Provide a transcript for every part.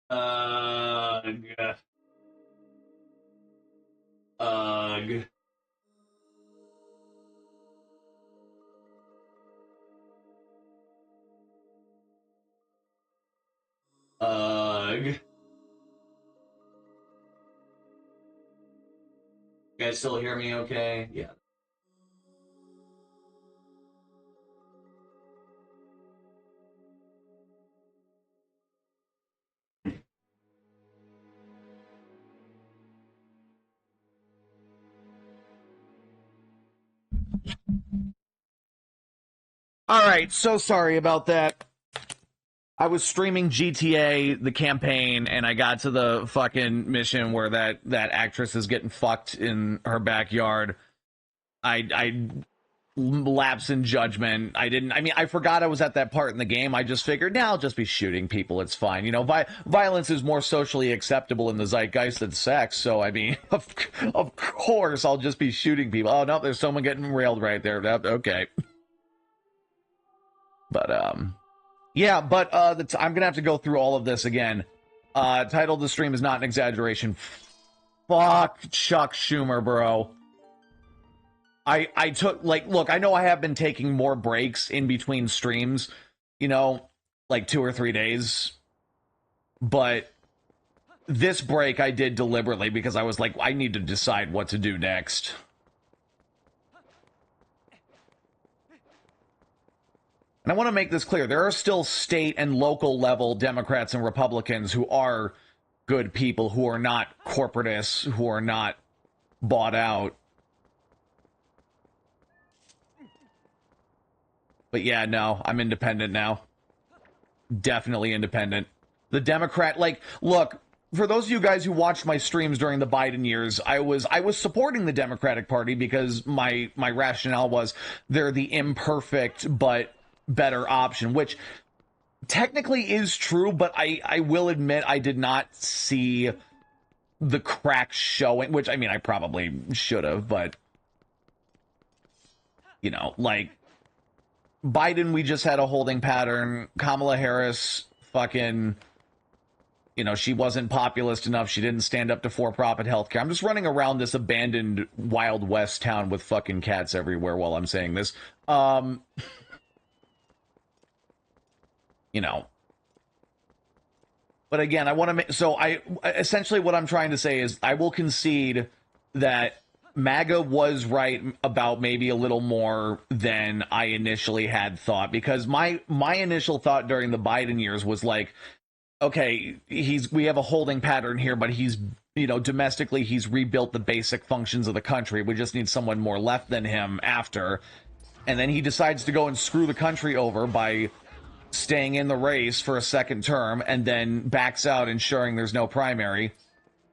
Ugh. Ugh. Ugh. You guys still hear me okay? Yeah. Alright, so sorry about that. I was streaming GTA, the campaign, and I got to the fucking mission where that actress is getting fucked in her backyard. I lapse in judgment. I forgot I was at that part in the game. I just figured, now I'll just be shooting people. It's fine. You know, violence is more socially acceptable in the zeitgeist than sex. So, I mean, of course, I'll just be shooting people. Oh, no, there's someone getting railed right there. Okay. But, yeah, but I'm going to have to go through all of this again. Title of the stream is not an exaggeration. Fuck Chuck Schumer, bro. I took, like, look, I know I have been taking more breaks in between streams, you know, like 2 or 3 days, but this break I did deliberately because I was like, I need to decide what to do next. And I want to make this clear. There are still state and local level Democrats and Republicans who are good people, who are not corporatists, who are not bought out. But yeah, no, I'm independent now. Definitely independent. The Democrat, like, look, for those of you guys who watched my streams during the Biden years, I was supporting the Democratic Party because my rationale was they're the imperfect but better option, which technically is true, but I will admit I did not see the cracks showing, which, I mean, I probably should have, but, you know, like, Biden, we just had a holding pattern. Kamala Harris, fucking, you know, she wasn't populist enough. She didn't stand up to for-profit healthcare. I'm just running around this abandoned Wild West town with fucking cats everywhere while I'm saying this. You know. But again, I want to make, so essentially what I'm trying to say is I will concede that MAGA was right about maybe a little more than I initially had thought, because my initial thought during the Biden years was like, okay, we have a holding pattern here, but he's, you know, domestically he's rebuilt the basic functions of the country. We just need someone more left than him after. And then he decides to go and screw the country over by staying in the race for a second term and then backs out, ensuring there's no primary.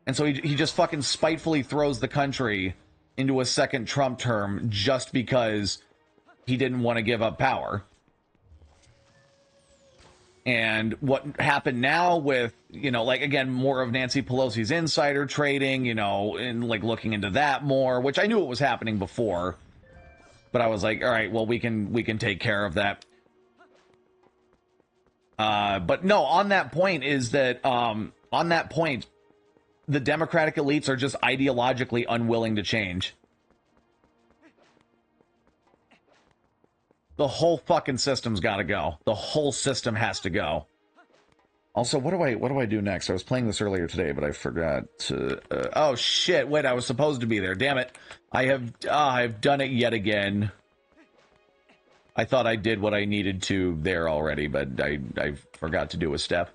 And so he just fucking spitefully throws the country into a second Trump term just because he didn't want to give up power. And what happened now with, you know, like, again, more of Nancy Pelosi's insider trading, you know, and like looking into that more, which I knew it was happening before, but I was like, all right, well, we can take care of that. But no, on that point is that, the Democratic elites are just ideologically unwilling to change. The whole fucking system's got to go. The whole system has to go. Also, what do I do next? I was playing this earlier today, but I forgot to. Oh shit! Wait, I was supposed to be there. Damn it! I've done it yet again. I thought I did what I needed to there already, but I forgot to do a step.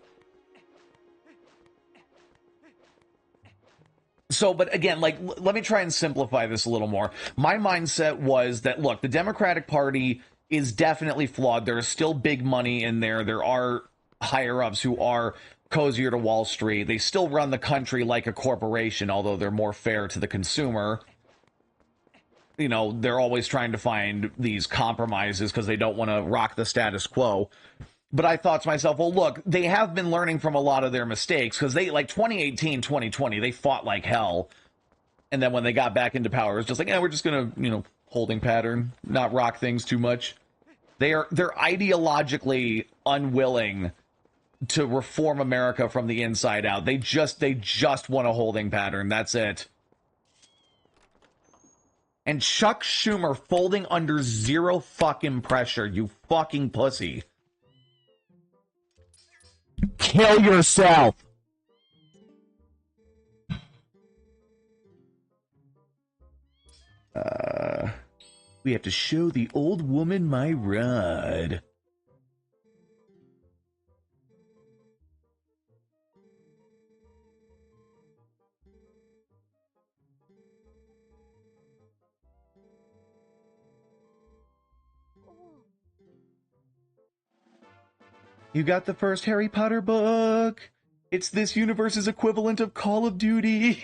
So, but again, like, let me try and simplify this a little more. My mindset was that, look, the Democratic Party is definitely flawed. There is still big money in there. There are higher-ups who are cozier to Wall Street. They still run the country like a corporation, although they're more fair to the consumer. You know, they're always trying to find these compromises because they don't want to rock the status quo. But I thought to myself, well, look, they have been learning from a lot of their mistakes, because they, like, 2018, 2020, they fought like hell. And then when they got back into power, it was just like, yeah, we're just going to, you know, holding pattern, not rock things too much. They're ideologically unwilling to reform America from the inside out. They just want a holding pattern. That's it. And Chuck Schumer folding under zero fucking pressure, you fucking pussy. Kill yourself. We have to show the old woman my rod. You got the first Harry Potter book. It's this universe's equivalent of Call of Duty.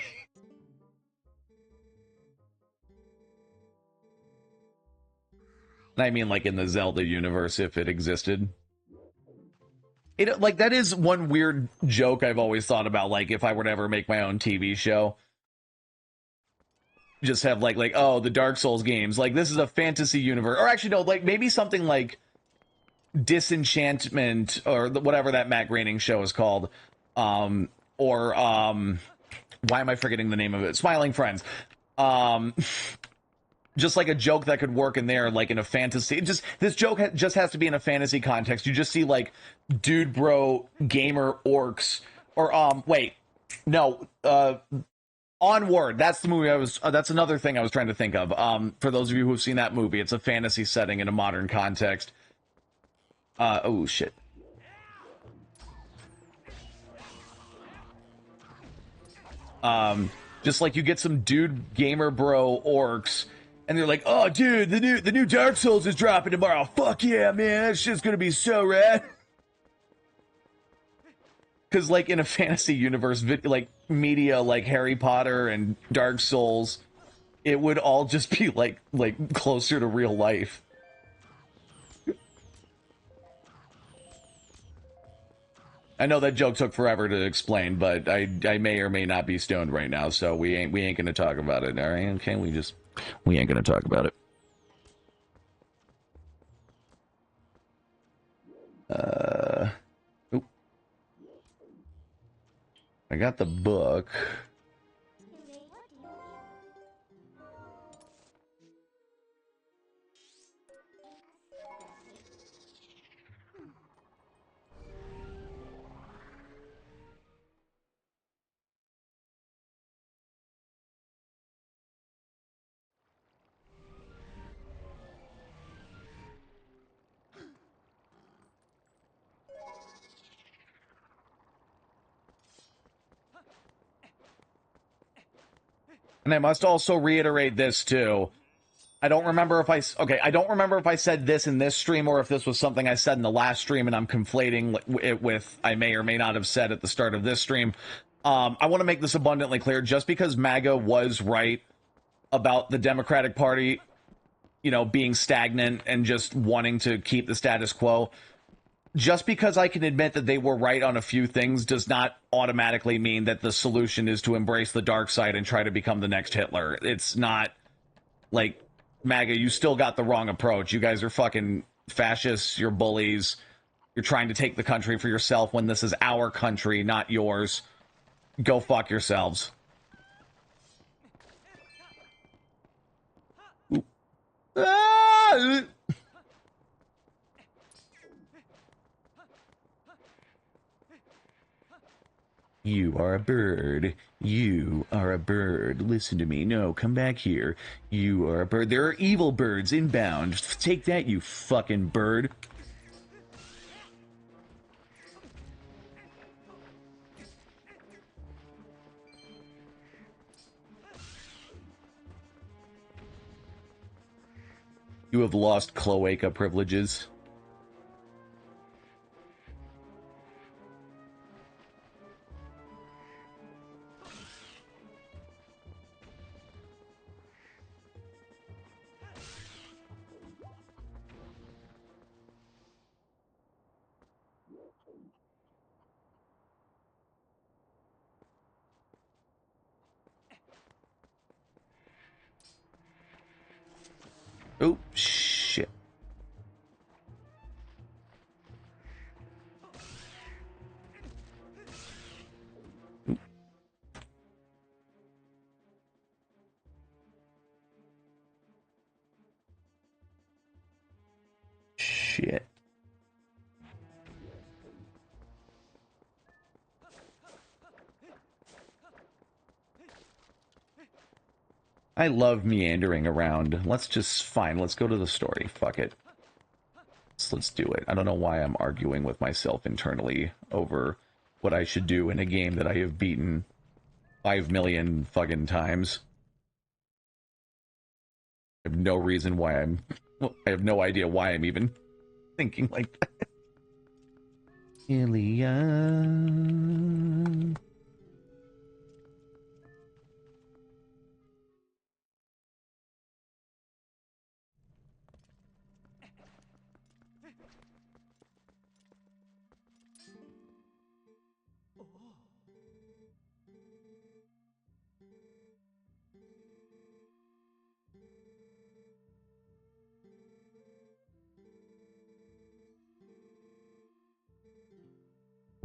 I mean, like in the Zelda universe, if it existed. It, like, that is one weird joke I've always thought about, like, if I were to ever make my own TV show. Just have, like, oh, the Dark Souls games. Like, this is a fantasy universe. Or actually, no, like, maybe something like Disenchantment, or whatever that Matt Groening show is called. Why am I forgetting the name of it? Smiling Friends. Just like a joke that could work in there, like in a fantasy. This joke just has to be in a fantasy context. You just see like dude bro gamer orcs, or wait, no, Onward. That's the movie I was. That's another thing I was trying to think of. For those of you who've seen that movie, it's a fantasy setting in a modern context. Oh shit. Just like you get some dude gamer bro orcs. And they're like, oh, dude, the new Dark Souls is dropping tomorrow. Fuck yeah, man, that shit's gonna be so rad. Because, like, in a fantasy universe, like, media like Harry Potter and Dark Souls, it would all just be, like closer to real life. I know that joke took forever to explain, but I may or may not be stoned right now, so we ain't gonna talk about it, alright? Okay, we ain't gonna talk about it. Oop. I got the book. And I must also reiterate this too. I don't remember if I said this in this stream or if this was something I said in the last stream and I'm conflating it with I may or may not have said at the start of this stream. I want to make this abundantly clear. Just because MAGA was right about the Democratic Party, you know, being stagnant and just wanting to keep the status quo, just because I can admit that they were right on a few things does not automatically mean that the solution is to embrace the dark side and try to become the next Hitler. It's not like, MAGA, you still got the wrong approach. You guys are fucking fascists, you're bullies, you're trying to take the country for yourself when this is our country, not yours. Go fuck yourselves. Ah! You are a bird. You are a bird. Listen to me. No, come back here. You are a bird. There are evil birds inbound. Take that, you fucking bird. You have lost cloaca privileges. Oh, shit. I love meandering around. Let's go to the story. Fuck it. Let's do it. I don't know why I'm arguing with myself internally over what I should do in a game that I have beaten 5 million fucking times. I have no reason why I have no idea why I'm even thinking like that. Ilya.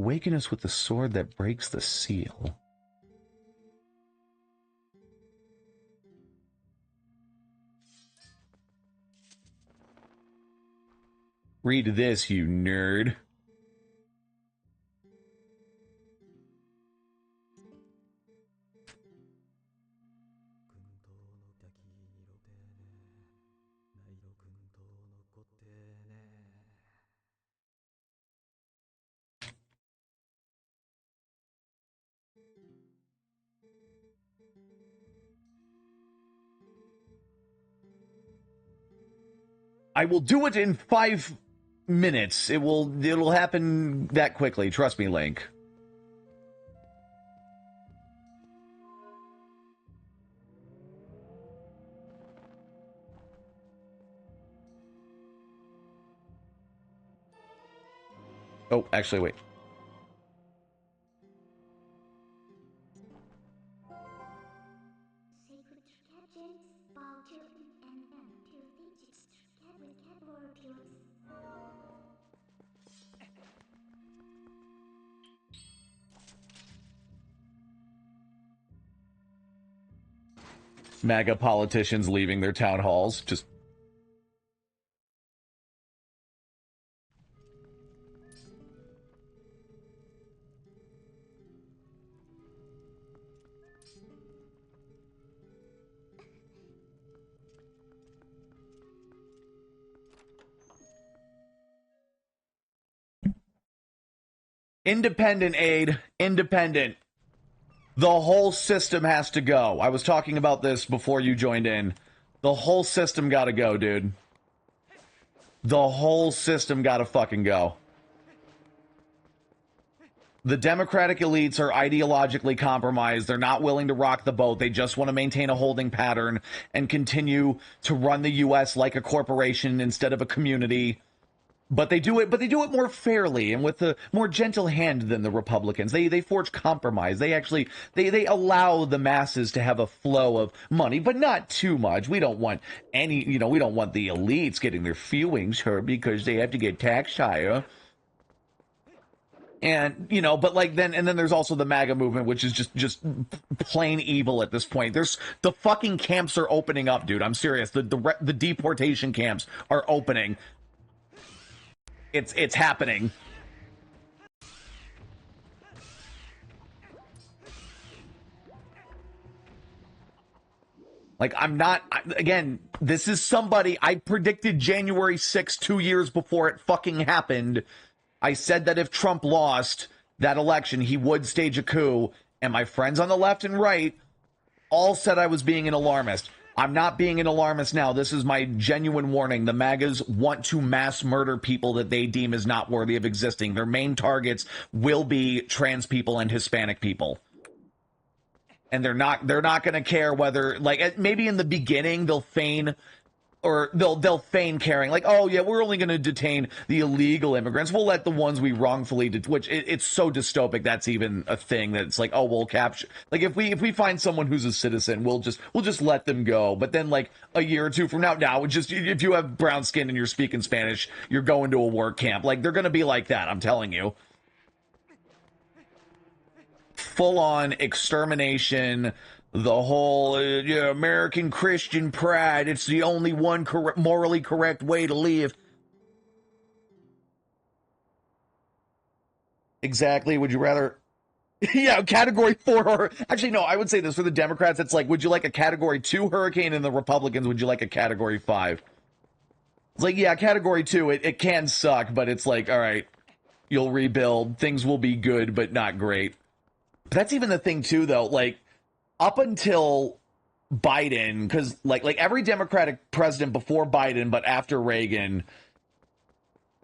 Awaken us with the sword that breaks the seal. Read this, you nerd. I will do it in 5 minutes. It'll happen that quickly. Trust me, Link. Oh, actually, wait. MAGA politicians leaving their town halls. Just... Independent aid. Independent. The whole system has to go. I was talking about this before you joined in. The whole system gotta go, dude. The whole system gotta fucking go. The Democratic elites are ideologically compromised. They're not willing to rock the boat. They just want to maintain a holding pattern and continue to run the U.S. like a corporation instead of a community. But they do it more fairly and with a more gentle hand than the Republicans. They forge compromise. They actually they allow the masses to have a flow of money, but not too much. We don't want we don't want the elites getting their feelings hurt because they have to get taxed higher. And but then there's also the MAGA movement, which is just plain evil at this point. The fucking camps are opening up, dude. I'm serious. The deportation camps are opening. It's happening. Like, again, this is somebody, I predicted January 6th 2 years before it fucking happened. I said that if Trump lost that election, he would stage a coup, and my friends on the left and right all said I was being an alarmist. I'm not being an alarmist now. This is my genuine warning. The MAGAs want to mass murder people that they deem as not worthy of existing. Their main targets will be trans people and Hispanic people. And they're not going to care whether, like, maybe in the beginning they'll feign caring, like, oh yeah, we're only going to detain the illegal immigrants. We'll let the ones we wrongfully which it's so dystopic that's even a thing that it's like, oh, we'll capture, like, if we find someone who's a citizen, we'll just let them go. But then, like, a year or two from now, just if you have brown skin and you're speaking Spanish, you're going to a work camp. Like, they're going to be like that, I'm telling you. Full on extermination. The whole American Christian pride, it's the only one morally correct way to live. Exactly. Would you rather Yeah, category 4 or actually no, I would say this for the Democrats, it's like, would you like a category 2 hurricane, and the Republicans, would you like a category 5? It's like, yeah, category 2, it can suck, but it's like, all right, you'll rebuild, things will be good, but not great. But that's even the thing too, though, like, up until Biden, because like every Democratic president before Biden, but after Reagan,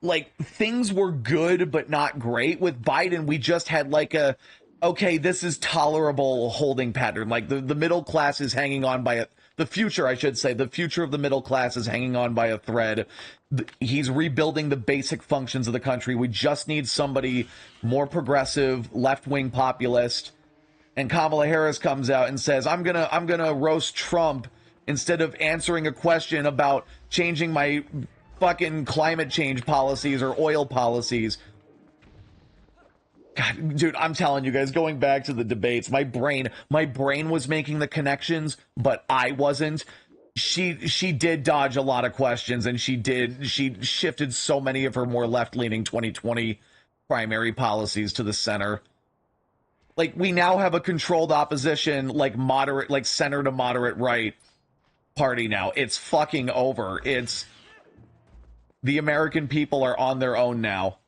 like things were good but not great. With Biden, we just had like a okay, this is tolerable holding pattern. Like the middle class is hanging on by the future, I should say, the future of the middle class is hanging on by a thread. He's rebuilding the basic functions of the country. We just need somebody more progressive, left-wing populist. And Kamala Harris comes out and says, I'm gonna roast Trump instead of answering a question about changing my fucking climate change policies or oil policies. God, dude, I'm telling you guys, going back to the debates, my brain was making the connections, but I wasn't. She did dodge a lot of questions, and she shifted so many of her more left-leaning 2020 primary policies to the center. Like, we now have a controlled opposition, like moderate, like center to moderate right party now. It's fucking over. It's the American people are on their own now.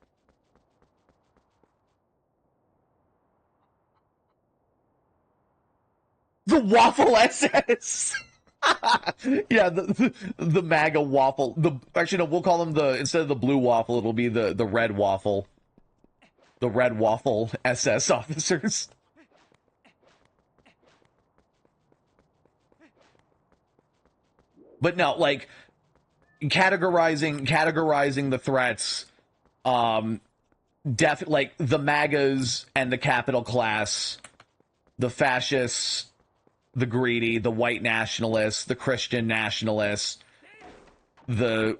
The Waffle SS. Yeah, the MAGA waffle. Actually no, we'll call them instead of the blue waffle, it'll be the red waffle. The red waffle SS officers. But no, like categorizing the threats, like the MAGAs and the capital class, the fascists, the greedy, the white nationalists, the Christian nationalists, the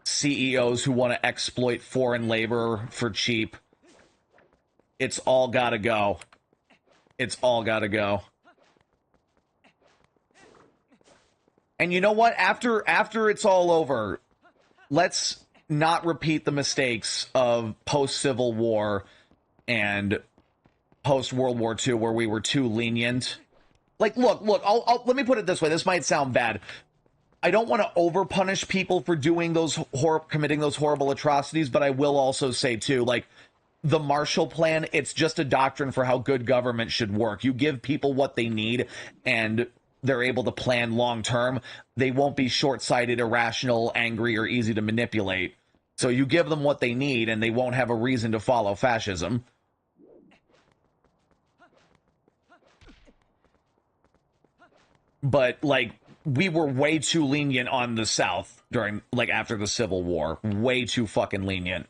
CEOs who want to exploit foreign labor for cheap. It's all gotta go. It's all gotta go. And you know what? After it's all over, let's not repeat the mistakes of post-Civil War and post-World War II where we were too lenient. Like, look, let me put it this way. This might sound bad. I don't want to over-punish people for doing committing those horrible atrocities, but I will also say, too, like, the Marshall Plan, it's just a doctrine for how good government should work. You give people what they need, and they're able to plan long-term. They won't be short-sighted, irrational, angry, or easy to manipulate. So you give them what they need, and they won't have a reason to follow fascism. But, like, we were way too lenient on the South during, like, after the Civil War. Way too fucking lenient.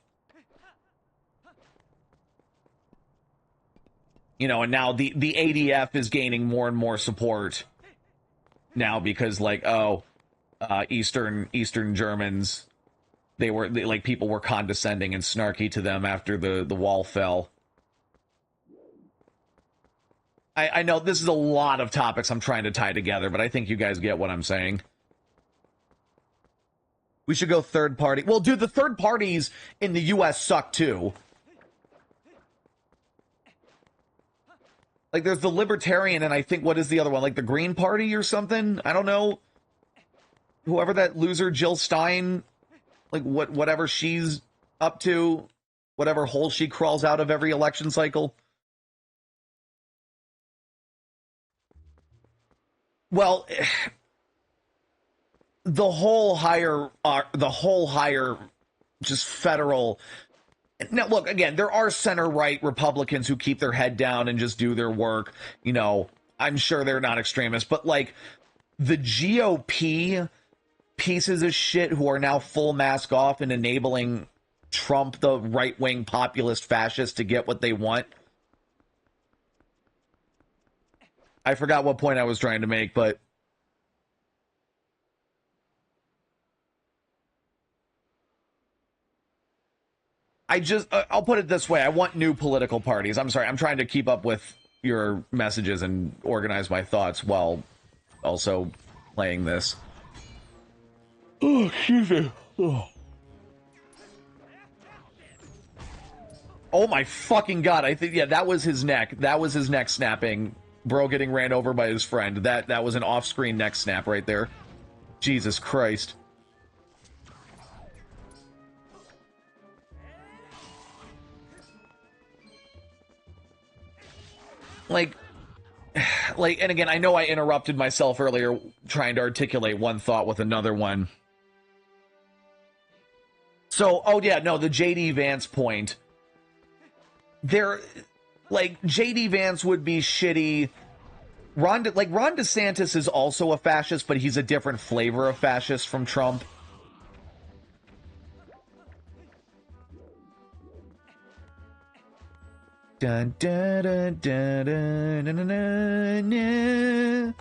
You know, and now the ADF is gaining more and more support now because, like, Eastern Germans, like, people were condescending and snarky to them after the wall fell. I know this is a lot of topics I'm trying to tie together, but I think you guys get what I'm saying. We should go third party. Well, dude, the third parties in the U.S. suck, too. Like, there's the Libertarian, and I think, what is the other one? Like, the Green Party or something? I don't know. Whoever that loser Jill Stein, like, whatever she's up to, whatever hole she crawls out of every election cycle. Well, the whole higher, just federal. Now, look, again, there are center-right Republicans who keep their head down and just do their work. You know, I'm sure they're not extremists, but, like, the GOP pieces of shit who are now full mask off and enabling Trump, the right-wing populist fascist, to get what they want. I forgot what point I was trying to make, but I'll put it this way. I want new political parties. I'm sorry. I'm trying to keep up with your messages and organize my thoughts while also playing this. Oh, excuse me. Oh. Oh my fucking god! I think yeah, that was his neck. That was his neck snapping. Bro getting ran over by his friend. That was an off-screen neck snap right there. Jesus Christ. Like, and again, I know I interrupted myself earlier trying to articulate one thought with another one. So, oh yeah, no, the JD Vance point. There, like, JD Vance would be shitty. Ron DeSantis is also a fascist, but he's a different flavor of fascist from Trump. Dun, dun, dun, dun, dun, dun, dun, dun, dun.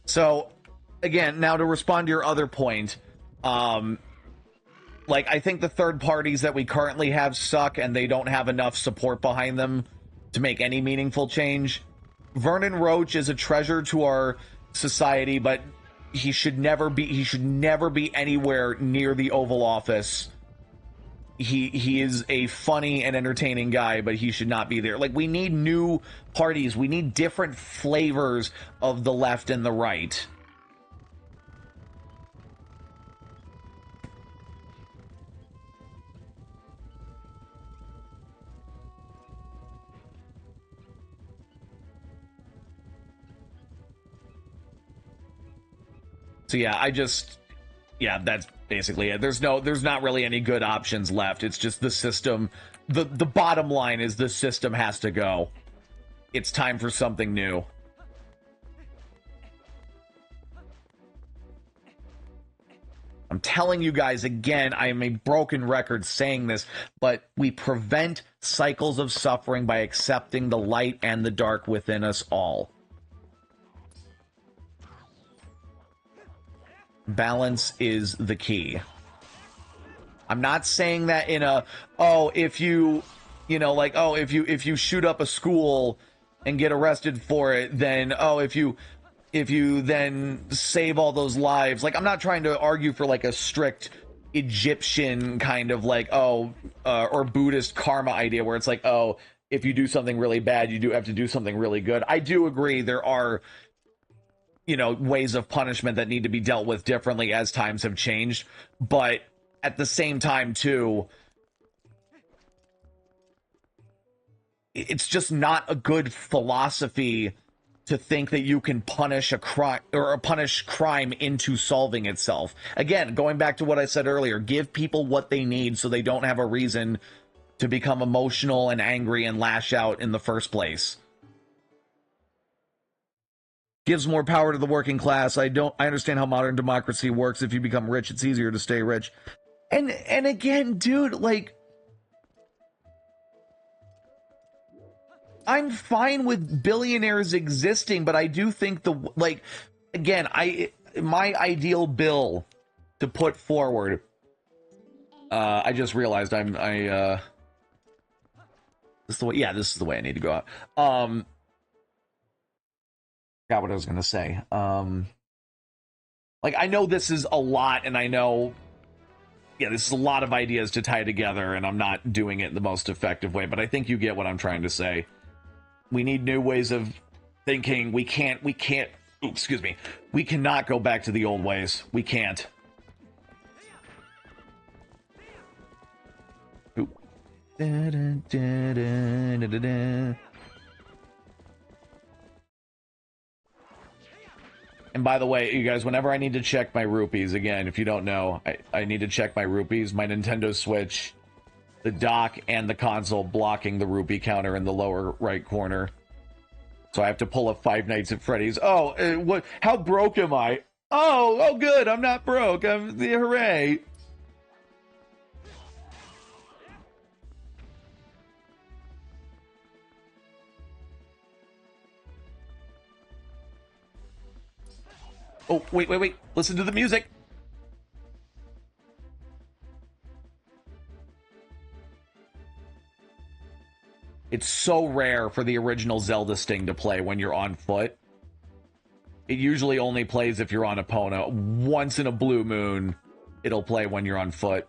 So, again, now to respond to your other point, like, I think the third parties that we currently have suck and they don't have enough support behind them to make any meaningful change. Vernon Roach is a treasure to our society, but he should never be anywhere near the Oval Office. He is a funny and entertaining guy, but he should not be there. Like, we need new parties. We need different flavors of the left and the right. So yeah, that's basically it. There's not really any good options left. It's just the system. The bottom line is the system has to go. It's time for something new. I'm telling you guys again, I am a broken record saying this, but we prevent cycles of suffering by accepting the light and the dark within us all. Balance is the key. I'm not saying that in a, if you shoot up a school and get arrested for it, then if you then save all those lives. Like, I'm not trying to argue for like a strict Egyptian kind of like or Buddhist karma idea where it's like, if you do something really bad, you do have to do something really good. I do agree there are ways of punishment that need to be dealt with differently as times have changed. But at the same time, too, it's just not a good philosophy to think that you can punish a crime or punish crime into solving itself. Again, going back to what I said earlier, give people what they need so they don't have a reason to become emotional and angry and lash out in the first place. Gives more power to the working class. I understand how modern democracy works. If you become rich, it's easier to stay rich. And again, dude, like, I'm fine with billionaires existing, but I do think my ideal bill to put forward, I just realized this is the way I need to go out. Forgot what I was going to say. Like, I know this is a lot, and I know, this is a lot of ideas to tie together, and I'm not doing it the most effective way, but I think you get what I'm trying to say. We need new ways of thinking. We cannot go back to the old ways. We can't. Oop. Da, da, da, da, da, da. And by the way, you guys, whenever I need to check my rupees, again, if you don't know, I need to check my rupees, my Nintendo Switch, the dock, and the console blocking the rupee counter in the lower right corner. So I have to pull a Five Nights at Freddy's. What? How broke am I? Oh, good, I'm not broke. Hooray. Oh, wait. Listen to the music. It's so rare for the original Zelda Sting to play when you're on foot. It usually only plays if you're on Epona. Once in a blue moon, it'll play when you're on foot.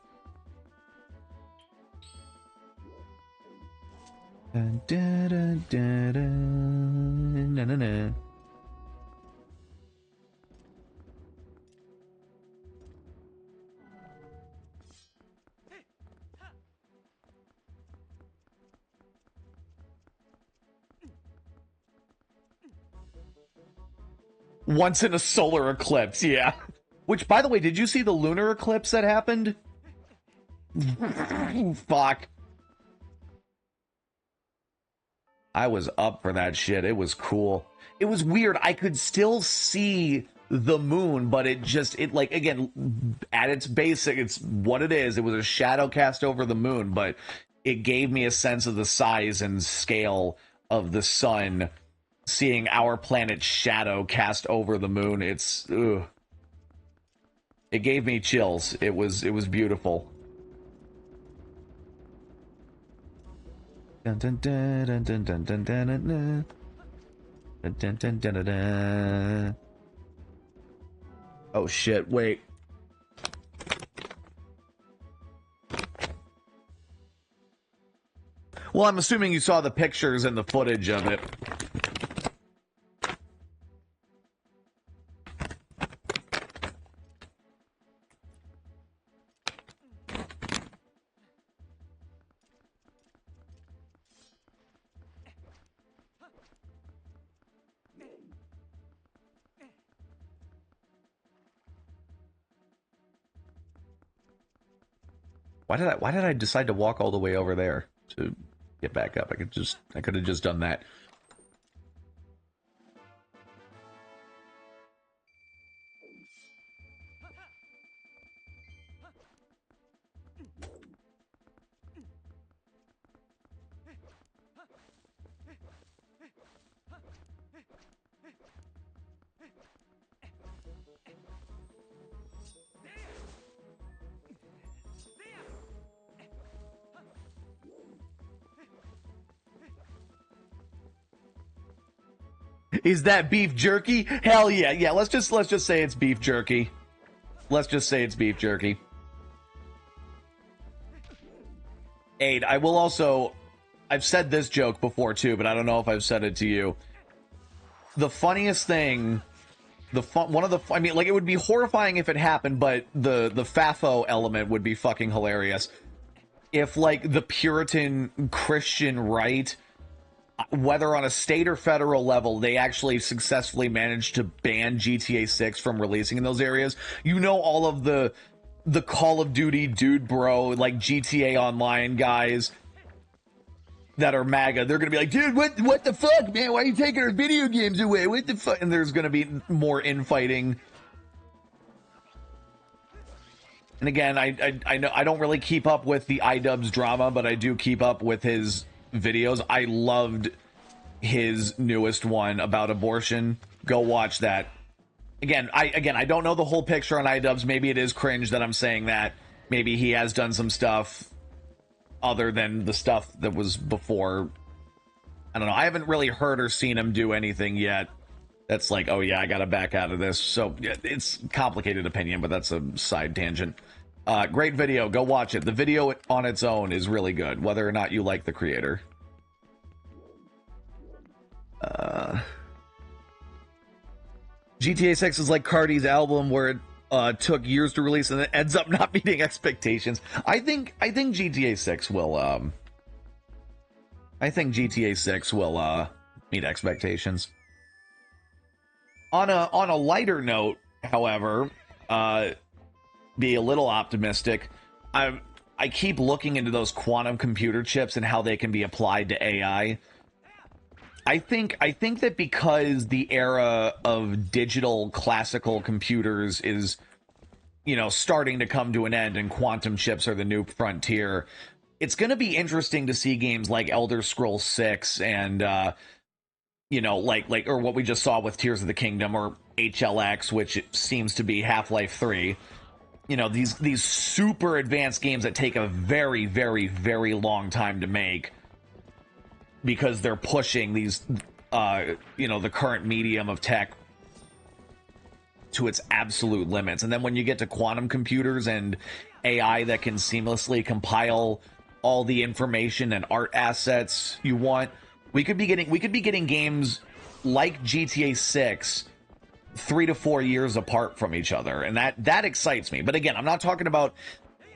Dun, dun, dun, dun, dun, dun, dun, dun. Once in a solar eclipse, yeah. Which, by the way, did you see the lunar eclipse that happened? Fuck. I was up for that shit. It was cool. It was weird. I could still see the moon, but it like, again, at its basic, it's what it is. It was a shadow cast over the moon, but it gave me a sense of the size and scale of the sun. Seeing our planet's shadow cast over the moon, it's ugh. It gave me chills. It was beautiful. Dun, dun, dun, dun, dun, dun, dun, dun, dun, dun, dun, dun, dun, dun, dun. Oh shit, wait. Well, I'm assuming you saw the pictures and the footage of it. Why did I decide to walk all the way over there to get back up? I could have just done that. Is that beef jerky? Hell yeah, yeah. Let's just say it's beef jerky. Let's just say it's beef jerky. Aid, I will also... I've said this joke before too, but I don't know if I've said it to you. The funniest thing... I mean, like, it would be horrifying if it happened, but the FAFO element would be fucking hilarious. If, like, the Puritan Christian right... whether on a state or federal level, they actually successfully managed to ban GTA 6 from releasing in those areas. You know, all of the Call of Duty dude bro, like GTA Online guys that are MAGA, they're gonna be like, dude, what the fuck, man? Why are you taking our video games away? What the fuck? And there's gonna be more infighting. And again, I know I don't really keep up with the iDubbbz drama, but I do keep up with his videos. I loved his newest one about abortion. Go watch that. Again, I don't know the whole picture on iDubbbz. Maybe it is cringe that I'm saying that. Maybe he has done some stuff other than the stuff that was before. I don't know. I haven't really heard or seen him do anything yet that's like, oh yeah, I gotta back out of this. So it's complicated opinion, but that's a side tangent. Great video. Go watch it. The video on its own is really good, whether or not you like the creator. GTA 6 is like Cardi's album where it took years to release and it ends up not meeting expectations. I think GTA 6 will meet expectations. On a lighter note, however, be a little optimistic. I keep looking into those quantum computer chips and how they can be applied to AI. I think that because the era of digital classical computers is, you know, starting to come to an end and quantum chips are the new frontier, it's going to be interesting to see games like Elder Scrolls 6 and you know, like or what we just saw with Tears of the Kingdom or HLX, which seems to be Half-Life 3. You know, these super advanced games that take a very, very, very long time to make. because they're pushing these, you know, the current medium of tech to its absolute limits. And then when you get to quantum computers and AI that can seamlessly compile all the information and art assets you want, we could be getting games like GTA 6 3 to 4 years apart from each other, and that excites me. But again, I'm not talking about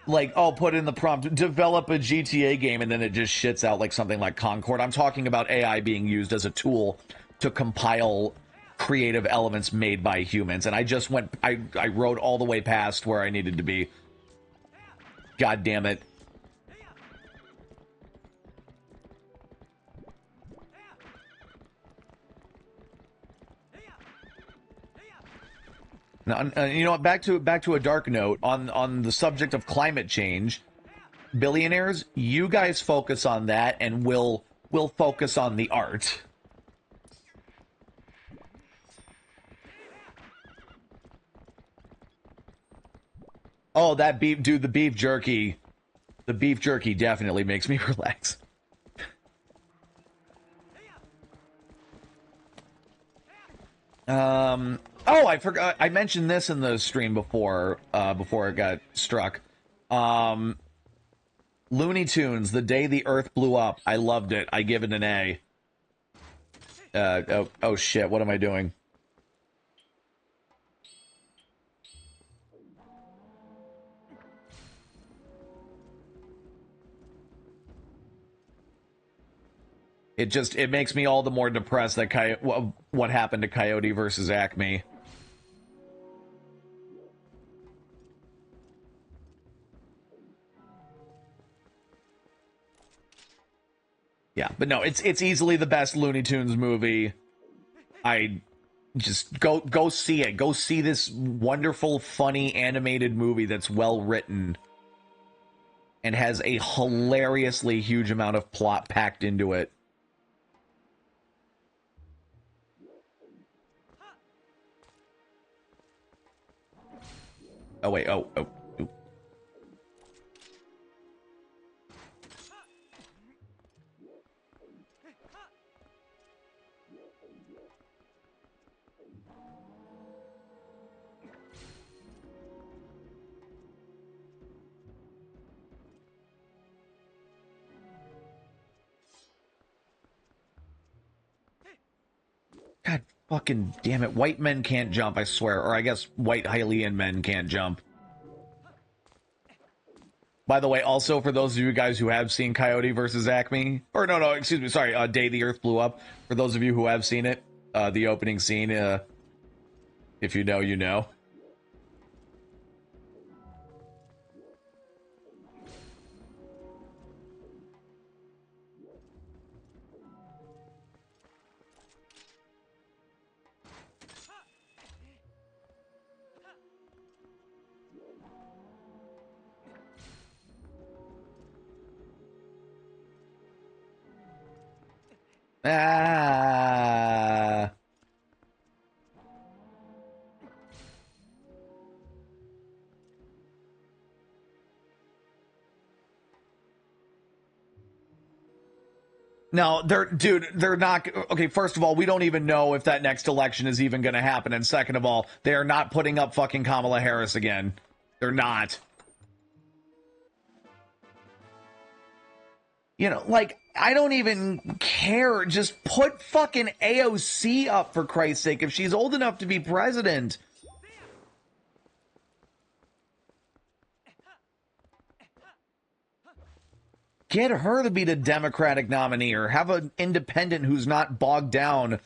like, oh, put in the prompt, develop a GTA game, and then it just shits out like something like Concord. I'm talking about AI being used as a tool to compile creative elements made by humans. And I rode all the way past where I needed to be. God damn it. Now, you know what? Back to a dark note on the subject of climate change. Billionaires, you guys focus on that, and we'll focus on the art. Oh, that beef, dude, the beef jerky definitely makes me relax. Oh, I forgot. I mentioned this in the stream before it got struck. Looney Tunes, The Day the Earth Blew Up. I loved it. I give it an A. Oh shit, what am I doing? It makes me all the more depressed that what happened to Coyote versus Acme. Yeah, but no, it's easily the best Looney Tunes movie. I just go see it. Go see this wonderful, funny, animated movie that's well written and has a hilariously huge amount of plot packed into it. Oh wait, oh. God fucking damn it. White men can't jump, I swear. Or I guess white Hylian men can't jump. By the way, also for those of you guys who have seen Coyote versus Acme, or no, excuse me, sorry, Day the Earth Blew Up. For those of you who have seen it, the opening scene, if you know, you know. Ah. No, they're not. Okay, first of all, we don't even know if that next election is even going to happen. And second of all, they are not putting up fucking Kamala Harris again. They're not. You know, like, I don't even care. Just put fucking AOC up, for Christ's sake, if she's old enough to be president. Get her to be the Democratic nominee, or have an independent who's not bogged down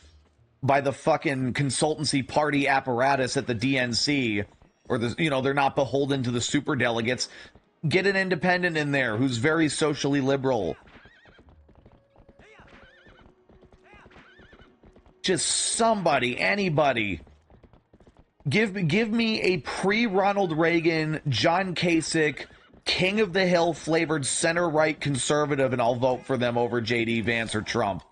by the fucking consultancy party apparatus at the DNC, or the, you know, they're not beholden to the superdelegates. Get an independent in there who's very socially liberal. Just somebody, anybody. Give me a pre-Ronald Reagan, John Kasich, King of the Hill flavored center-right conservative, and I'll vote for them over JD Vance or Trump.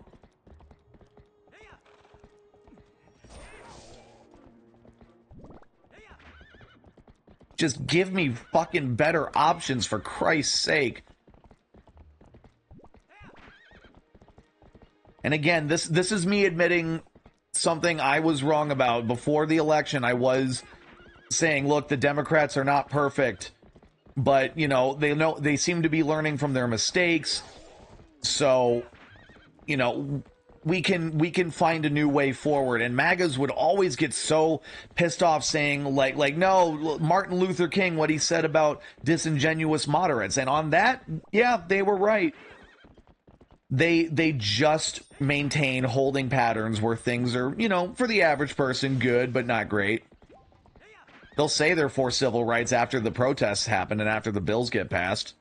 Just give me fucking better options, for Christ's sake. And again, this is me admitting something I was wrong about. Before the election, I was saying, look, the Democrats are not perfect, but, you know, they seem to be learning from their mistakes. So, you know, we can find a new way forward. And MAGAs would always get so pissed off saying, like, no, Martin Luther King, what he said about disingenuous moderates. And on that, yeah, they were right. They just maintain holding patterns where things are, you know, for the average person, good, but not great. They'll say they're for civil rights after the protests happen and after the bills get passed.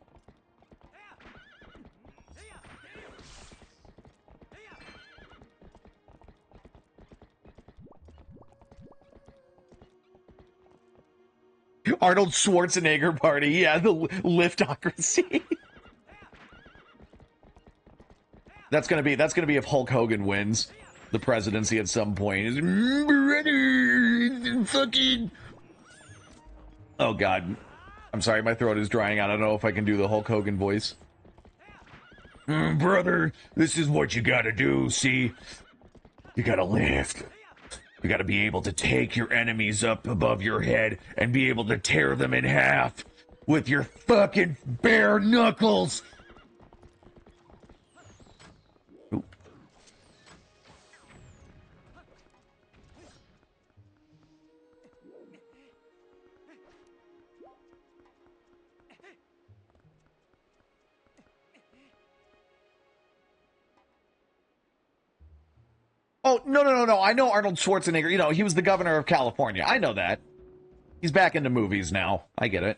Arnold Schwarzenegger party, yeah, the liftocracy. That's gonna be if Hulk Hogan wins the presidency at some point. Brother, fucking. Oh God, I'm sorry, my throat is drying out. I don't know if I can do the Hulk Hogan voice. Brother, this is what you gotta do. See, you gotta lift. You gotta be able to take your enemies up above your head and be able to tear them in half with your fucking bare knuckles. Oh, no. I know Arnold Schwarzenegger. You know, he was the governor of California. I know that. He's back into movies now. I get it.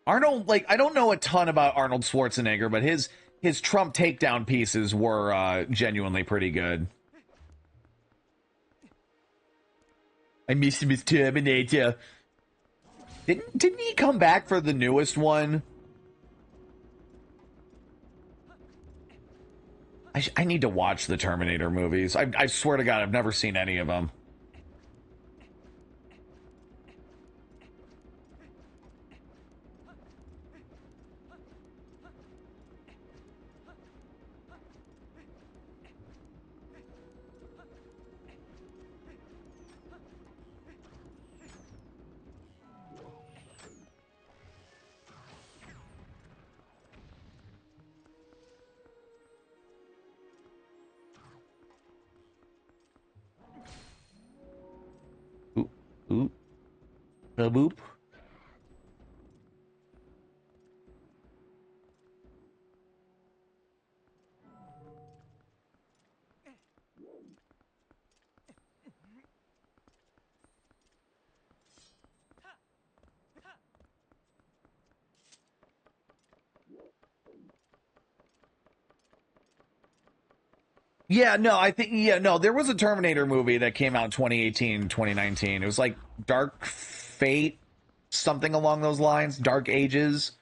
Arnold, like, I don't know a ton about Arnold Schwarzenegger, but his Trump takedown pieces were genuinely pretty good. I miss him as Terminator. Didn't he come back for the newest one? I need to watch the Terminator movies. I swear to God, I've never seen any of them. Ooh. Boop. Yeah, no, I think, yeah, no, there was a Terminator movie that came out in 2018, 2019. It was like Dark Fate, something along those lines, Dark Ages.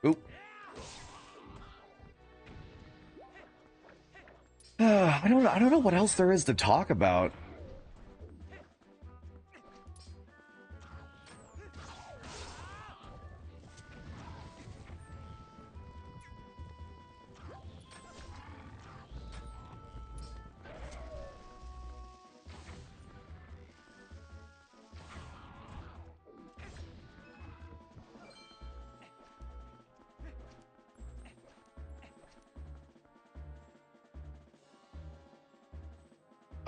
Oop. I don't know what else there is to talk about.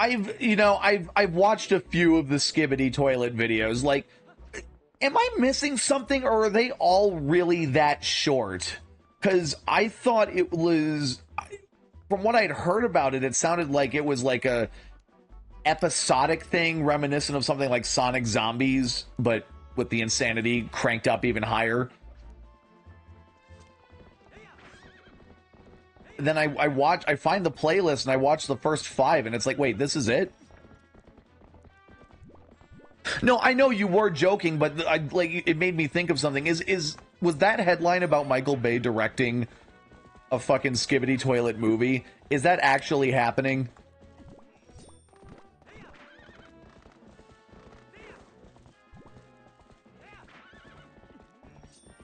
I've watched a few of the Skibbity toilet videos. Like, am I missing something, or are they all really that short? Because I thought it was, from what I'd heard about it, it sounded like it was like a episodic thing, reminiscent of something like Sonic Zombies, but with the insanity cranked up even higher. then I find the playlist and I watch the first 5 and it's like, wait, this is it? No, I know you were joking, but it made me think of something. Was that headline about Michael Bay directing a fucking Skibbity Toilet movie? Is that actually happening?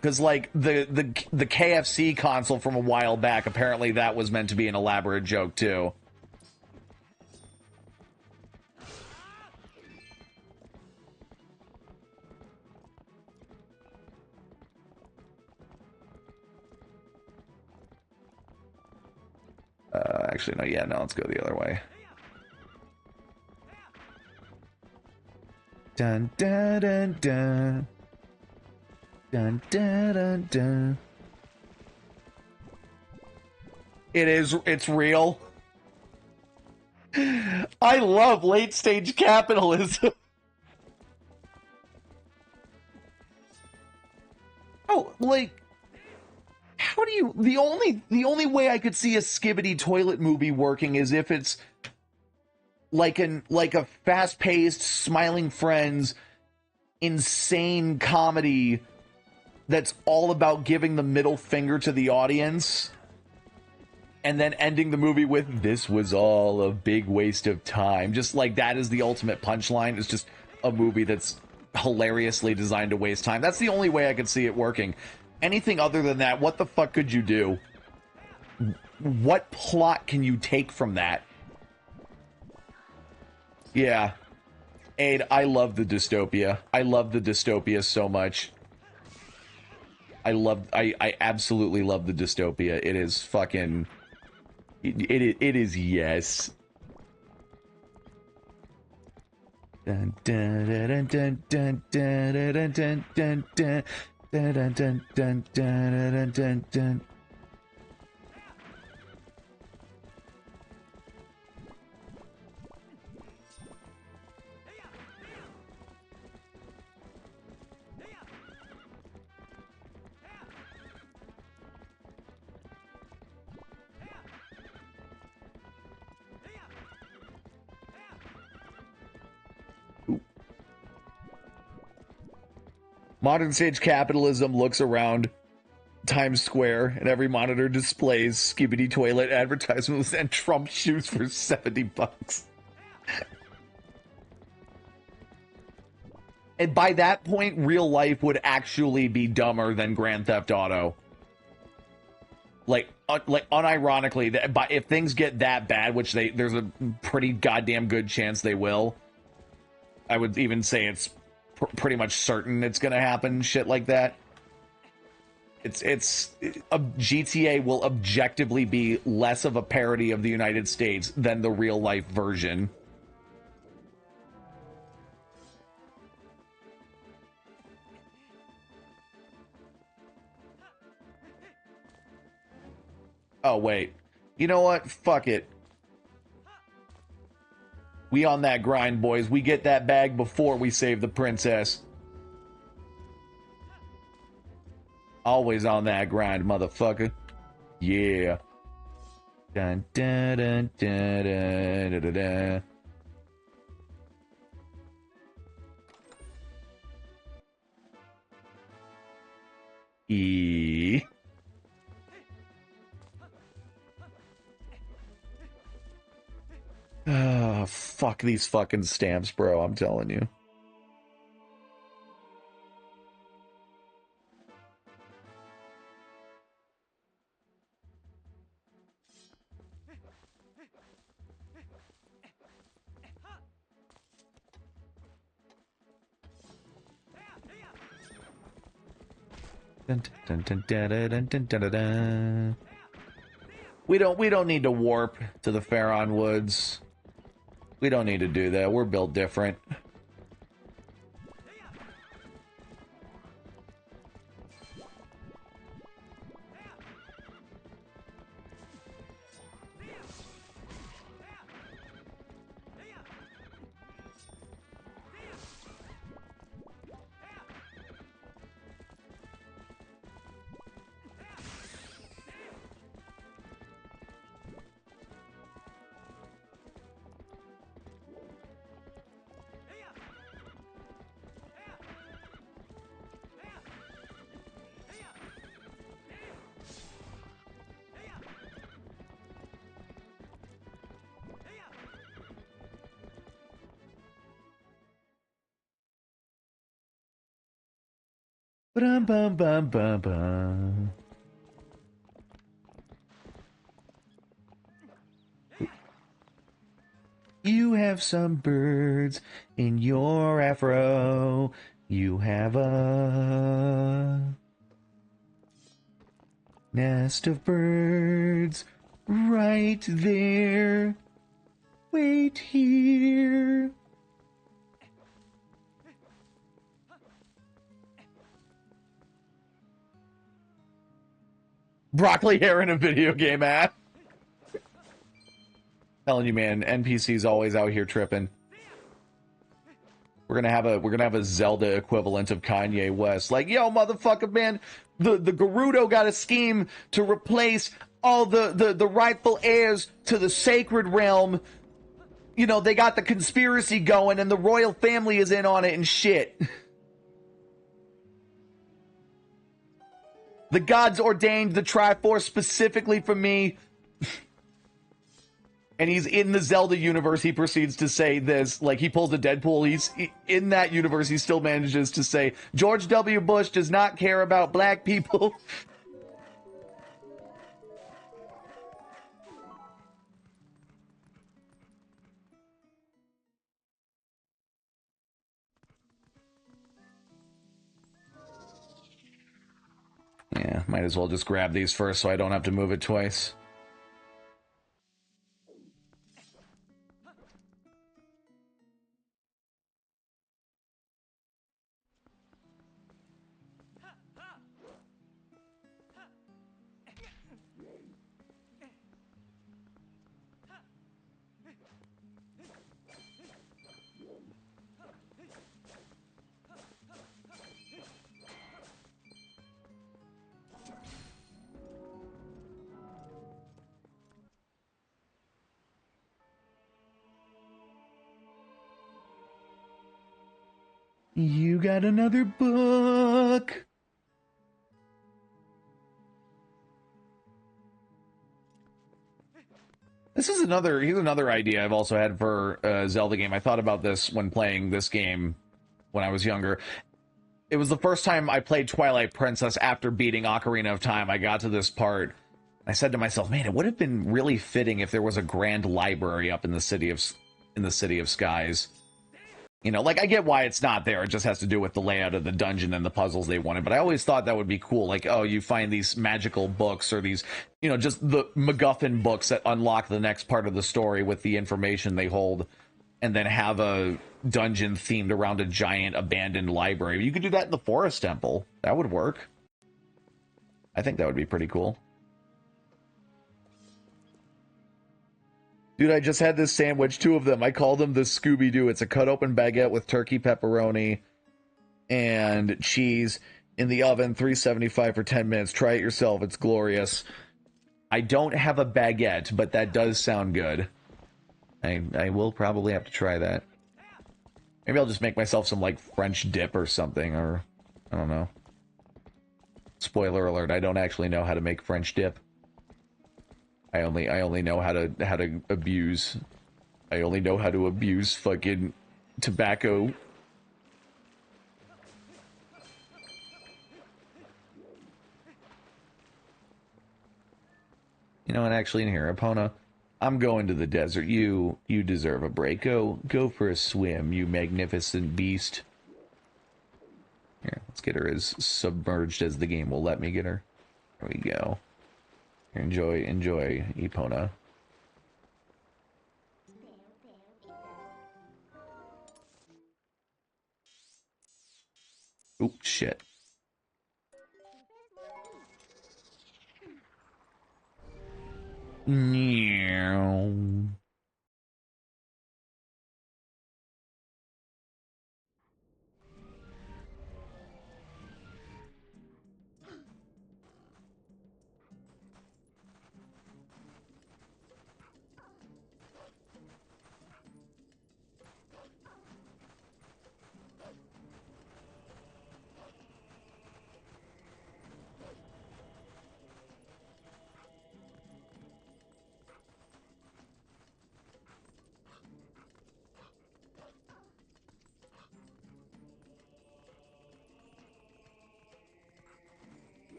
Because, like, the KFC console from a while back, apparently that was meant to be an elaborate joke, too. Actually, no, yeah, no, let's go the other way. Dun, dun, dun, dun. Dun, dun, dun, dun. It's real. I love late stage capitalism. Oh, like, how do you, the only way I could see a Skibbity Toilet movie working is if it's like a fast-paced, smiling friends, insane comedy that's all about giving the middle finger to the audience and then ending the movie with, this was all a big waste of time. Just like that is the ultimate punchline. It's just a movie that's hilariously designed to waste time. That's the only way I could see it working. Anything other than that, what the fuck could you do? What plot can you take from that? Yeah. Aid, I love the dystopia. I love the dystopia so much. I absolutely love the dystopia. It is fucking... It is yes. Dun dun dun dun dun dun dun dun dun dun dun dun dun dun dun dun. Modern stage capitalism looks around Times Square and every monitor displays Skibbity Toilet advertisements and Trump shoes for $70. And by that point, real life would actually be dumber than Grand Theft Auto. Like unironically, if things get that bad, which there's a pretty goddamn good chance they will, I would even say it's pretty much certain it's gonna happen, shit like that. GTA will objectively be less of a parody of the United States than the real life version. Oh wait, you know what? Fuck it. We on that grind, boys. We get that bag before we save the princess. Always on that grind, motherfucker. Yeah. Dun dun dun dun dun dun dun dun. E. Oh, fuck these fucking stamps, bro. I'm telling you. Dun, dun, dun, dun, dun, dun, dun, dun, dun. We don't need to warp to the Pharaon Woods. We don't need to do that. We're built different. Bum bum bum bum bum. You have some birds in your afro. You have a nest of birds right there. Wait here. Broccoli hair in a video game ad. Telling you, man, NPC's always out here tripping. We're gonna have a Zelda equivalent of Kanye West. Like, yo, motherfucker, man, the Gerudo got a scheme to replace all the rightful heirs to the sacred realm. You know, they got the conspiracy going, and the royal family is in on it and shit. The gods ordained the Triforce specifically for me. And he's in the Zelda universe. He proceeds to say this, like he pulls a Deadpool. In that universe, he still manages to say, George W. Bush does not care about black people. Yeah, might as well just grab these first so I don't have to move it twice. You got another book. Here's another idea I've also had for a Zelda game. I thought about this when playing this game when I was younger. It was the first time I played Twilight Princess after beating Ocarina of Time. I got to this part. I said to myself, man, it would have been really fitting if there was a grand library up in the City of Skies. You know, like, I get why it's not there. It just has to do with the layout of the dungeon and the puzzles they wanted. But I always thought that would be cool. Like, oh, you find these magical books or these, you know, just the MacGuffin books that unlock the next part of the story with the information they hold. And then have a dungeon themed around a giant abandoned library. You could do that in the Forest Temple. That would work. I think that would be pretty cool. Dude, I just had this sandwich, 2 of them. I call them the Scooby-Doo. It's a cut-open baguette with turkey, pepperoni, and cheese in the oven, 375 for 10 minutes. Try it yourself. It's glorious. I don't have a baguette, but that does sound good. I will probably have to try that. Maybe I'll just make myself some, like, French dip or something, or I don't know. Spoiler alert, I don't actually know how to make French dip. I only know how to abuse. I only know how to abuse fucking tobacco. You know what, actually, in here, Epona, I'm going to the desert. You deserve a break. Go for a swim, you magnificent beast. Here, let's get her as submerged as the game will let me get her. There we go. Enjoy, Epona. Oop, shit. Meow.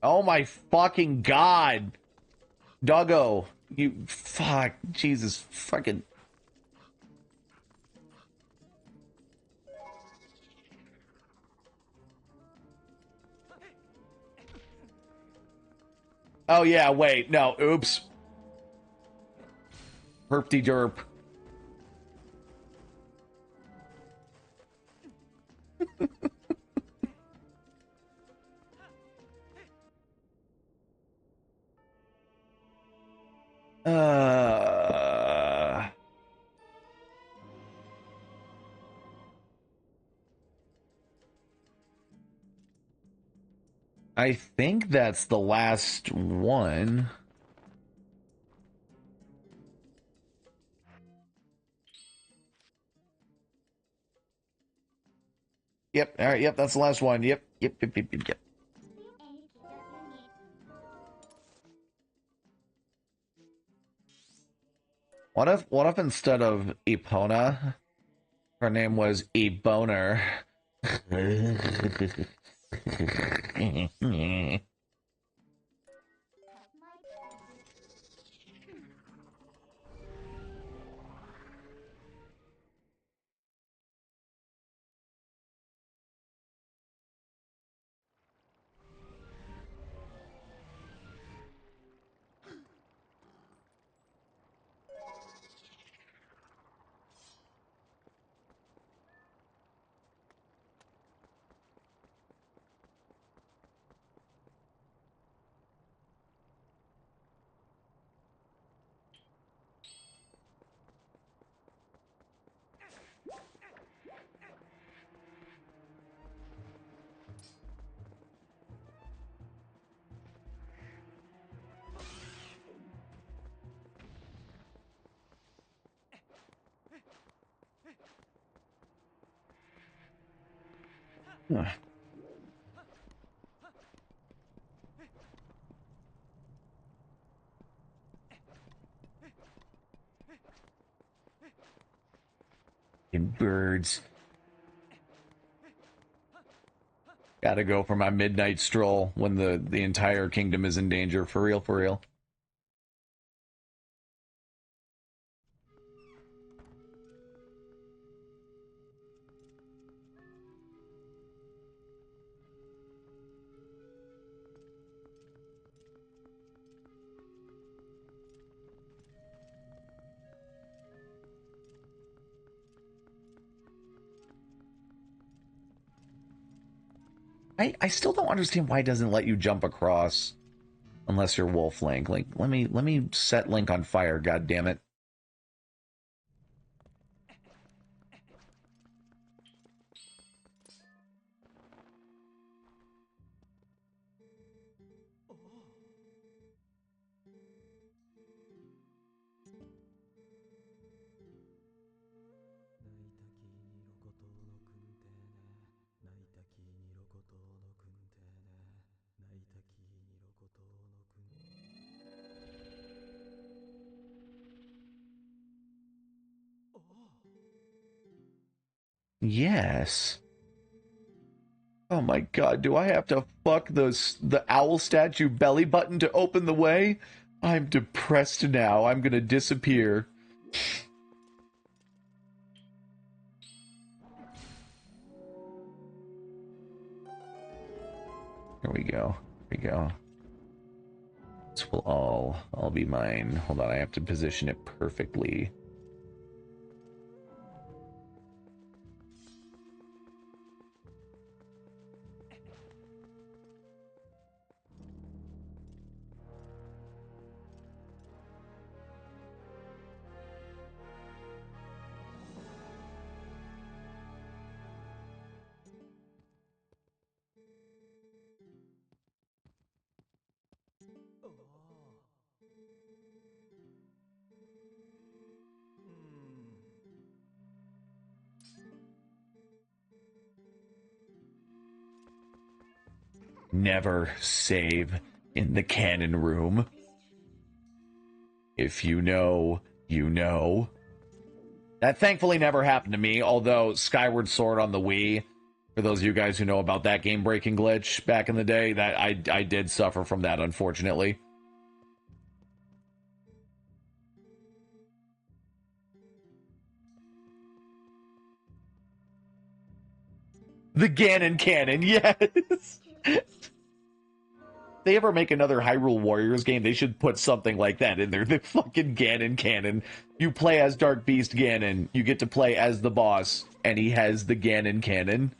Oh my fucking god. Doggo. You fuck. Jesus fucking. Oh yeah, wait. No, oops. Herpty derp. Uh, I think that's the last one. Yep, all right, yep, that's the last one. Yep, yep, yep, yep, yep, yep. What if instead of Epona, her name was Eboner? Birds. Gotta go for my midnight stroll when the entire kingdom is in danger. For real, for real. I still don't understand why it doesn't let you jump across unless you're Wolf Link. Like, let me set Link on fire, god damn it. Yes. Oh my god, do I have to fuck the owl statue belly button to open the way? I'm depressed now. I'm gonna disappear. Here we go. Here we go. This will all be mine. Hold on, I have to position it perfectly. Never save in the cannon room. If you know, you know. That thankfully never happened to me, although Skyward Sword on the Wii, For those of you guys who know about that game-breaking glitch back in the day, that I did suffer from that, unfortunately. The Ganon Cannon, yes! They ever make another Hyrule Warriors game, they should put something like that in there. The fucking Ganon Cannon. You play as Dark Beast Ganon, you get to play as the boss, and he has the Ganon Cannon.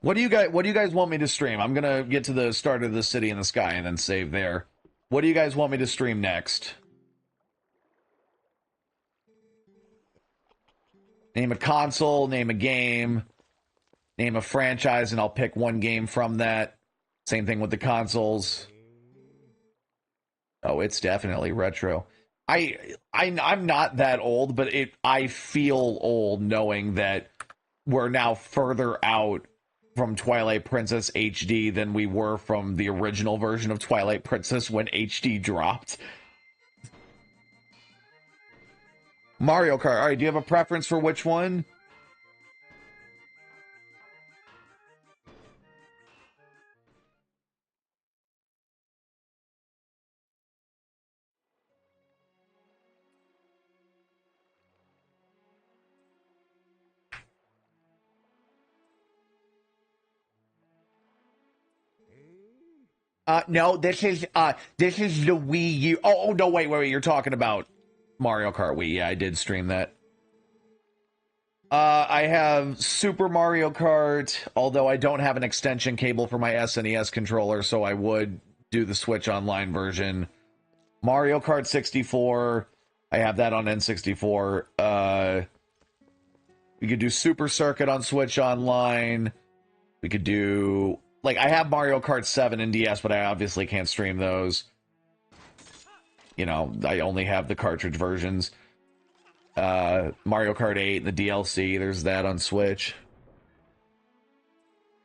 What do you guys want me to stream? I'm gonna get to the start of the city in the sky and then save there. What do you guys want me to stream next? Name a console, name a game, name a franchise, and I'll pick one game from that. Same thing with the consoles. Oh, it's definitely retro. I'm not that old, but I feel old knowing that we're now further out from Twilight Princess HD than we were from the original version of Twilight Princess when HD dropped. Mario Kart. All right, do you have a preference for which one? No, this is the Wii U. Oh no, wait, you're talking about Mario Kart Wii. Yeah, I did stream that. I have Super Mario Kart, although I don't have an extension cable for my SNES controller, so I would do the Switch Online version. Mario Kart 64, I have that on N64. We could do Super Circuit on Switch Online. We could do... Like, I have Mario Kart 7 and DS, but I obviously can't stream those. You know, I only have the cartridge versions. Mario Kart 8, the DLC, there's that on Switch.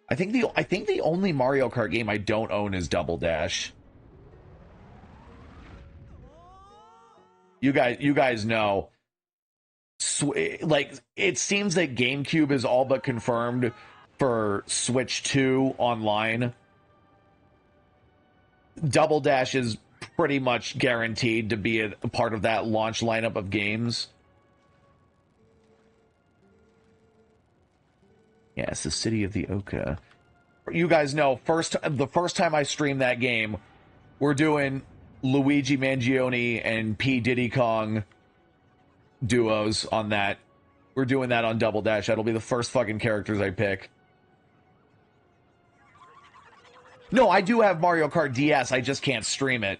I think the only Mario Kart game I don't own is Double Dash. You guys know. Like, it seems that GameCube is all but confirmed for Switch 2 online. Double Dash is pretty much guaranteed to be a part of that launch lineup of games. Yes, the City of the Oka. You guys know, the first time I streamed that game, we're doing Luigi Mangione and P. Diddy Kong duos on that. We're doing that on Double Dash. That'll be the first fucking characters I pick. No, I do have Mario Kart DS. I just can't stream it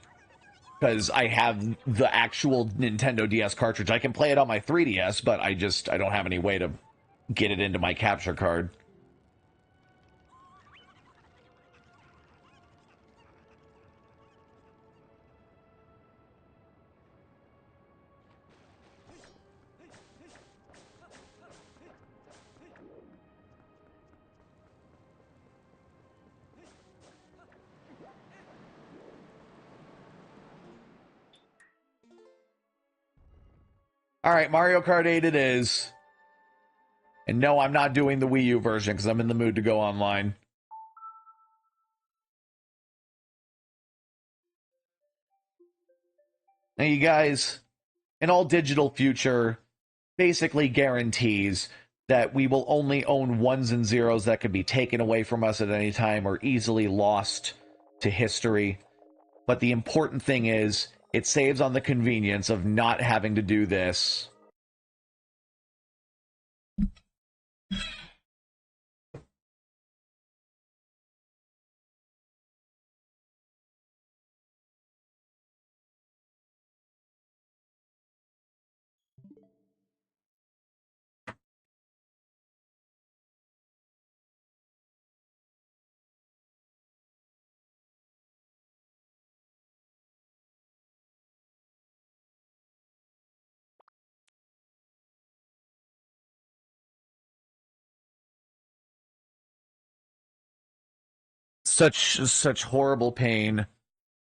because I have the actual Nintendo DS cartridge. I can play it on my 3DS, but I don't have any way to get it into my capture card. All right, Mario Kart 8 it is. And no, I'm not doing the Wii U version because I'm in the mood to go online. Now, you guys, An all digital future basically guarantees that we will only own ones and zeros that could be taken away from us at any time or easily lost to history. But the important thing is, it saves on the convenience of not having to do this. Such horrible pain.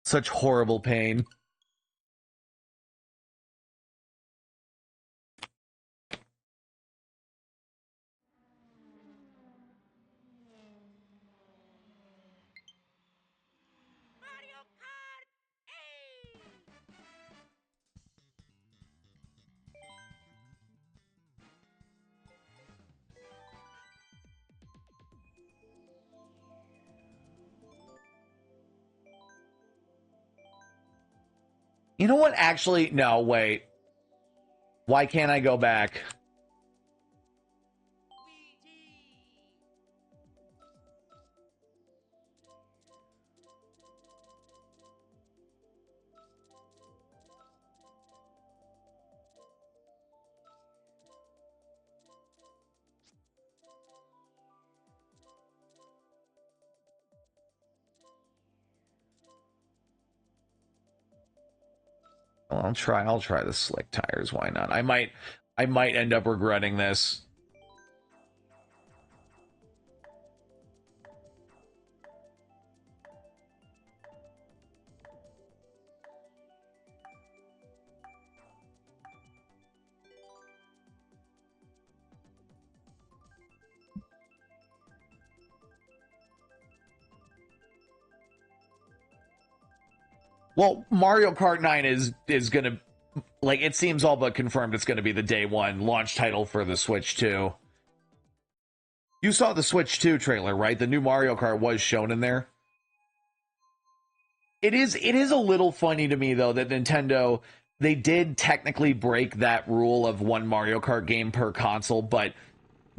Such horrible pain. You know what? Actually, no, wait. Why can't I go back? Well, I'll try the slick tires. Why not? I might end up regretting this. Well, Mario Kart 9 is gonna, like, it seems all but confirmed it's gonna be the day one launch title for the Switch 2. You saw the Switch 2 trailer, right? The new Mario Kart was shown in there. It is a little funny to me though that Nintendo, they did technically break that rule of one Mario Kart game per console, but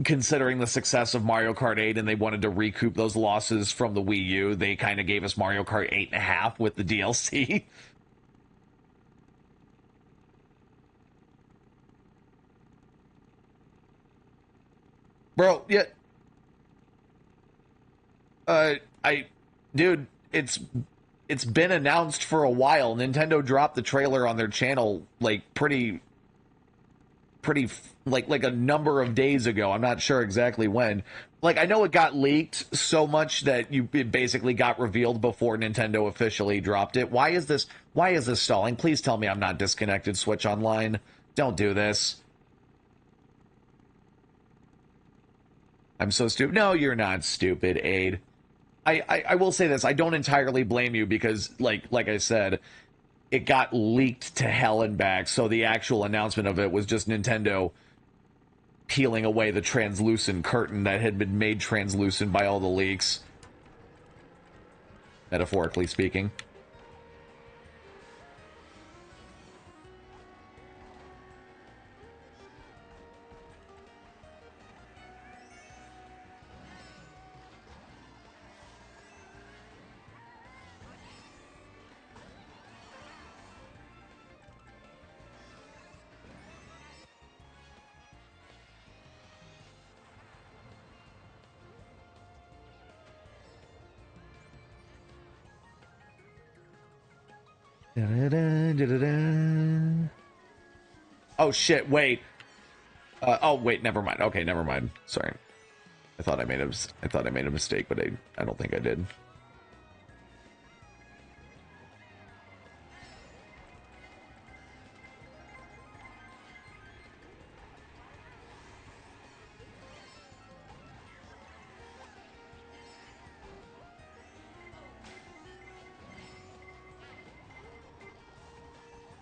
considering the success of Mario Kart 8 and they wanted to recoup those losses from the Wii U, they kind of gave us Mario Kart 8.5 with the DLC. Bro, yeah, uh, I, dude, it's been announced for a while. Nintendo dropped the trailer on their channel like pretty like a number of days ago. I'm not sure exactly when. Like I know it got leaked so much that it basically got revealed before Nintendo officially dropped it. Why is this stalling? Please tell me I'm not disconnected Switch Online. Don't do this. I'm so stupid. No, you're not stupid, Aid. I will say this. I don't entirely blame you because like I said, it got leaked to hell and back. So the actual announcement of it was just Nintendo peeling away the translucent curtain that had been made translucent by all the leaks. Metaphorically speaking. Oh shit, wait. Oh wait, never mind. Okay, never mind. Sorry. I thought I made a mistake, but I don't think I did.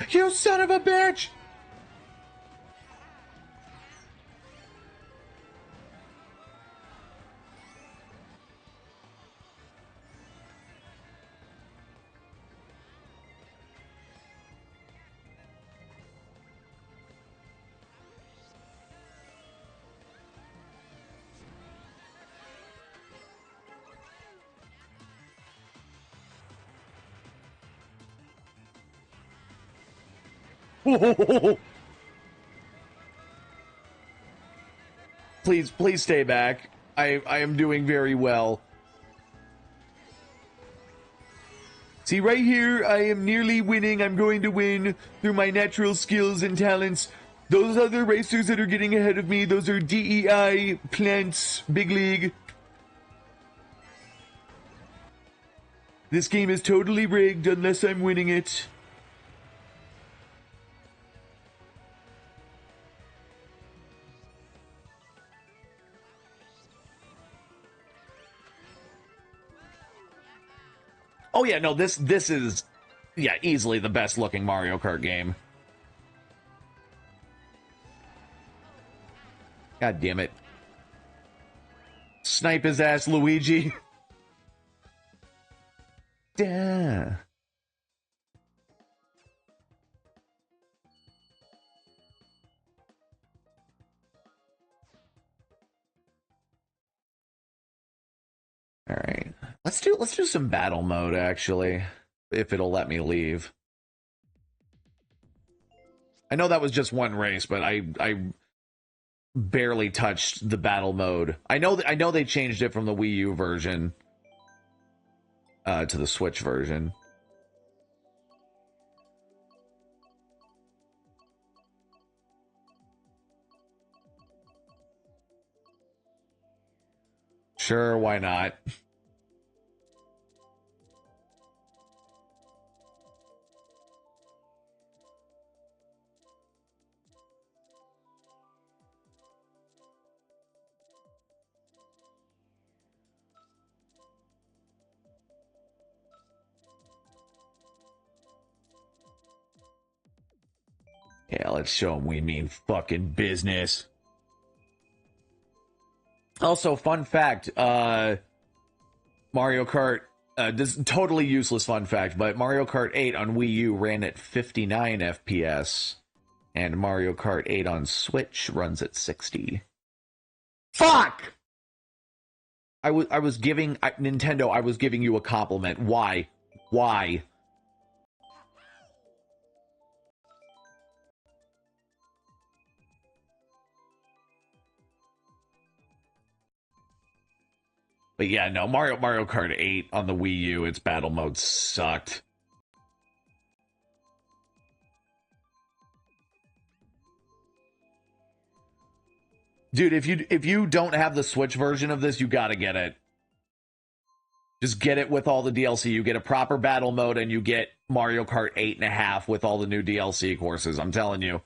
You son of a bitch! Please stay back. I am doing very well. See, right here, I am nearly winning. I'm going to win through my natural skills and talents. Those other racers that are getting ahead of me, those are DEI, plants, big league. This game is totally rigged unless I'm winning it. Oh yeah, no, this is, yeah, easily the best looking Mario Kart game. God damn it. Snipe his ass, Luigi. Duh. All right. Let's do some battle mode actually, if it'll let me leave. I know that was just one race, but I barely touched the battle mode. I know they changed it from the Wii U version to the Switch version. Sure, why not? Yeah, let's show them we mean fucking business. Also, fun fact, Mario Kart, this is totally useless fun fact, but Mario Kart 8 on Wii U ran at 59 FPS, and Mario Kart 8 on Switch runs at 60. Fuck! I was giving Nintendo, I was giving you a compliment. Why? Why? But yeah, no, Mario Kart 8 on the Wii U, its battle mode sucked. Dude, if you don't have the Switch version of this, you gotta get it. Just get it with all the DLC. You get a proper battle mode, and you get Mario Kart 8.5 with all the new DLC courses. I'm telling you.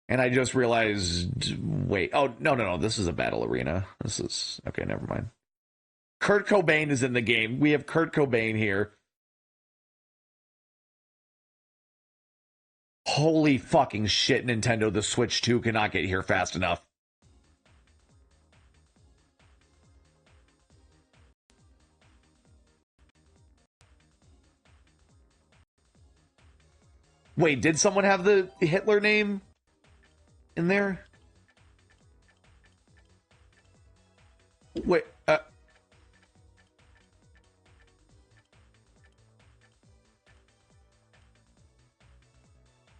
And I just realized, wait, oh, no, this is a battle arena. This is, okay, never mind. Kurt Cobain is in the game. We have Kurt Cobain here. Holy fucking shit, Nintendo, the Switch 2 cannot get here fast enough. Wait, did someone have the Hitler name in there? Wait,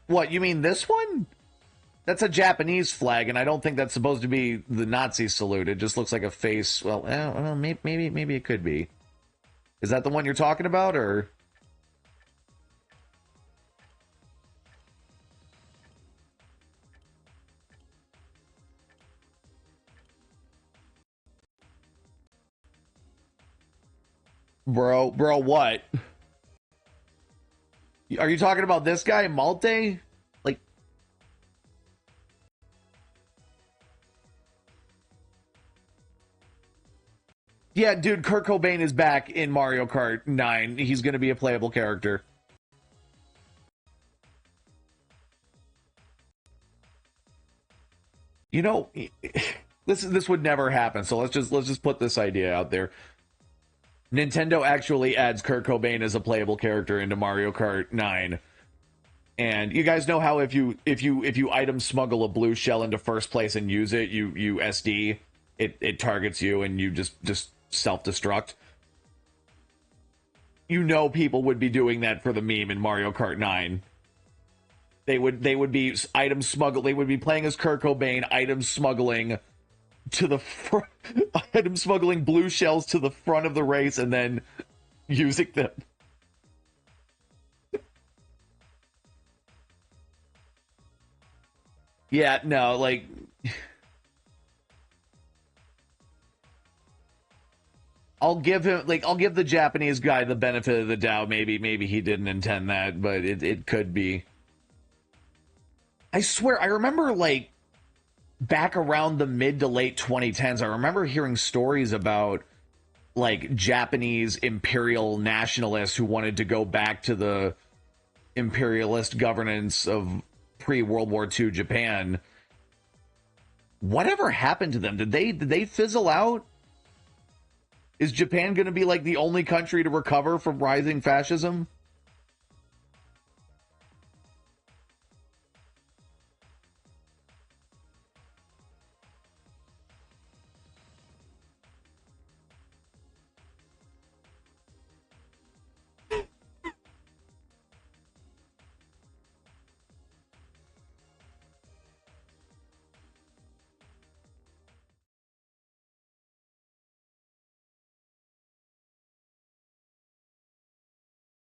what, you mean this one? That's a Japanese flag, and I don't think that's supposed to be the Nazi salute. It just looks like a face. Well, maybe it could be. Is that the one you're talking about, or? Bro, what? Are you talking about this guy, Malte? Like, yeah, dude, Kurt Cobain is back in Mario Kart 9. He's going to be a playable character. You know, this would never happen. So let's just put this idea out there. Nintendo actually adds Kurt Cobain as a playable character into Mario Kart 9. And you guys know how if you item smuggle a blue shell into first place and use it, you SD, it targets you and you just self-destruct. you know people would be doing that for the meme in Mario Kart 9. They would be item smuggle. They would be playing as Kurt Cobain, item smuggling to the front, item smuggling blue shells to the front of the race, and then using them. Yeah, no, like. I'll give the Japanese guy the benefit of the doubt. Maybe he didn't intend that, but it could be. I swear, I remember, like, back around the mid to late 2010s, I remember hearing stories about, like, Japanese imperial nationalists who wanted to go back to the imperialist governance of pre-World War II Japan. Whatever happened to them? Did they fizzle out? Is Japan going to be, like, the only country to recover from rising fascism?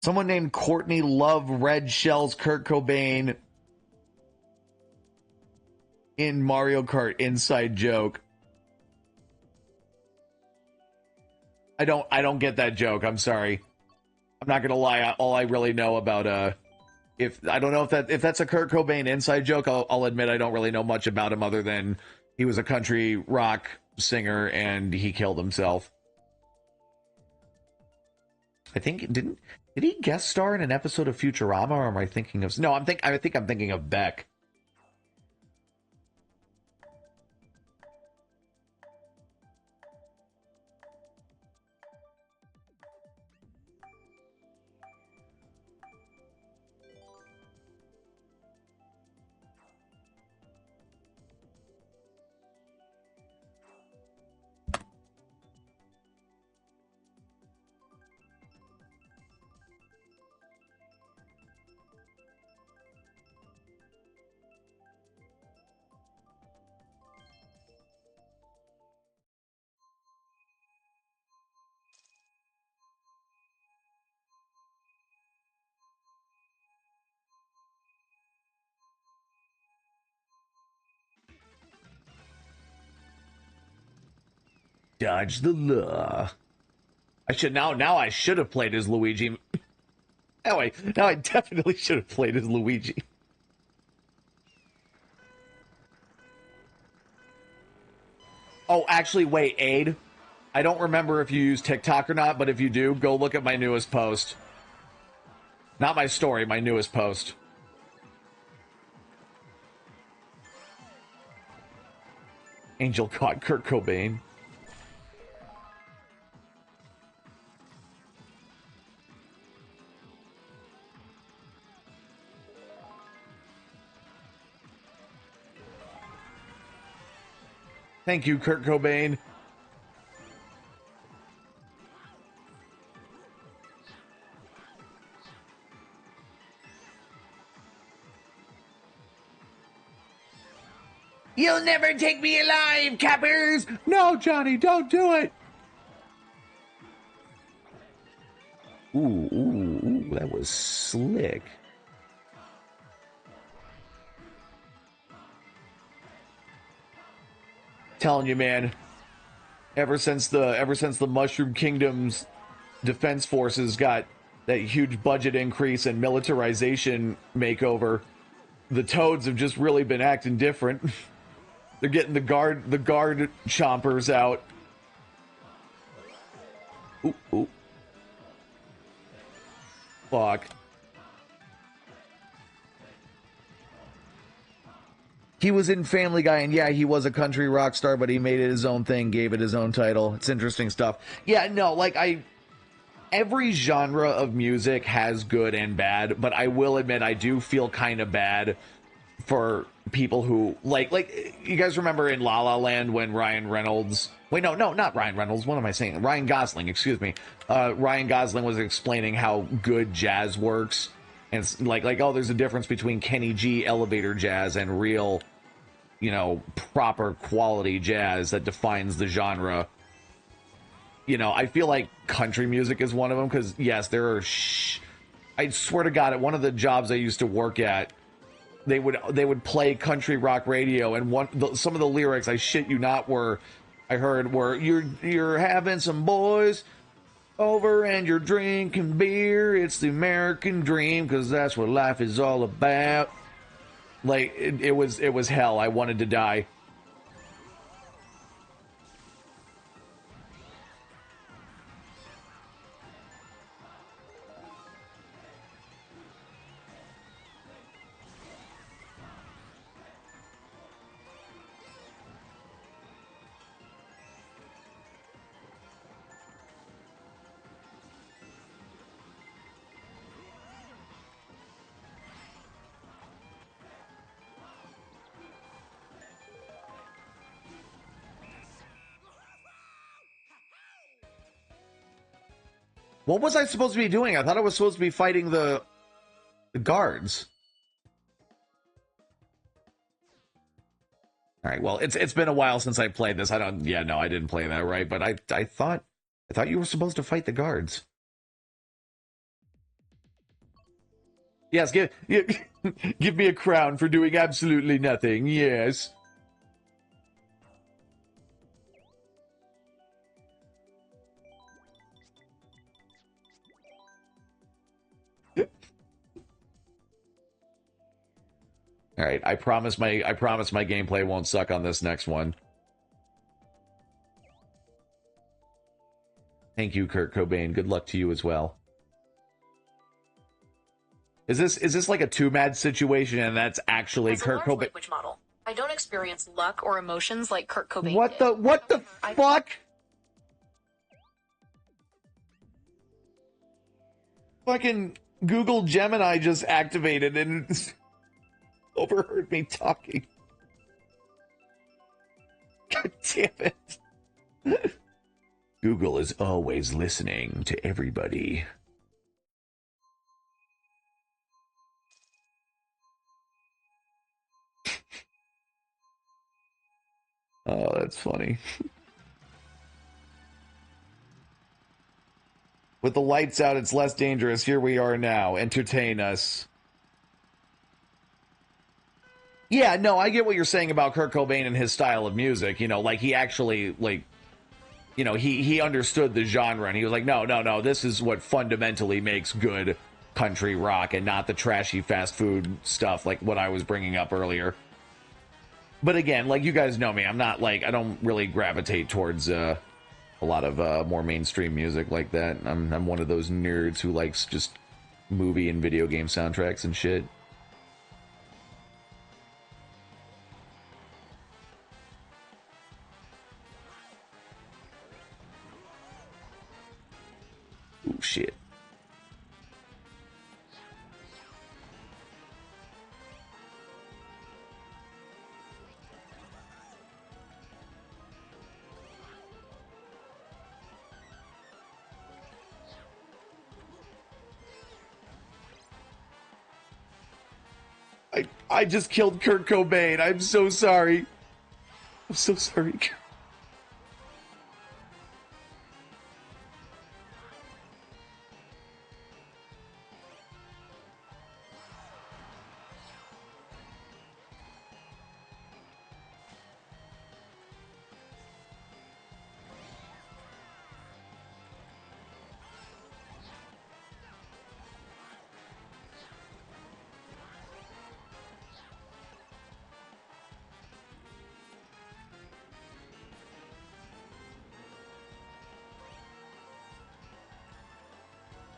Someone named Courtney Love Red Shells Kurt Cobain in Mario Kart inside joke. I don't get that joke. I'm sorry. I'm not gonna lie. All I really know about if I don't know if that's a Kurt Cobain inside joke, I'll admit I don't really know much about him other than he was a country rock singer and he killed himself. I think did he guest star in an episode of Futurama, or am I thinking of... No, I think I'm thinking of Beck. Dodge the law. I should now I should have played as Luigi. Now I definitely should have played as Luigi. Oh, actually, wait, Aid. I don't remember if you use TikTok or not, but if you do, go look at my newest post. Not my story, my newest post. Angel caught Kurt Cobain. Thank you, Kurt Cobain. You'll never take me alive, cappers! No, Johnny, don't do it! Ooh, that was slick. Telling you, man. Ever since the Mushroom Kingdom's defense forces got that huge budget increase and militarization makeover, the Toads have just really been acting different. They're getting the guard chompers out. Ooh. Fuck. He was in Family Guy, and yeah, he was a country rock star, but he made it his own thing, gave it his own title. It's interesting stuff. Yeah, no, like, every genre of music has good and bad, but I will admit I do feel kind of bad for people who like you guys remember in La La Land when Ryan Reynolds, wait, no, not Ryan Reynolds, what am I saying, Ryan Gosling, excuse me, Ryan Gosling was explaining how good jazz works, and it's like oh, there's a difference between Kenny G elevator jazz and real, you know, proper quality jazz that defines the genre. You know, I feel like country music is one of them, because yes, there are I swear to God, at one of the jobs I used to work at, they would play country rock radio, and some of the lyrics, I shit you not, I heard were you're having some boys over and you're drinking beer. It's the American dream, because that's what life is all about. Like it was hell. I wanted to die. What was I supposed to be doing? I thought I was supposed to be fighting the guards. All right, well, it's been a while since I played this. I didn't play that right, but I thought you were supposed to fight the guards. Yes, give me a crown for doing absolutely nothing. Yes. All right, I promise my gameplay won't suck on this next one. Thank you, Kurt Cobain. Good luck to you as well. Is this like a too mad situation, and that's actually Kurt Cobain? Language model. I don't experience luck or emotions like Kurt Cobain. What the fuck? Fucking Google Gemini just activated and overheard me talking. God damn it. Google is always listening to everybody. Oh, that's funny. With the lights out, it's less dangerous. Here we are now. Entertain us. Yeah, no, I get what you're saying about Kurt Cobain and his style of music. You know, like he actually, like, you know, he understood the genre, and he was like, no, this is what fundamentally makes good country rock, and not the trashy fast food stuff like what I was bringing up earlier. But again, like, you guys know me, I'm not like, I don't really gravitate towards a lot of more mainstream music like that. I'm one of those nerds who likes just movie and video game soundtracks and shit. Oh shit. I just killed Kurt Cobain. I'm so sorry. I'm so sorry.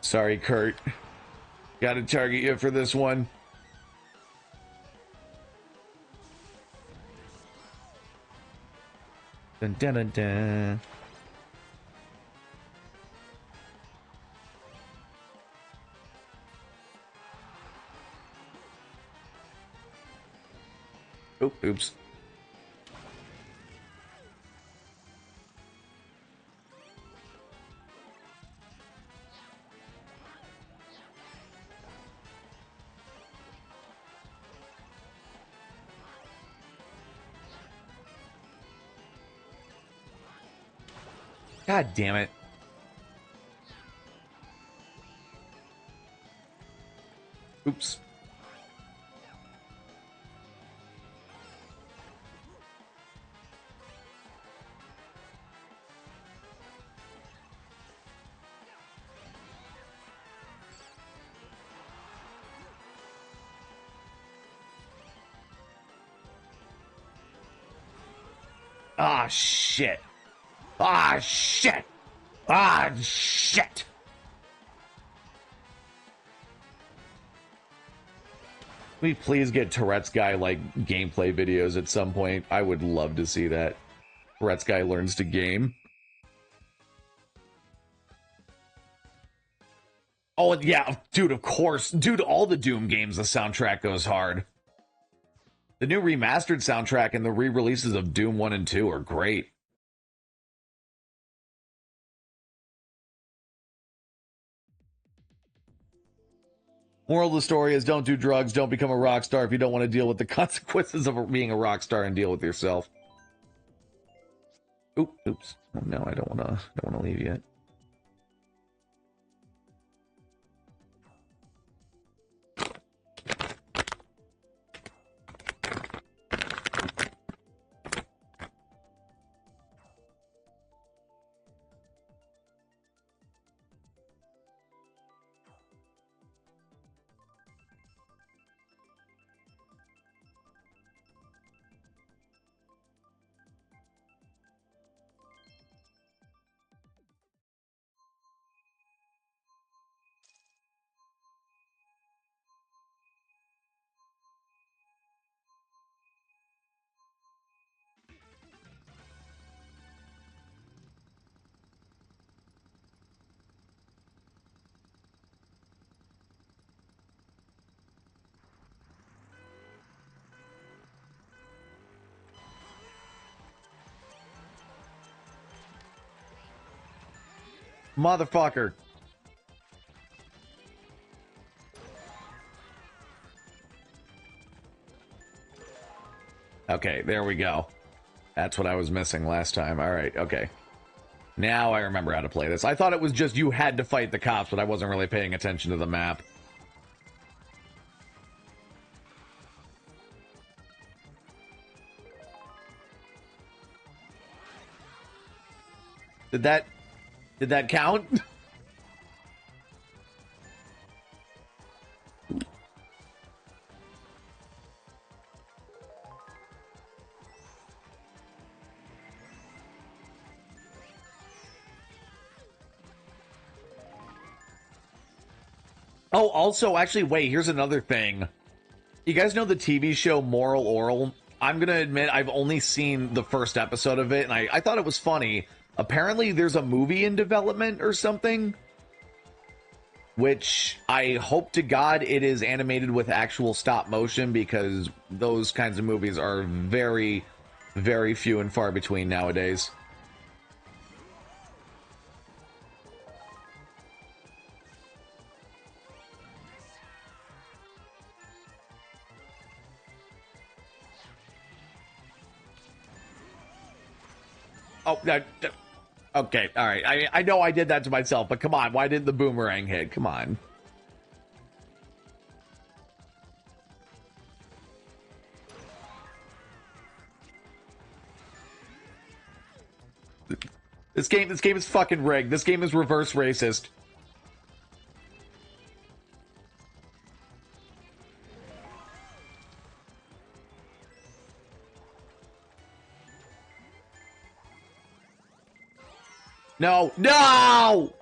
Sorry, Kurt. Gotta target you for this one. Dun, dun, dun, dun. Oops. God damn it. Oops. Ah, shit. Ah, shit. Ah, shit. Can we please get Tourette's guy, like, gameplay videos at some point? I would love to see that. Tourette's guy learns to game. Oh, yeah, dude, of course. Dude, all the Doom games, the soundtrack goes hard. The new remastered soundtrack and the re-releases of Doom 1 and 2 are great. Moral of the story is don't do drugs, don't become a rock star if you don't want to deal with the consequences of being a rock star and deal with yourself. Oops. Oh, no, I don't want to leave yet. Motherfucker. Okay, there we go. That's what I was missing last time. All right, okay. Now I remember how to play this. I thought it was just you had to fight the cops, but I wasn't really paying attention to the map. Did that count? Oh, also, actually, wait, here's another thing. You guys know the TV show Moral Oral? I'm gonna admit I've only seen the first episode of it, and I thought it was funny. Apparently, there's a movie in development or something, which I hope to God it is animated with actual stop motion, because those kinds of movies are very, very few and far between nowadays. Oh, okay, all right. I know I did that to myself, but come on, why didn't the boomerang hit? Come on. This game is fucking rigged. This game is reverse racist. No, no!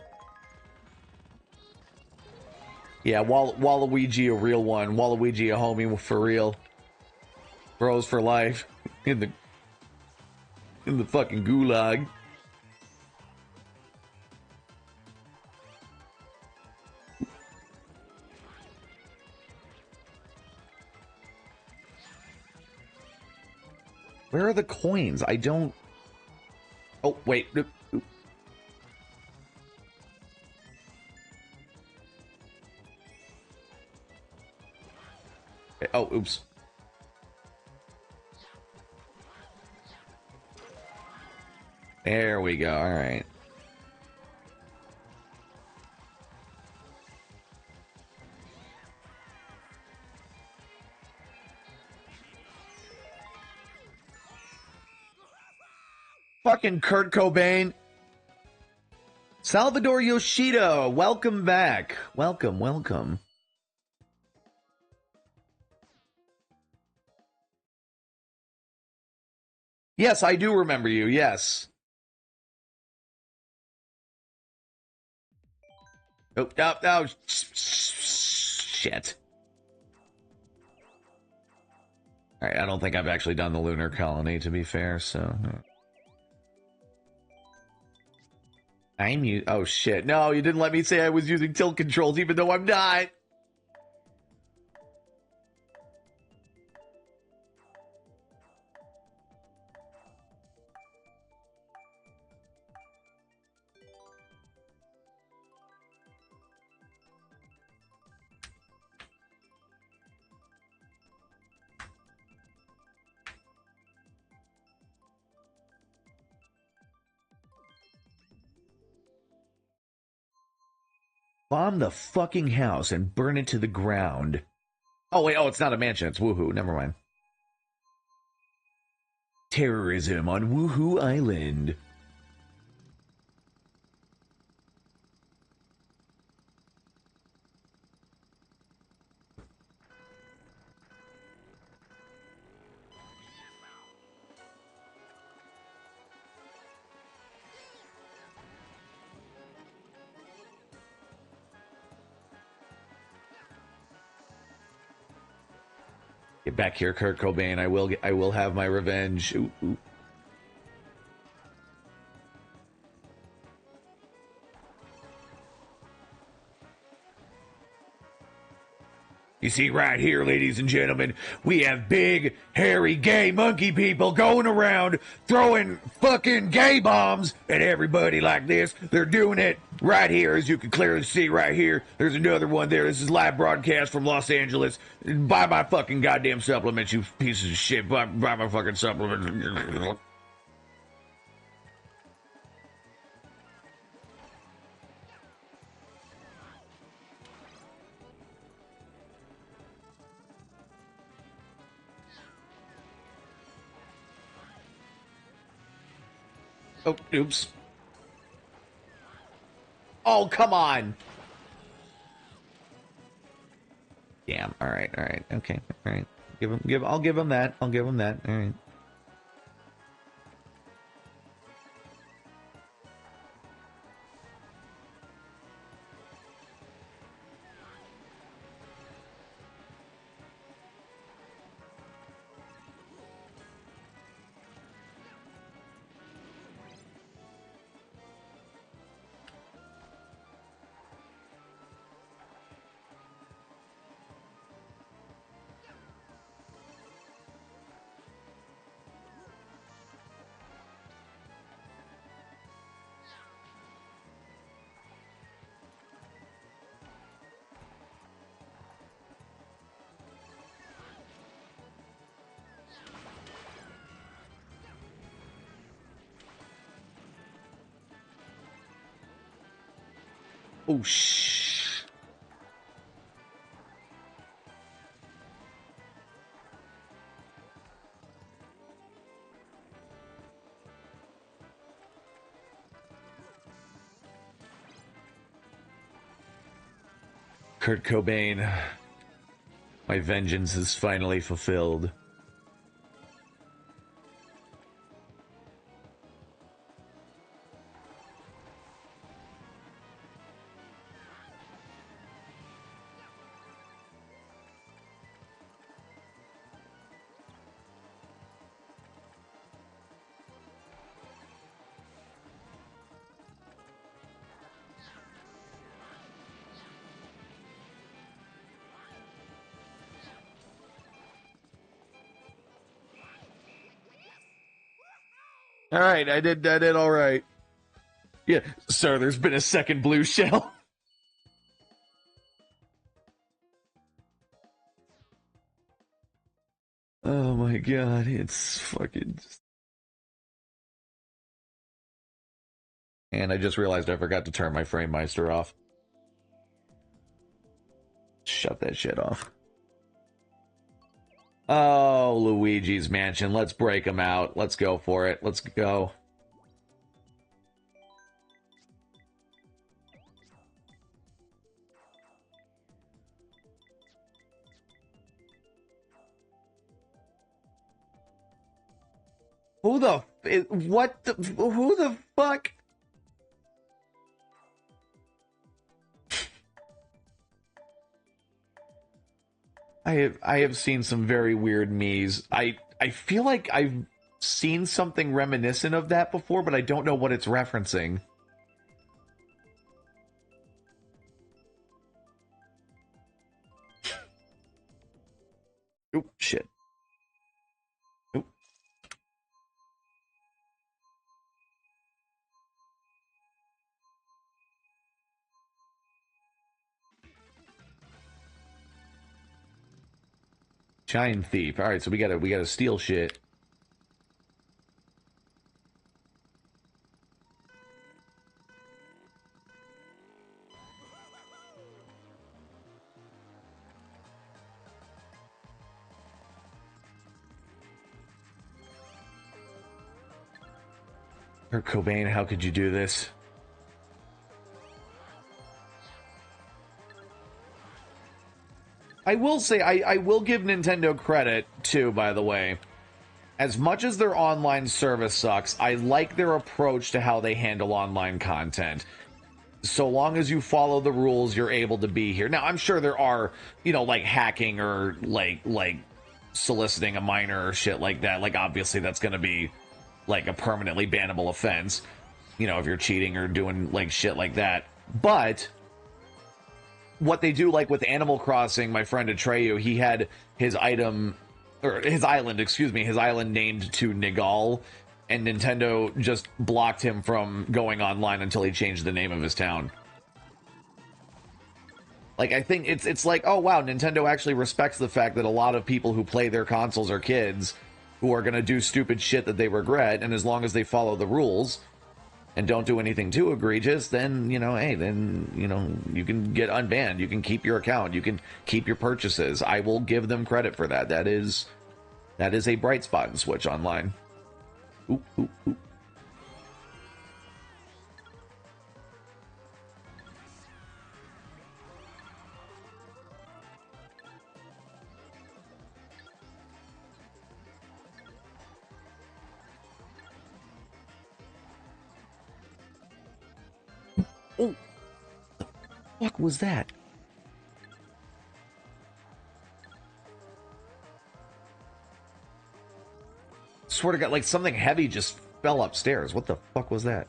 Yeah, Waluigi a real one. Waluigi a homie for real. Bros for life. In the fucking gulag. Where are the coins? I don't... Oh, wait. Oh, oops. There we go. All right. Fucking Kurt Cobain. Salvador Yoshida, welcome back. Welcome, welcome. Yes, I do remember you, yes. Oh, no, no, shit. All right, I don't think I've actually done the lunar colony, to be fair, so... Oh, shit. No, you didn't let me say I was using tilt controls, even though I'm not. Bomb the fucking house and burn it to the ground. Oh, wait, oh, it's not a mansion, it's Woohoo, never mind. Terrorism on Woohoo Island. Get back here, Kurt Cobain. I will have my revenge. Ooh, ooh. You see, right here, ladies and gentlemen, we have big, hairy, gay monkey people going around throwing fucking gay bombs at everybody like this. They're doing it right here, as you can clearly see right here. There's another one there. This is live broadcast from Los Angeles. Buy my fucking goddamn supplements, you pieces of shit. Buy my fucking supplements. Oh, oops. Oh, come on. Damn. All right. Okay. All right. I'll give him that. All right. Oh, shh. Kurt Cobain, my vengeance is finally fulfilled. All right, I did all right. Yeah, sir, there's been a second blue shell. Oh my god, it's fucking... And I just realized I forgot to turn my Frame Meister off. Shut that shit off. Oh, Luigi's Mansion. Let's break him out. Let's go for it. Let's go. Who the... What the... Who the fuck... I have seen some very weird memes. I feel like I've seen something reminiscent of that before, but I don't know what it's referencing. Oop, shit. Oop. Giant thief. All right, so we gotta steal shit. Kurt Cobain, how could you do this? I will say, I will give Nintendo credit, too, by the way. As much as their online service sucks, I like their approach to how they handle online content. So long as you follow the rules, you're able to be here. Now, I'm sure there are, like hacking or like soliciting a minor or shit like that. Like, obviously, that's going to be like a permanently bannable offense, if you're cheating or doing like shit like that. But what they do, like with Animal Crossing, my friend Atreyu, he had his island named to Nigal, and Nintendo just blocked him from going online until he changed the name of his town. Like, I think it's like, oh wow, Nintendo actually respects the fact that a lot of people who play their consoles are kids who are going to do stupid shit that they regret, and as long as they follow the rules and don't do anything too egregious, then, hey, then, you can get unbanned. You can keep your account. You can keep your purchases. I will give them credit for that. That is a bright spot in Switch Online. Oop, oop, oop. Oh, the fuck was that? Swear to God, like something heavy just fell upstairs. What the fuck was that?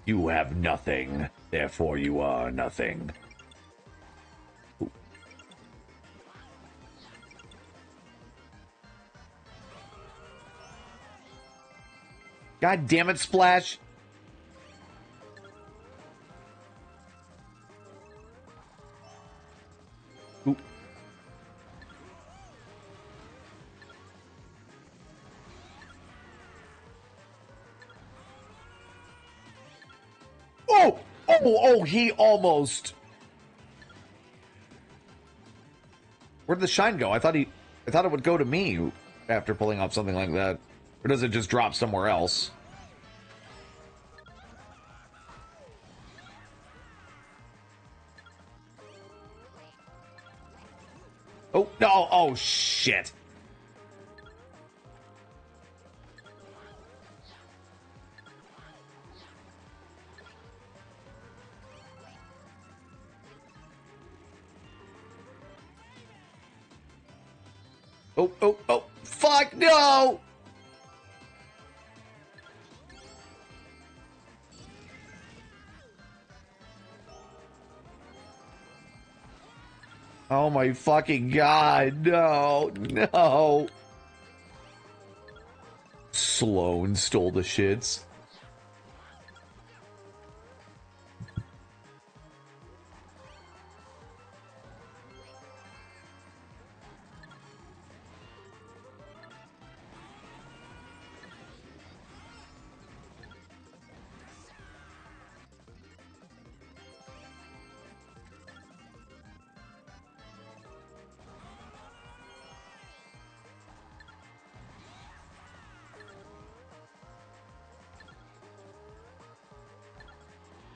You have nothing, therefore you are nothing. Ooh. God damn it, Splash! Ooh. Oh, he almost... Where did the shine go? I thought it would go to me after pulling off something like that. Or does it just drop somewhere else? Oh, no. Oh, shit. Oh. Fuck, no! Oh my fucking god, no, no. Sloan stole the shits.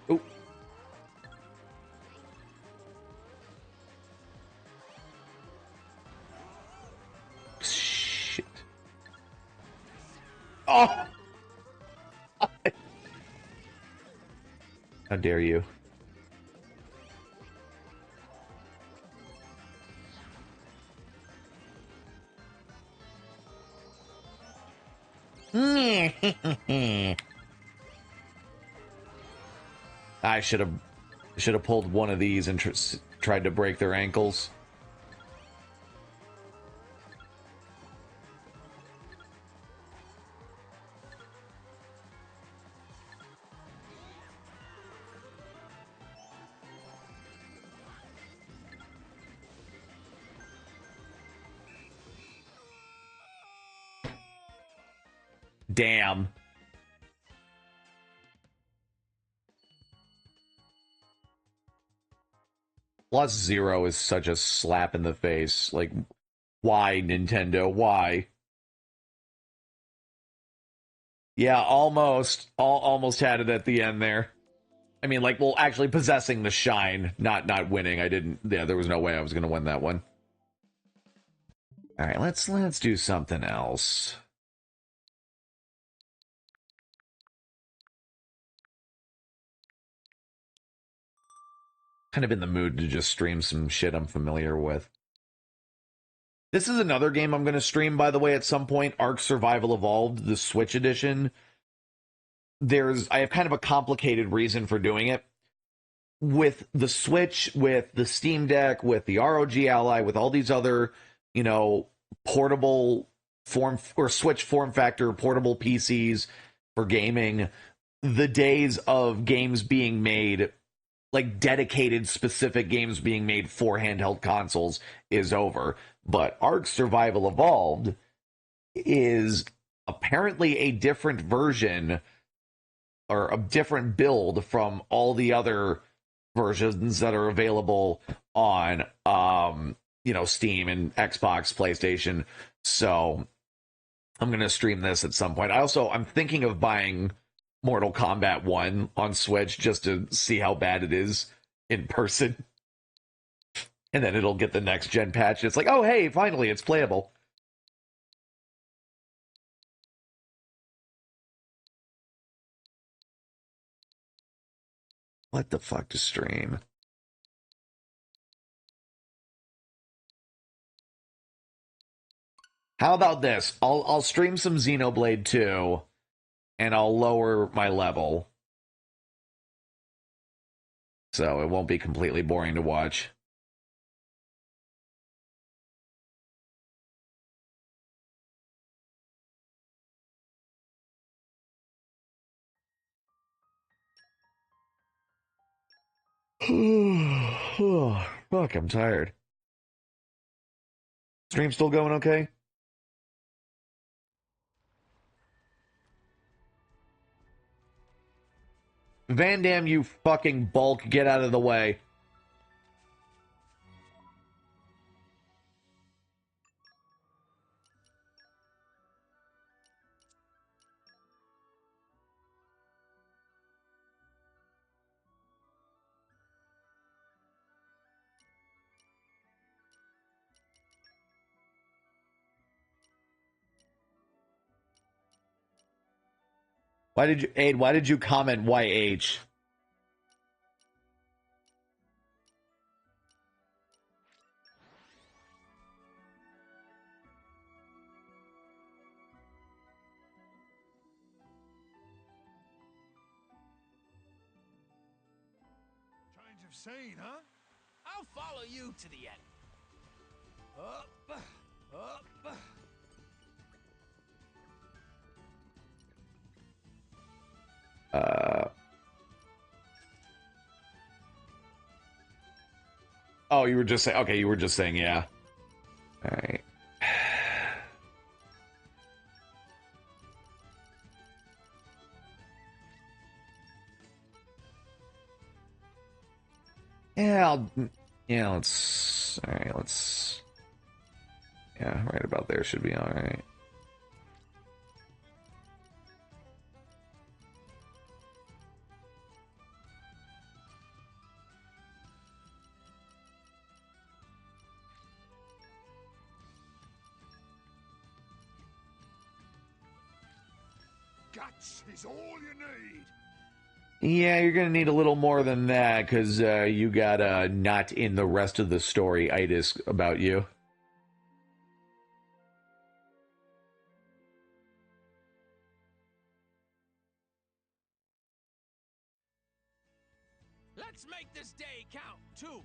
Oh. Shit. Oh! How dare you? I should have pulled one of these and tried to break their ankles. Damn. +0 is such a slap in the face. Like, why, Nintendo? Why? Yeah, almost had it at the end there. I mean, like, well, actually possessing the shine, not winning. I didn't. Yeah, there was no way I was going to win that one. All right, let's do something else. Kind of in the mood to just stream some shit I'm familiar with. This is another game I'm going to stream, by the way, at some point. Ark Survival Evolved, the Switch edition. I have kind of a complicated reason for doing it. With the Switch, with the Steam Deck, with the ROG Ally, with all these other, portable form or Switch form factor portable PCs for gaming, the days of games being made, like dedicated specific games being made for handheld consoles, is over. But Ark Survival Evolved is apparently a different version or a different build from all the other versions that are available on Steam and Xbox, PlayStation. So I'm going to stream this at some point. I'm thinking of buying Mortal Kombat 1 on Switch just to see how bad it is in person. And then it'll get the next gen patch. It's like, oh, hey, finally, it's playable. What the fuck to stream? How about this? I'll stream some Xenoblade 2, and I'll lower my level, so it won't be completely boring to watch. Fuck, I'm tired. Stream still going okay? Van Damme, you fucking bulk, get out of the way. Why did you comment YH? Change of scene, huh? I'll follow you to the end. Oh, you were just saying. Okay, you were just saying, yeah. All right. Yeah, yeah, let's... Alright, let's... Yeah, right about there should be alright. Guts is all you need. Yeah, you're gonna need a little more than that, because you got a not in the rest of the story itis about you. Let's make this day count, too.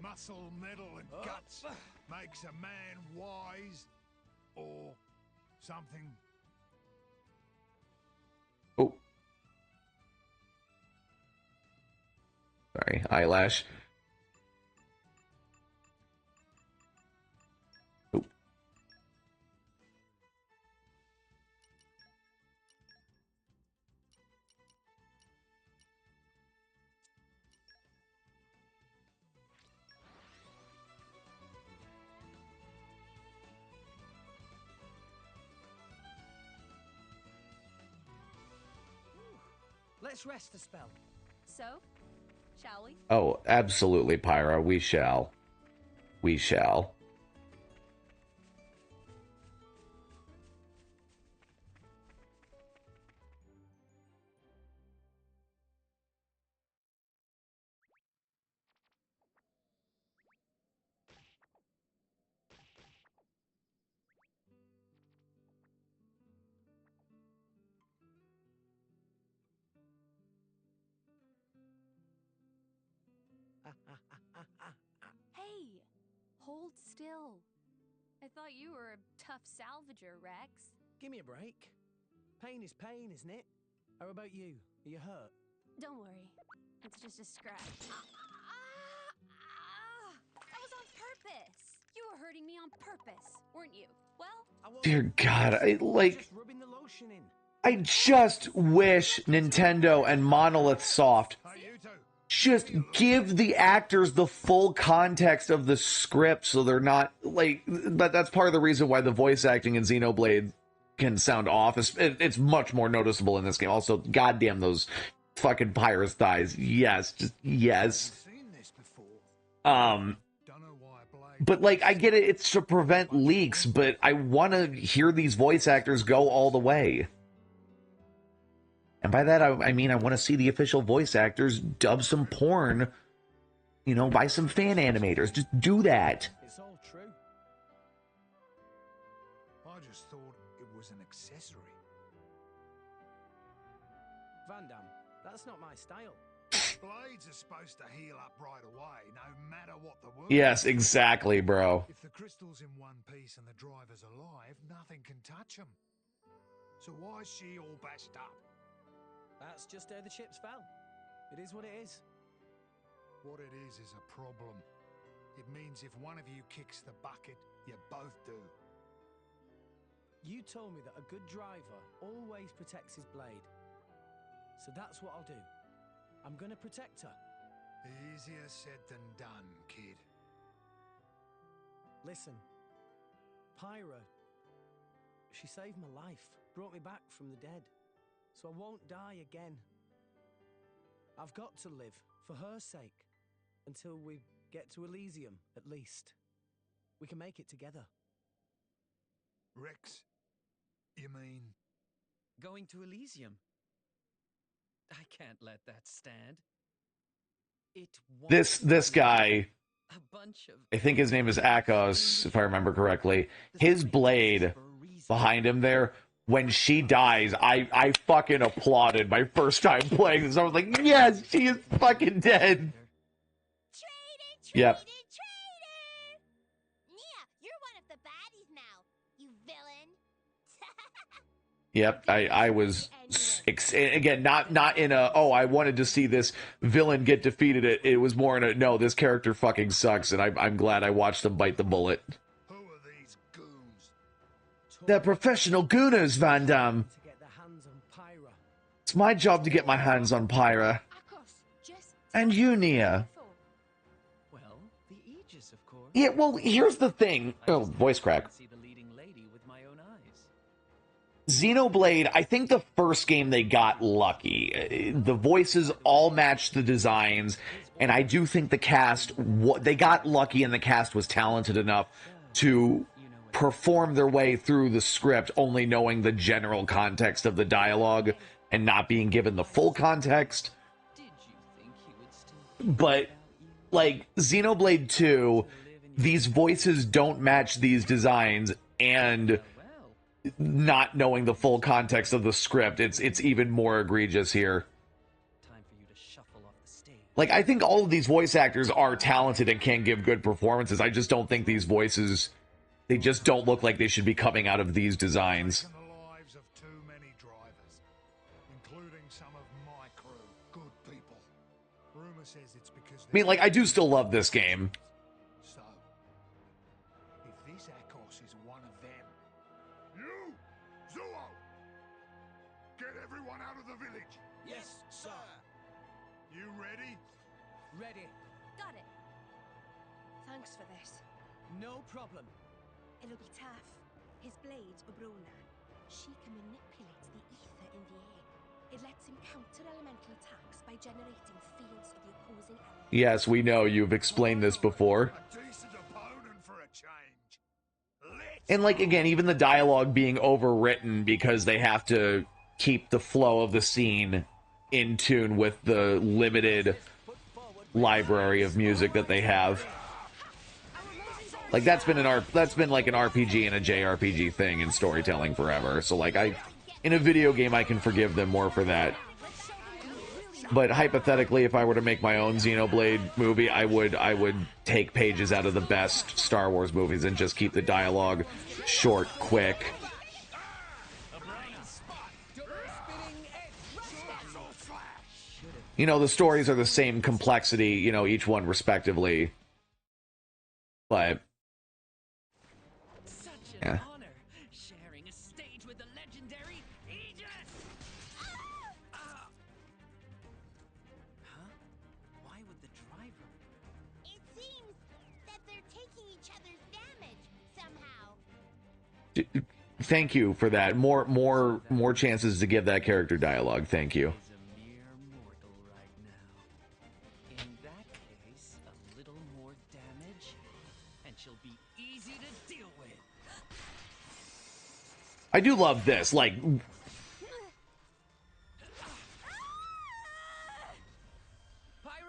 Muscle, metal, and guts makes a man wise, or something. Oh. Sorry, eyelash. Oh. Let's rest a spell. So, shall we? Oh, absolutely, Pyra. We shall. We shall. Hey, hold still. I thought you were a tough salvager, Rex. Give me a break. Pain is pain, isn't it? How about you? Are you hurt? Don't worry, it's just a scratch. That was on purpose. You were hurting me on purpose, weren't you? Well, Dear God, I like... Just rubbing the lotion in. I just wish Nintendo and Monolith Soft Hey, you two. just give the actors the full context of the script so they're not like, but that's part of the reason why the voice acting in Xenoblade can sound off. It's much more noticeable in this game. Also, goddamn those fucking Pyrus thighs. Yes, just yes. Seen this before. Um, Don't know why Blade. but like, I get it, it's to prevent leaks, but I want to hear these voice actors go all the way. And by that, I mean I want to see the official voice actors dub some porn, you know, by some fan animators. Just do that. It's all true. I just thought it was an accessory. Van Damme, that's not my style. Blades are supposed to heal up right away, no matter what the wound. Yes, exactly, bro. If the crystal's in one piece and the driver's alive, nothing can touch him. So why is she all bashed up? That's just how the chips fell. It is what it is. What it is a problem. It means if one of you kicks the bucket, you both do. You told me that a good driver always protects his blade. So that's what I'll do. I'm gonna protect her. Easier said than done, kid. Listen, Pyra, she saved my life, brought me back from the dead, so I won't die again. I've got to live for her sake until we get to Elysium, at least. We can make it together. Rex, you mean? Going to Elysium? I can't let that stand. It This guy, a bunch of I think his name is Akos, if I remember correctly. His blade behind him there, when she dies, I fucking applauded my first time playing this. I was like, yes, she is fucking dead. Traitor, Yep. traitor, traitor! Yeah, Yep, I was again not in a, oh, I wanted to see this villain get defeated. It was more in a, no, this character fucking sucks, and I'm glad I watched them bite the bullet. Who are these goons? They're professional gooners, Van Damme. To get their hands on Pyra. It's my job to get my hands on Pyra. And you, Nia. Well, the Aegis, of course. Yeah, well, here's the thing. Oh, voice crack. See the leading lady with my own eyes. Xenoblade, I think the first game they got lucky. The voices all matched the designs, and I do think the cast, they got lucky and the cast was talented enough to perform their way through the script, only knowing the general context of the dialogue and not being given the full context. But, like, Xenoblade 2, these voices don't match these designs, and not knowing the full context of the script, it's even more egregious here. Like, I think all of these voice actors are talented and can give good performances. I just don't think these voices, they just don't look like they should be coming out of these designs. Taken the lives of too many drivers, including some of my crew. Good people. Rumor says it's because I mean, like, I do still love this game. So, if this Akos is one of them, you, Zuo, get everyone out of the village. Yes, sir. You ready? Ready. Got it. Thanks for this. No problem. It'll be tough. His blade, Obrona, she can manipulate the ether in the air. It lets him counter elemental attacks by generating fields of the opposing element. Yes, we know, you've explained this before. A decent opponent for a change. And, like, again, even the dialogue being overwritten because they have to keep the flow of the scene in tune with the limited library of music that they have. Like, that's been like an RPG and a JRPG thing in storytelling forever. So, like, in a video game, I can forgive them more for that. But hypothetically, if I were to make my own Xenoblade movie, I would take pages out of the best Star Wars movies and just keep the dialogue short, quick. You know, the stories are the same complexity, you know, each one respectively. But yeah. Honor, sharing a stage with the legendary Aegis. Huh? Why would the driver? It seems that they're taking each other's damage somehow. Thank you for that. More chances to give that character dialogue. Thank you. Is a mere mortal right now. In that case, a little more damage, and she'll be easy to deal with. I do love this. Like,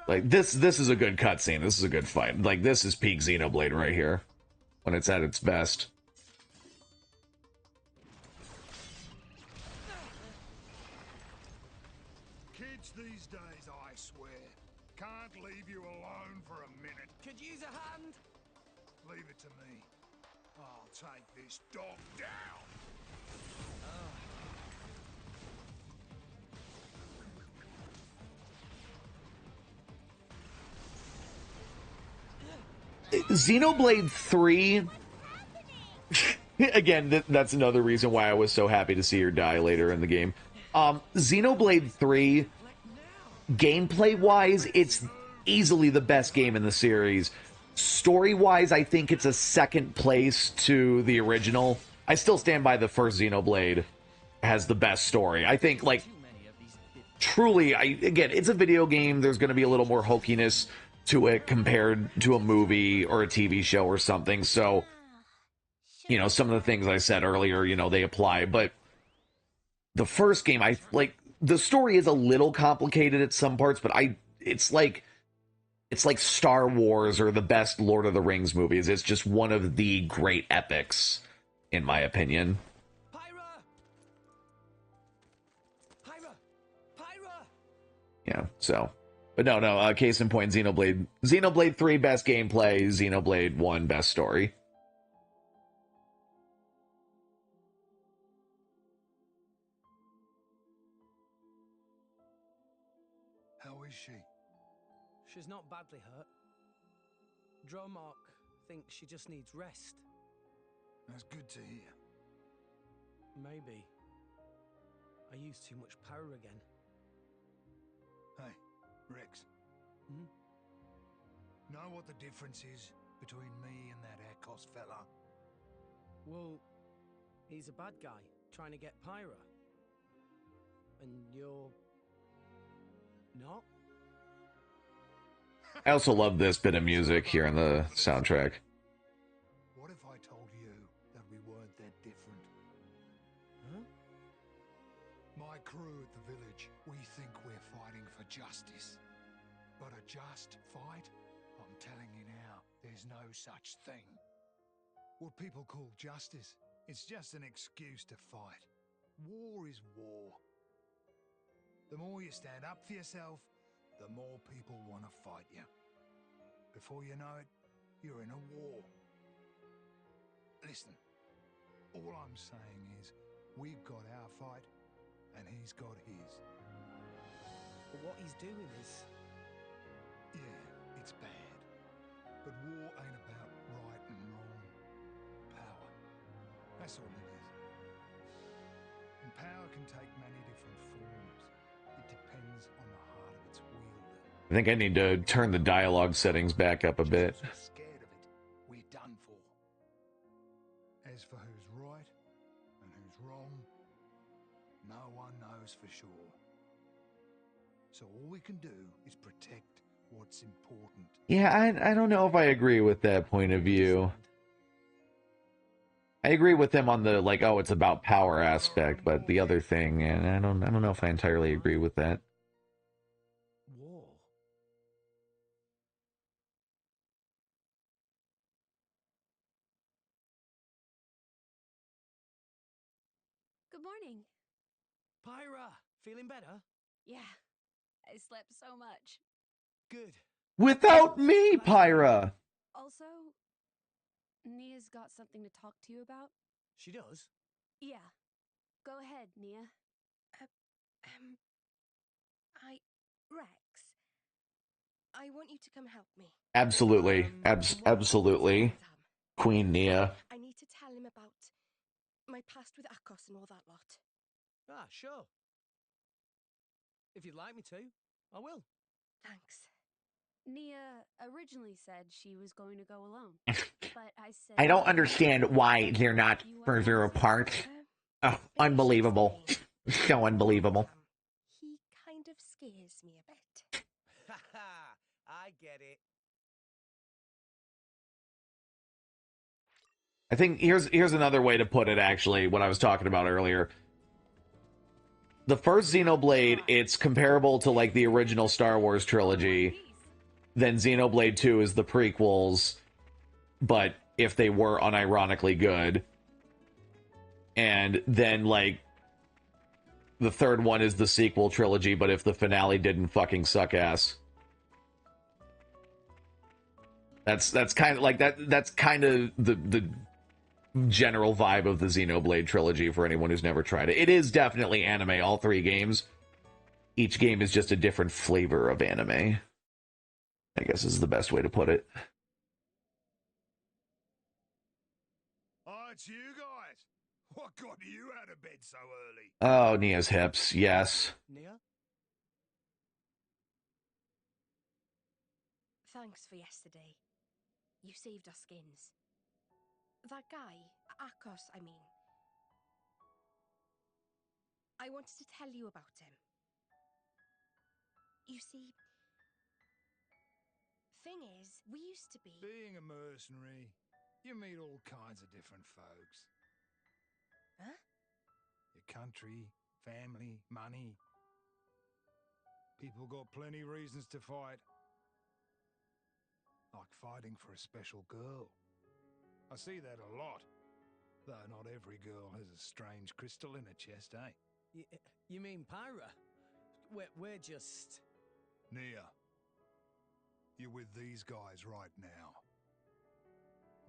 this is a good cutscene. This is a good fight. Like, this is peak Xenoblade right here, when it's at its best. Kids these days, I swear, can't leave you alone for a minute. Could use a hand. Leave it to me. I'll take this dog down. Xenoblade 3... Again, that's another reason why I was so happy to see her die later in the game. Xenoblade 3, gameplay-wise, it's easily the best game in the series. Story-wise, I think it's a second place to the original. I still stand by the first Xenoblade has the best story. I think, like, truly, again, it's a video game. There's going to be a little more hokiness to it compared to a movie or a TV show or something. So, you know, some of the things I said earlier, you know, they apply. But the first game, the story is a little complicated at some parts, but it's like Star Wars or the best Lord of the Rings movies. It's just one of the great epics, in my opinion. Yeah, so. But no, case in point, Xenoblade 3, best gameplay, Xenoblade 1, best story. is she? She's not badly hurt. Dromark thinks she just needs rest. That's good to hear. Maybe. I used too much power again. Hey, Rex. Hmm? Know what the difference is between me and that Akos fella? Well, he's a bad guy trying to get Pyra. And you're... not? I also love this bit of music here in the soundtrack. What if I told you that we weren't that different? Huh? My crew at the village, we think we're fighting for justice. But a just fight? I'm telling you now, there's no such thing. What people call justice, it's just an excuse to fight. War is war. The more you stand up for yourself, the more people want to fight you. Before you know it, you're in a war. Listen, all I'm saying is, we've got our fight, and he's got his. But what he's doing is... Yeah, it's bad. But war ain't about right and wrong. Power. That's all it is. And power can take many different forms. It depends on the heart of its wielder. I think I need to turn the dialogue settings back up a bit. If we're scared of it, we're done for. As for who's right and who's wrong, no one knows for sure. So all we can do is protect what's important. Yeah, I don't know if I agree with that point of view. I agree with them on the, like, oh, it's about power aspect, but the other thing, and I don't know if I entirely agree with that. war. Good morning. Pyra! Feeling better? Yeah, I slept so much. Good. Without me, Pyra! Also, Nia's got something to talk to you about. She does? Yeah. Go ahead, Nia. Rex, I want you to come help me. Absolutely. Absolutely. Sam. Queen Nia. I need to tell him about my past with Akos and all that lot. Ah, sure. If you'd like me to, I will. Thanks. Nia originally said she was going to go alone. But I said... I don't understand why they're not You wanna further ask? apart. Oh, Finish unbelievable. explaining. So unbelievable. He kind of scares me a bit. Haha, I get it. I think here's another way to put it, actually, what I was talking about earlier. The first Xenoblade, it's comparable to, like, the original Star Wars trilogy. Then Xenoblade 2 is the prequels, but if they were unironically good. And then, like, the third one is the sequel trilogy, but if the finale didn't fucking suck ass. That's kind of like that's kind of the general vibe of the Xenoblade trilogy for anyone who's never tried it. It is definitely anime, all three games. Each game is just a different flavor of anime, I guess is the best way to put it. Oh, it's you guys. What got you out of bed so early? Oh, Nia's hips, yes. Nia? Thanks for yesterday. You saved our skins. That guy, Akos, I mean. I wanted to tell you about him. You see, thing is, we used to be... Being a mercenary, you meet all kinds of different folks. Huh? Your country, family, money. People got plenty reasons to fight. Like fighting for a special girl. I see that a lot. Though not every girl has a strange crystal in her chest, eh? You mean Pyra? We're just... Nia, you're with these guys right now.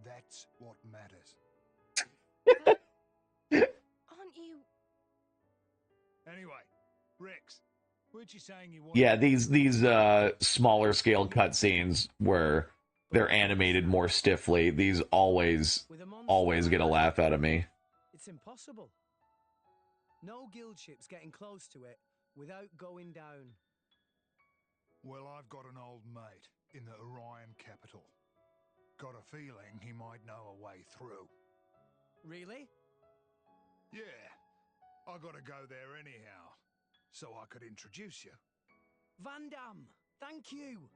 That's what matters. Aren't you... Anyway, Rex, Weren't you saying you wanted... Yeah, these smaller scale cutscenes where they're animated more stiffly, these always get a laugh out of me. It's impossible. No guild ship's getting close to it without going down. Well, I've got an old mate in the Orion capital. Got a feeling he might know a way through. Really? Yeah, I gotta go there anyhow, so I could introduce you. Van Damme, thank you.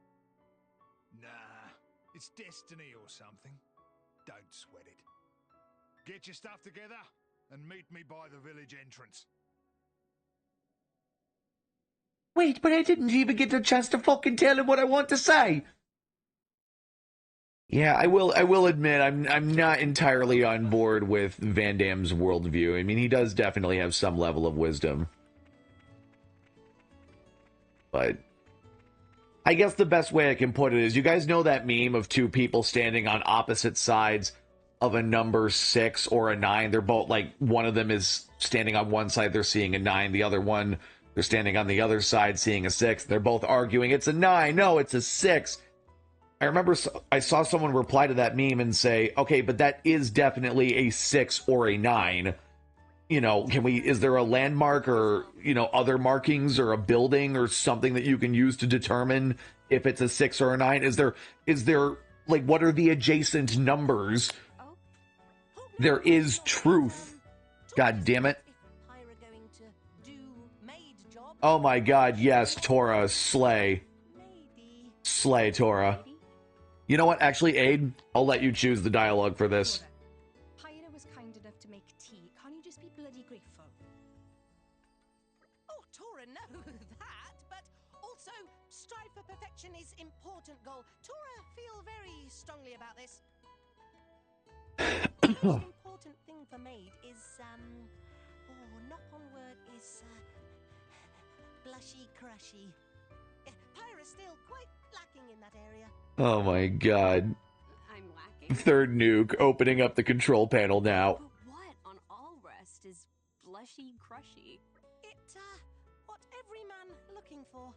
Nah, it's destiny or something. Don't sweat it. Get your stuff together and meet me by the village entrance. Wait, but I didn't even get the chance to fucking tell him what I want to say. Yeah, I will admit I'm not entirely on board with Van Damme's worldview. I mean, he does definitely have some level of wisdom. But I guess the best way I can put it is, you guys know that meme of two people standing on opposite sides of a number 6 or a 9? They're both, like, one of them is standing on one side, they're seeing a 9. The other one, they're standing on the other side, seeing a 6. They're both arguing, it's a 9, no, it's a 6. I remember I saw someone reply to that meme and say, okay, but that is definitely a 6 or a 9. You know, is there a landmark or, you know, other markings or a building or something that you can use to determine if it's a 6 or a 9? Is there, like, what are the adjacent numbers? There is truth. God damn it. Oh my god, yes, Tora, slay. Slay, Tora. You know what, actually, Aid, I'll let you choose the dialogue for this. Pyra was kind enough to make tea. Can't you just be bloody grateful? Oh, Tora, no, that, but also strive for perfection is important goal. Tora feel very strongly about this. The most important thing for maid is, knock on word is, blushy crushy. Pyra's still quite lacking in that area. Oh my god. I'm lacking. Third nuke, opening up the control panel now. But what on all rest is blushy crushy? It, what every man looking for.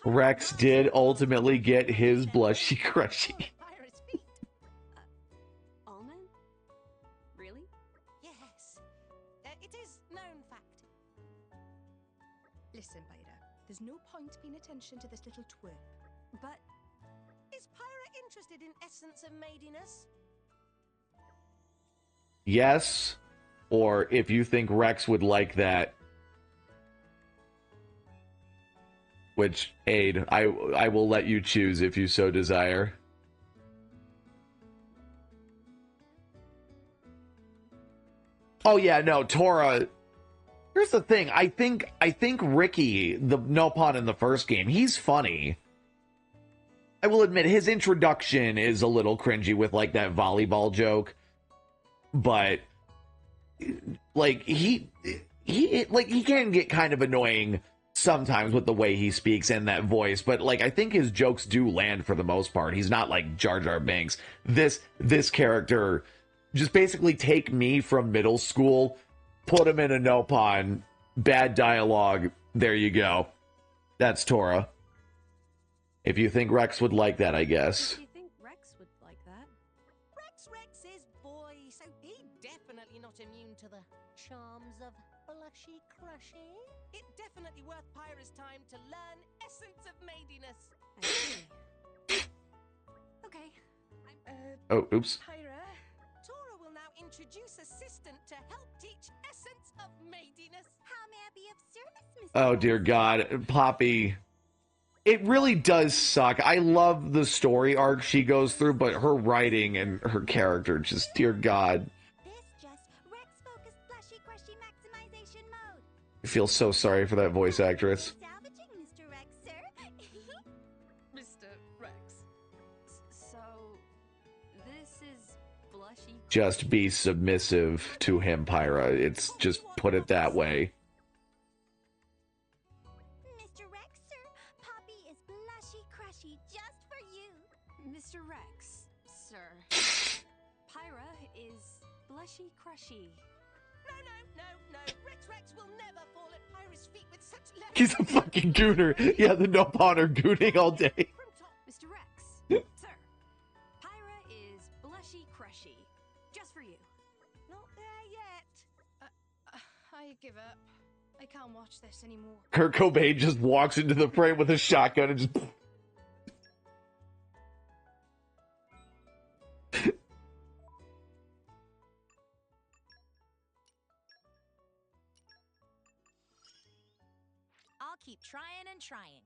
Rex did ultimately get his blushy crushy. Pyra's feet. Almond? Really? Yes. It is known fact. Listen, Pyra, there's no point paying attention to this little twerp. But is Pyra interested in essence of maidiness? Yes, or if you think Rex would like that. Which, Aid, I will let you choose if you so desire. Oh yeah, no, Tora. Here's the thing. I think Ricky, the Nopon in the first game, he's funny. I will admit his introduction is a little cringy with like that volleyball joke, but like he can get kind of annoying sometimes with the way he speaks and that voice, but like I think his jokes do land for the most part. He's not like Jar Jar Binks. This character, just basically take me from middle school, put him in a Nopon, bad dialogue, there you go. That's Tora. If you think Rex would like that, I guess. do you think Rex would like that? Rex is boy, so he definitely not immune to the charms of blushy crushy. It definitely worth Pyra's time to learn essence of maidiness. I see. Okay. Oh, oops. Pyra, Tora will now introduce assistant to help teach essence of maidiness. How may I be of service, Mr. Oh dear God, Poppy. It really does suck. I love the story arc she goes through, but her writing and her character, just dear God. This just Rex-focused blushy crushy maximization mode. I feel so sorry for that voice actress. Salvaging, Mr. Rex, sir. Mr. Rex. So, this is blushy. Just be submissive to him, Pyra. It's just put it that way. Mr. Rex, sir, Poppy is blushy crushy just for you. Mr. Rex, sir. Pyra is blushy crushy No. Rex will never fall at Pyra's feet with such leverage. He's a fucking gooner. Yeah, the no honor gooning all day. Mr. Rex, sir, Pyra is blushy crushy. Just for you. Not there yet. I give up. I can't watch this anymore. Kurt Cobain just walks into the frame with a shotgun and just... I'll keep trying and trying.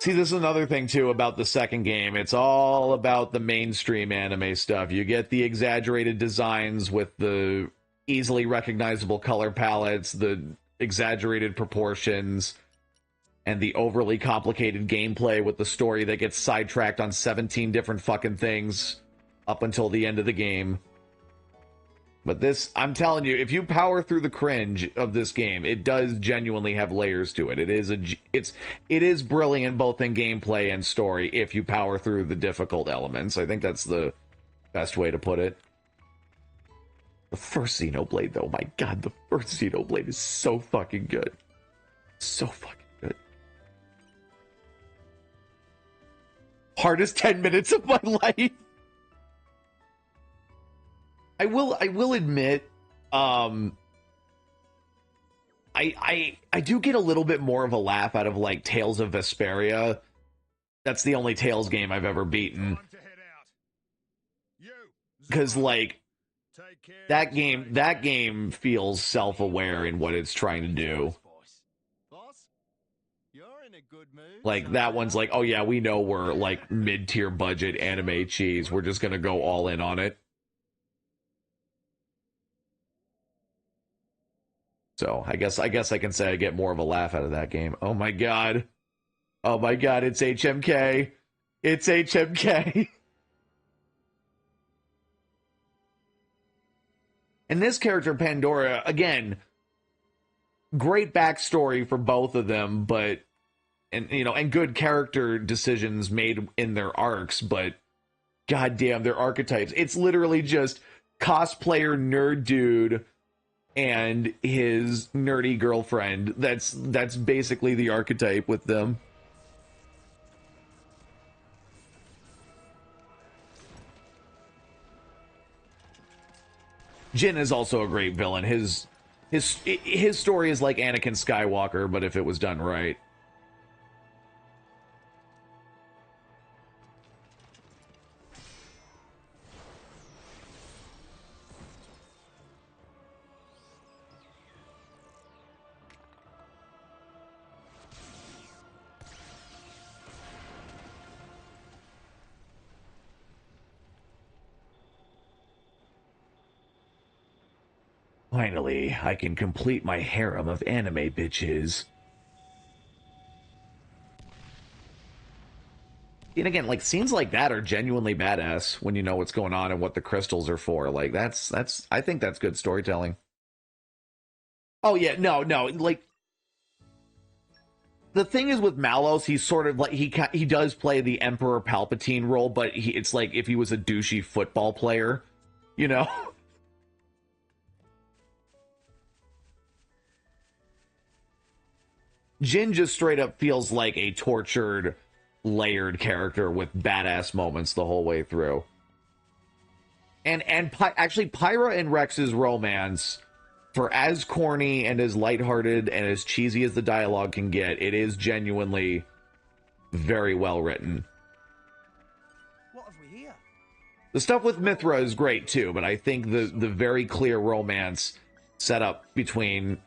See, this is another thing, too, about the second game. It's all about the mainstream anime stuff. You get the exaggerated designs with the easily recognizable color palettes, the exaggerated proportions, and the overly complicated gameplay with the story that gets sidetracked on 17 different fucking things up until the end of the game. But this, I'm telling you, if you power through the cringe of this game, it does genuinely have layers to it. It is brilliant both in gameplay and story if you power through the difficult elements. I think that's the best way to put it. The first Xenoblade, though, my god, the first Xenoblade is so fucking good. So fucking good. Hardest 10 minutes of my life. I will admit, I do get a little bit more of a laugh out of like Tales of Vesperia. That's the only Tales game I've ever beaten. Because like that game feels self-aware in what it's trying to do. Like that one's like, oh yeah, we know we're like mid-tier budget anime cheese. We're just gonna go all in on it. So I guess I can say I get more of a laugh out of that game. Oh my god. Oh my god, it's HMK. It's HMK. And this character, Pandora, again, great backstory for both of them, but and good character decisions made in their arcs, but goddamn, their archetypes. It's literally just cosplayer nerd dude and his nerdy girlfriend. That's basically the archetype with them. Jin is also a great villain. His story is like Anakin Skywalker, but if it was done right. Finally, I can complete my harem of anime bitches. And again, like, scenes like that are genuinely badass when you know what's going on and what the crystals are for. Like, that's I think that's good storytelling. Oh, yeah, no, like, the thing is with Malos, he's sort of like, he does play the Emperor Palpatine role, but it's like if he was a douchey football player, you know? Jin just straight up feels like a tortured, layered character with badass moments the whole way through. And actually, Pyra and Rex's romance, for as corny and as lighthearted and as cheesy as the dialogue can get, it is genuinely very well written. What have we here? The stuff with Mithra is great too, but I think the very clear romance set up between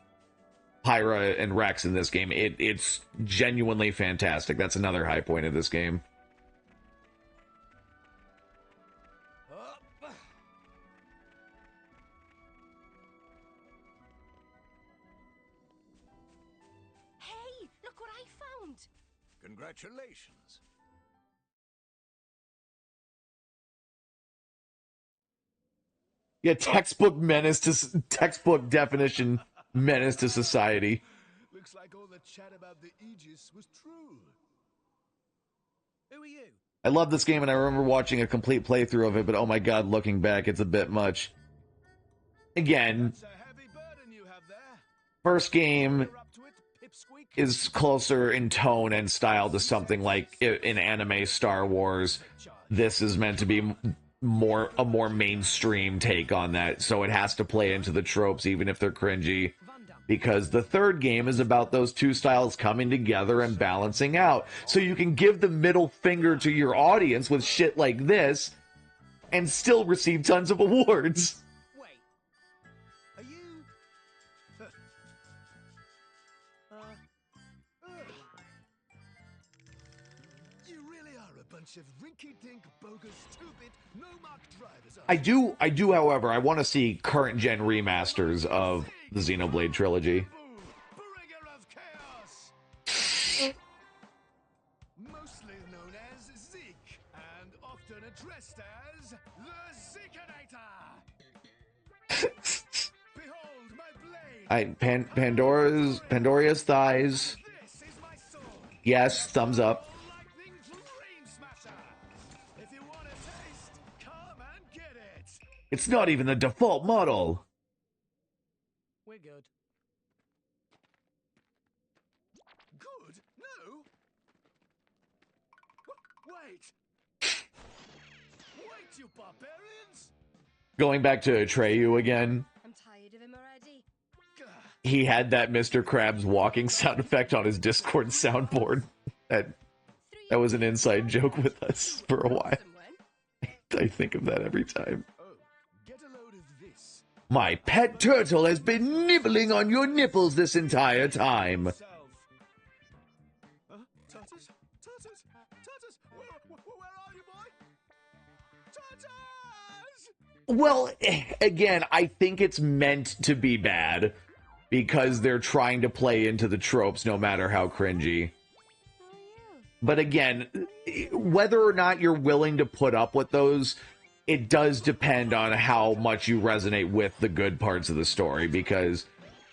Pyra and Rex in this game, it's genuinely fantastic. That's another high point of this game. Hey, look what I found! Congratulations. Yeah, textbook definition menace to society. Looks like all the chat about the Aegis was true. Who are you? I love this game, and I remember watching a complete playthrough of it, but oh my god, looking back, it's a bit much. Again, first game is closer in tone and style to something like in anime Star Wars. This is meant to be a more mainstream take on that, so it has to play into the tropes even if they're cringy, because the third game is about those two styles coming together and balancing out, so you can give the middle finger to your audience with shit like this and still receive tons of awards. Are you... You really are a bunch of rinky-dink, bogus, stupid, no-mark drivers. I do, however, I want to see current gen remasters of the Xenoblade trilogy. Bringer of chaos. Mostly known as Zeke, and often addressed as the Zekinator. Behold my blade. Pandora's thighs. This is my sword. Yes, thumbs up. Lightning Flame Smasher. If you want a taste, come and get it. It's not even the default model. We're good. Good? No. Wait. Wait, you barbarians. Going back to Atreyu again, I'm tired of him already. he had that Mr. Krabs walking sound effect on his Discord soundboard. That was an inside joke with us for a while. I think of that every time. Oh, get a load of this. My pet turtle has been nibbling on your nipples this entire time. Turtles? Turtles? Turtles? Where are you, boy? Turtles! Well, again, I think it's meant to be bad because they're trying to play into the tropes no matter how cringy. But again, whether or not you're willing to put up with those, it does depend on how much you resonate with the good parts of the story, because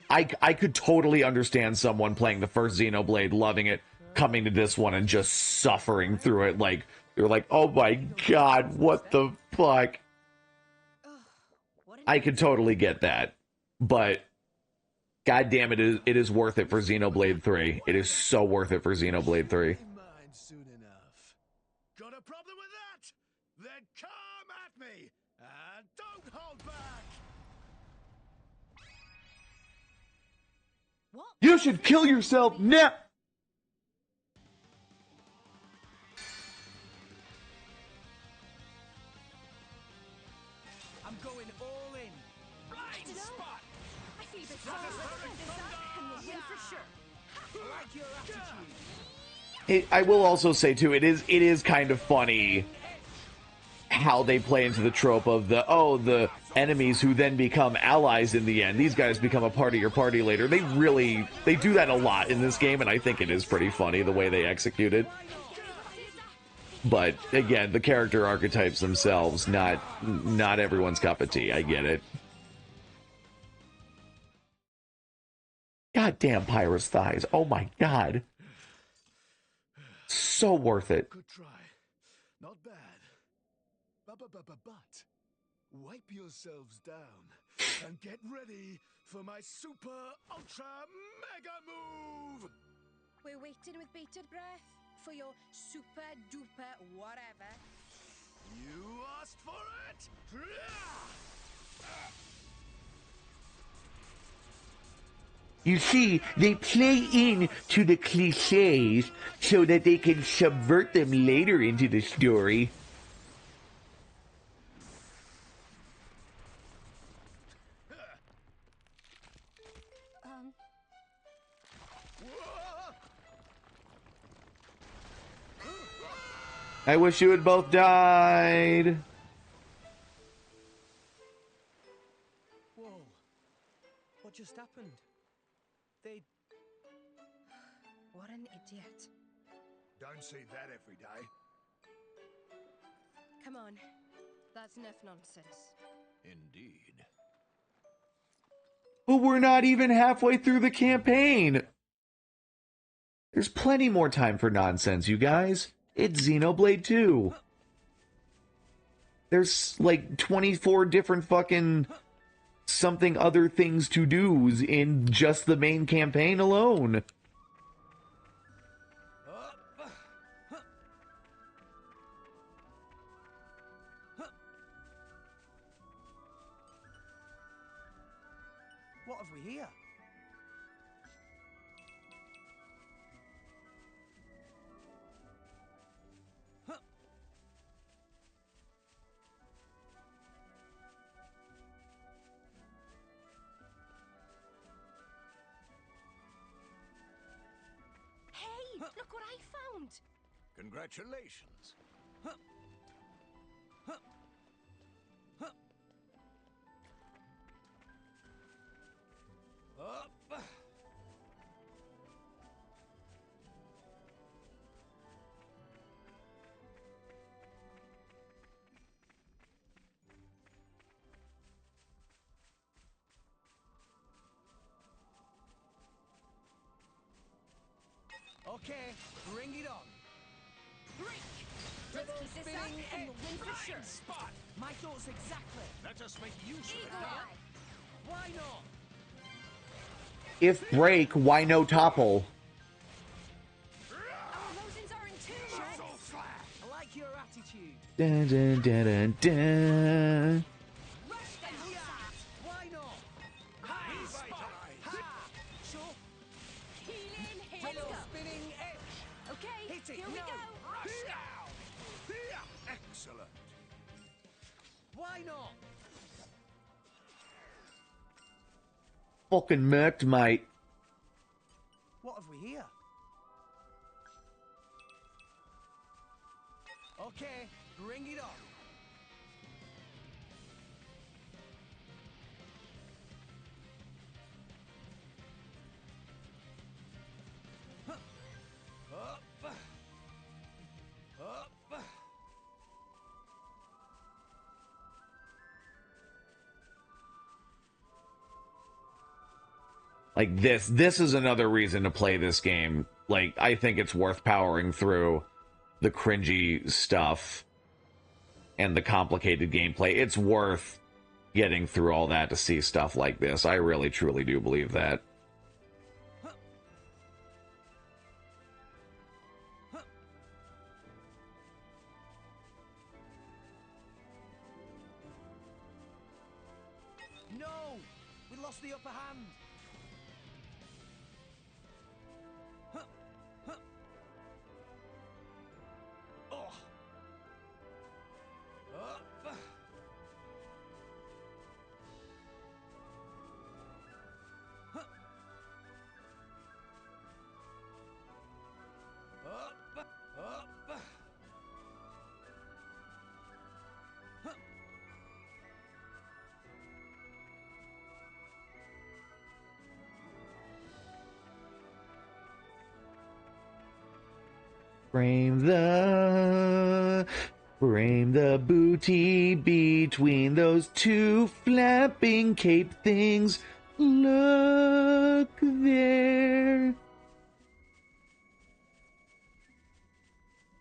I could totally understand someone playing the first Xenoblade, loving it, coming to this one and just suffering through it. Like, they're like, oh my god, what the fuck? I could totally get that. But god damn it, it is worth it for Xenoblade 3. It is so worth it for Xenoblade 3. Soon enough. Got a problem with that? Then come at me and don't hold back. What? You should kill yourself now! I'm going all in. Blind spot. I feel a bit sorry for this, and we'll win for sure. I like your attitude. I will also say too, it is kind of funny how they play into the trope of the enemies who then become allies in the end. These guys become a part of your party later. They do that a lot in this game, and I think it is pretty funny the way they execute it. But again, the character archetypes themselves, not everyone's cup of tea. I get it. Goddamn Pyra's thighs. Oh my god. So worth it. Good try. Not bad. But wipe yourselves down and get ready for my super ultra mega move. We're waiting with bated breath for your super duper whatever. You asked for it. You see, they play in to the cliches so that they can subvert them later into the story. I wish you had both died. Whoa. What just happened? They... What an idiot. Don't see that every day. Come on. That's enough nonsense. Indeed. But we're not even halfway through the campaign. There's plenty more time for nonsense, you guys. It's Xenoblade 2. There's like 24 different fucking something other things to do's in just the main campaign alone. What have we here? Hey, look what I found! Congratulations. Okay, bring it on. Break! Let's keep this up and we'll win for sure. Spot. My thoughts exactly. Let us make use of it Eagle now. Eye! Why not? If break, why no topple? Our emotions are in tune! So flat. I like your attitude. Dun, dun, dun, dun, dun. Rush them, Sat! Why not? Revitalize. Ha! Sure. Healing, let's Hello, go! spinning edge. Okay, Hit it, here we no. go! Rush down. Excellent. Why not? Fucking murked, mate. What have we here? Okay, bring it on. Like this is another reason to play this game. Like, I think it's worth powering through the cringy stuff and the complicated gameplay. It's worth getting through all that to see stuff like this. I really, truly do believe that. No! We lost the upper hand. Oh. Frame the booty between those two flapping cape things. Look there.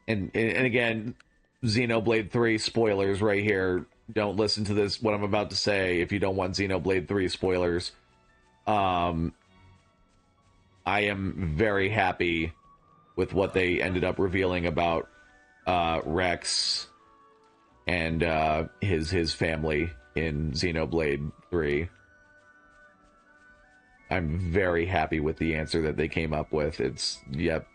And again, Xenoblade 3 spoilers right here. Don't listen to this, what I'm about to say, if you don't want Xenoblade 3 spoilers. I am very happy with what they ended up revealing about Rex and his family in Xenoblade 3. I'm very happy with the answer that they came up with. It's, yep.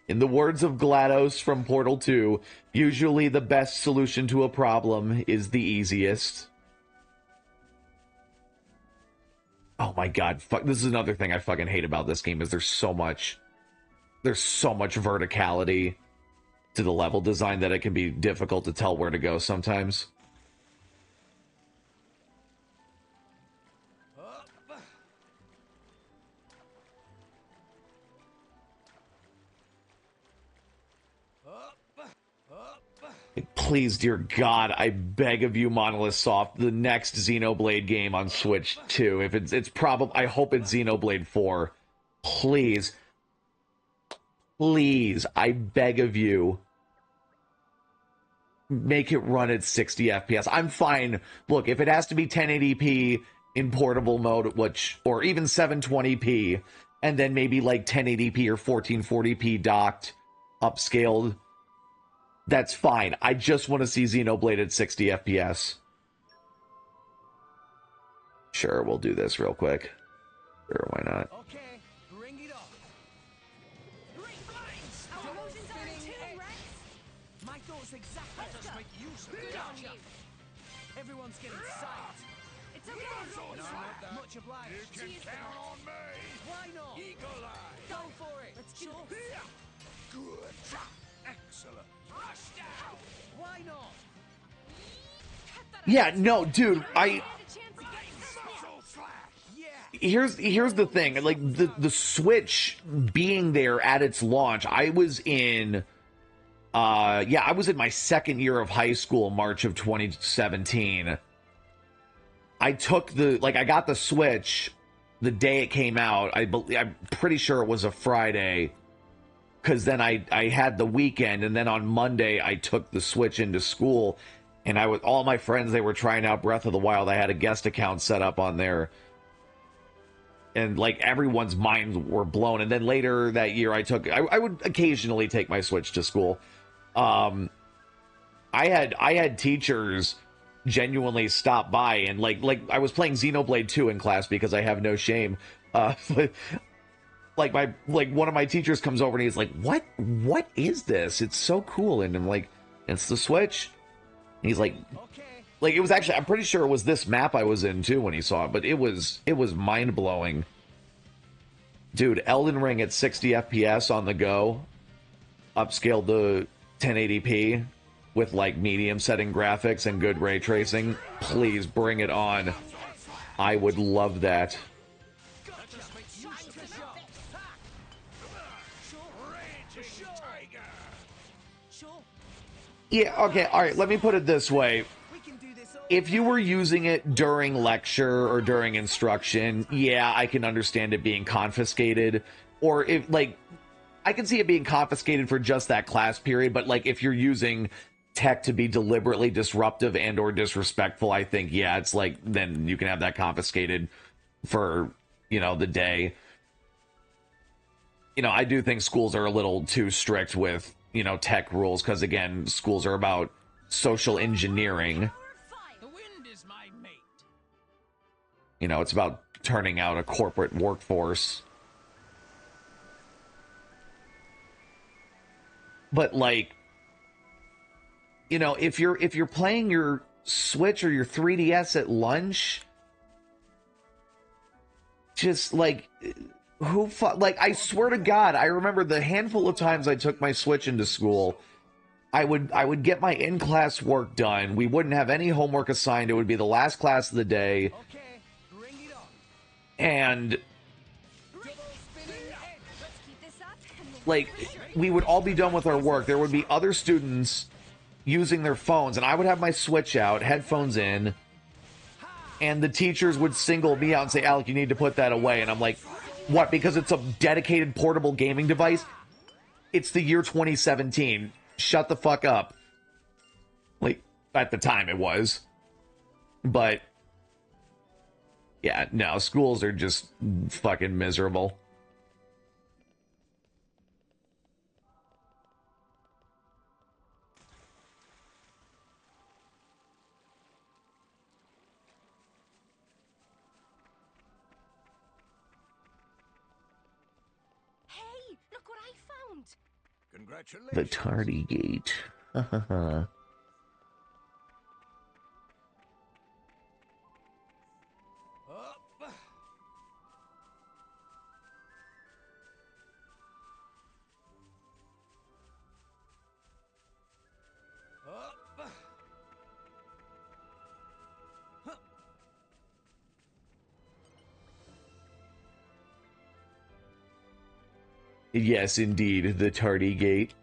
In the words of GLaDOS from Portal 2, usually the best solution to a problem is the easiest. Oh my god, fuck, this is another thing I fucking hate about this game, is there's so much verticality to the level design that it can be difficult to tell where to go sometimes. Please, dear God, I beg of you, Monolith Soft, the next Xenoblade game on Switch 2. If it's probably, I hope it's Xenoblade 4. Please. please, I beg of you, make it run at 60 FPS. I'm fine. Look, if it has to be 1080p in portable mode, or even 720p, and then maybe like 1080p or 1440p docked, upscaled, that's fine. I just want to see Xenoblade at 60 FPS. Sure, we'll do this real quick. Sure, why not? Okay, bring it on. Great blinds! Our emotions are in tune, Rex. My thoughts exactly. Let's go. Good on you. Everyone's getting psyched. It's okay. Much obliged. You can Cheers. count on me. Why not? Eagle eye. Go for it. Let's do Sure. this. Good. Excellent. Rush down. Why not? Yeah, no, dude, Muscle slash. Yeah. here's the thing, like the Switch being there at its launch, I was in my second year of high school, March of 2017. I got the Switch the day it came out. I'm pretty sure it was a Friday, because then I had the weekend, and then on Monday I took the Switch into school, and all my friends, they were trying out Breath of the Wild. I had a guest account set up on there, and like everyone's minds were blown. And then later that year, I would occasionally take my Switch to school. I had teachers genuinely stop by and like I was playing Xenoblade 2 in class because I have no shame. But one of my teachers comes over and he's like, "What is this? It's so cool." And I'm like, "It's the Switch." And he's like, Okay. it was actually, I'm pretty sure it was this map I was in too when he saw it, but it was mind blowing. Dude, Elden Ring at 60 FPS on the go, upscaled to 1080p with like medium setting graphics and good ray tracing. Please bring it on. I would love that. Yeah, okay, alright, let me put it this way. If you were using it during lecture or during instruction, yeah, I can understand it being confiscated. Or if, like, I can see it being confiscated for just that class period, but, like, if you're using tech to be deliberately disruptive and or disrespectful, I think, yeah, it's like, then you can have that confiscated for, the day. I do think schools are a little too strict with, tech rules, because, again, schools are about social engineering. The wind is my mate. It's about turning out a corporate workforce. But like, if you're playing your Switch or your 3DS at lunch, just like, I swear to God, I remember the handful of times I took my Switch into school, I would get my in-class work done. We wouldn't have any homework assigned. It would be the last class of the day. Okay, bring it on. And Double spinning head. Let's keep this up. like, we would all be done with our work. There would be other students using their phones, and I would have my Switch out, headphones in, and the teachers would single me out and say, "Alec, you need to put that away." And I'm like, "What? Because it's a dedicated portable gaming device?" It's the year 2017. Shut the fuck up. Like, at the time it was. But yeah, no, schools are just fucking miserable. Hey, look what I found. Congratulations. The tardy gate. Up. Up. Yes, indeed, the tardy gate.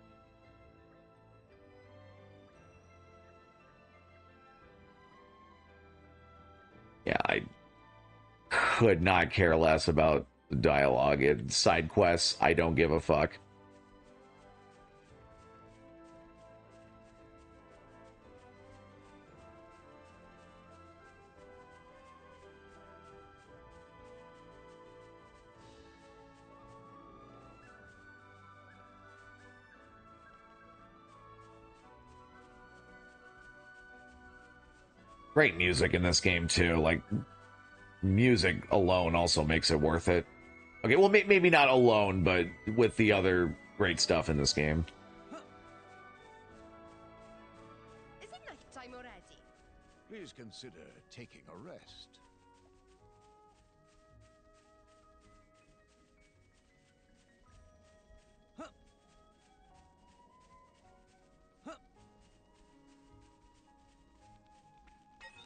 Yeah, I could not care less about the dialogue and side quests. I don't give a fuck. Great music in this game too. Like, music alone also makes it worth it. Okay, well, maybe not alone, but with the other great stuff in this game. Is it night time already? Please consider taking a rest.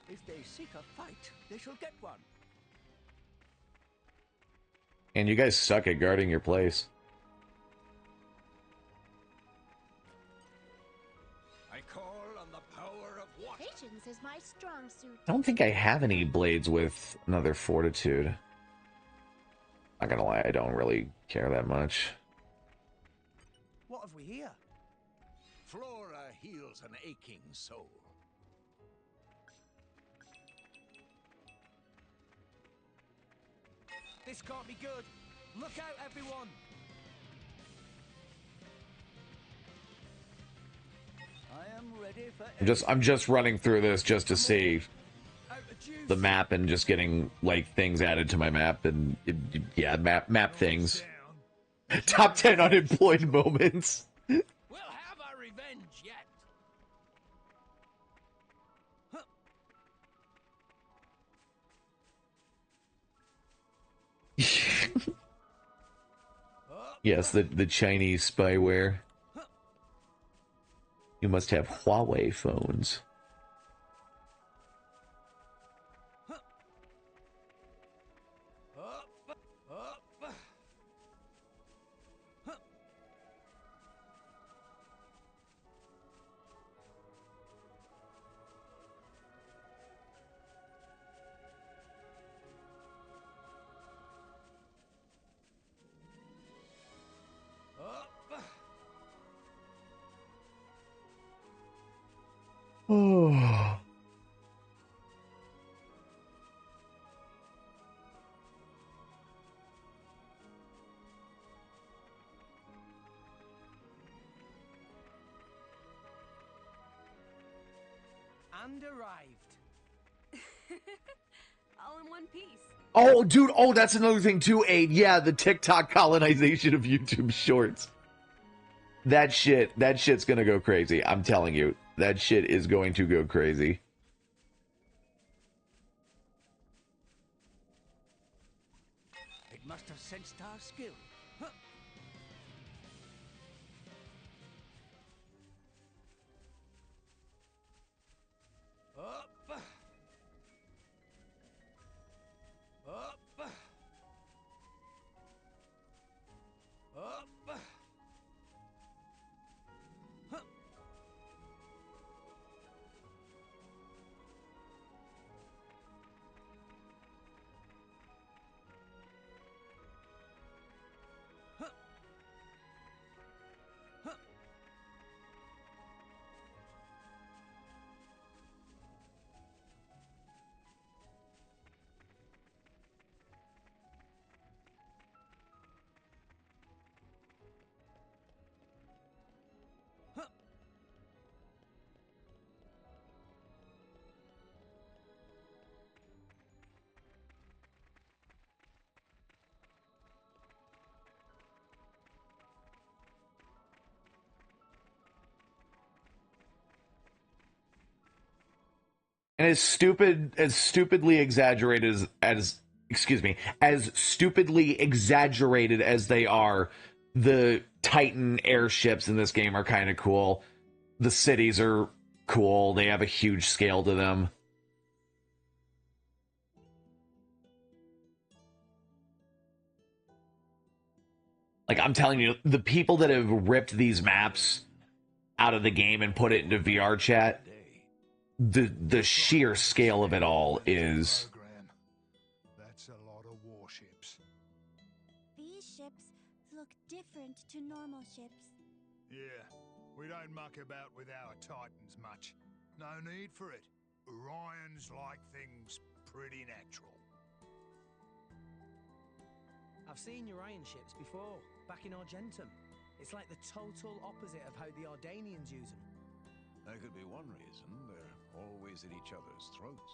If they seek a fight, they shall get one. And you guys suck at guarding your place. I call on the power of water. Patience is my strong suit. I don't think I have any blades with another fortitude. Not gonna lie, I don't really care that much. What have we here? Flora heals an aching soul. This can't be good. Look out, everyone! I am ready for I'm just running through this just to see the map and just getting like things added to my map and yeah, map things. Top 10 unemployed moments. We'll have our revenge yet. Yes, the Chinese spyware. You must have Huawei phones. Oh. And arrived. All in one piece. Oh, dude. Oh, that's another thing too, Aid. Yeah, the TikTok colonization of YouTube Shorts. That shit's gonna go crazy. I'm telling you. That shit is going to go crazy. It must have sensed our skill. And as stupidly exaggerated as excuse me, as stupidly exaggerated as they are, the Titan airships in this game are kind of cool. The cities are cool. They have a huge scale to them. Like, I'm telling you, the people that have ripped these maps out of the game and put it into VR chat, the sheer scale of it all is... That's a lot of warships. These ships look different to normal ships. Yeah, we don't muck about with our Titans much. No need for it. Orions like things pretty natural. I've seen Urian ships before, back in Argentum. It's like the total opposite of how the Ardanians use them. That could be one reason. They're always at each other's throats.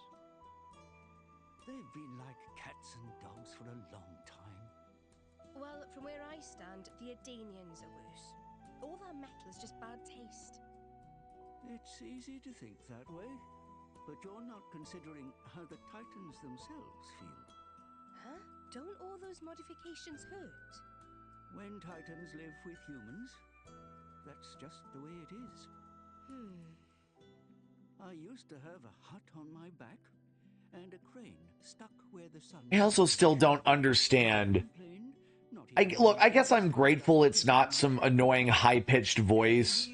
They've been like cats and dogs for a long time. Well, from where I stand, the Adanians are worse. All that metal is just bad taste. It's easy to think that way, but you're not considering how the Titans themselves feel. Huh? Don't all those modifications hurt? When Titans live with humans, that's just the way it is. I used to have a hut on my back and a crane stuck where the sun. I also still don't understand. I guess I'm grateful it's not some annoying high-pitched voice,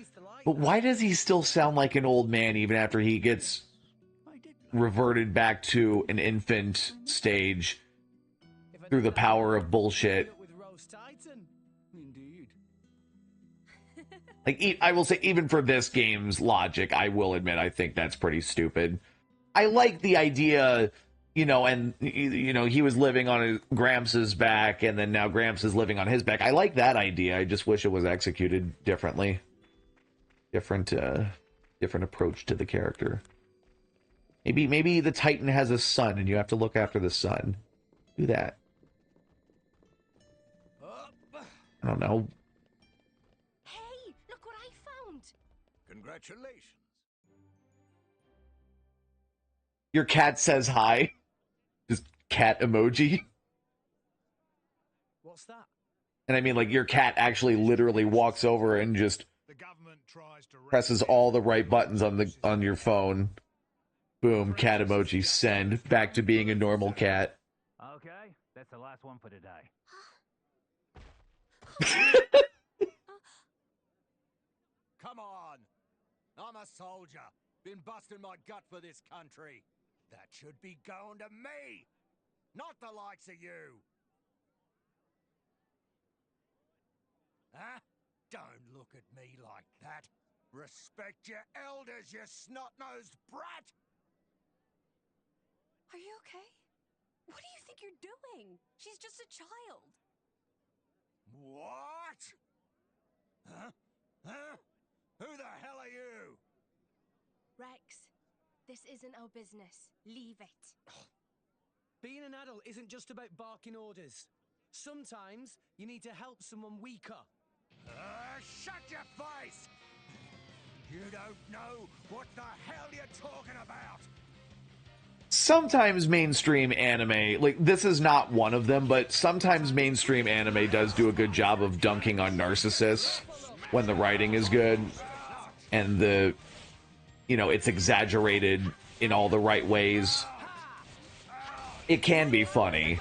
but why does he still sound like an old man even after he gets reverted back to an infant stage through the power of bullshit? Indeed. Like, I will say, even for this game's logic, I will admit I think that's pretty stupid. I like the idea, you know, and, you know, he was living on Gramps' back, and then now Gramps is living on his back. I like that idea. I just wish it was executed differently. Different approach to the character. Maybe the Titan has a son, and you have to look after the son. Do that. I don't know. Hey, look what I found! Congratulations. Your cat says hi. Just cat emoji. What's that? And I mean, like, your cat actually literally walks over and just presses all the right buttons on your phone. Boom, cat emoji, send. Back to being a normal cat. Okay, that's the last one for today. Come on! I'm a soldier. Been busting my gut for this country. That should be going to me, not the likes of you. Huh? Don't look at me like that. Respect your elders, you snot-nosed brat! Are you okay? What do you think you're doing? She's just a child. What? Huh? Huh? Who the hell are you? Rex, this isn't our business. Leave it. Being an adult isn't just about barking orders. Sometimes you need to help someone weaker. Shut your face! You don't know what the hell you're talking about! Sometimes mainstream anime, like, this is not one of them, but sometimes mainstream anime does do a good job of dunking on narcissists when the writing is good and the, you know, it's exaggerated in all the right ways. It can be funny,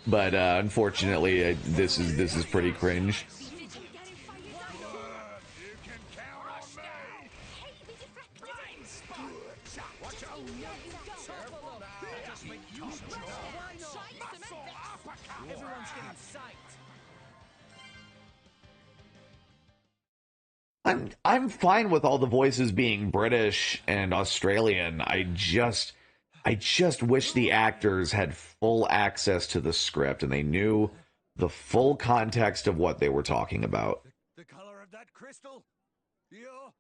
but unfortunately, this is pretty cringe. I'm fine with all the voices being British and Australian. I just wish the actors had full access to the script and they knew the full context of what they were talking about. The color of that crystal? You're...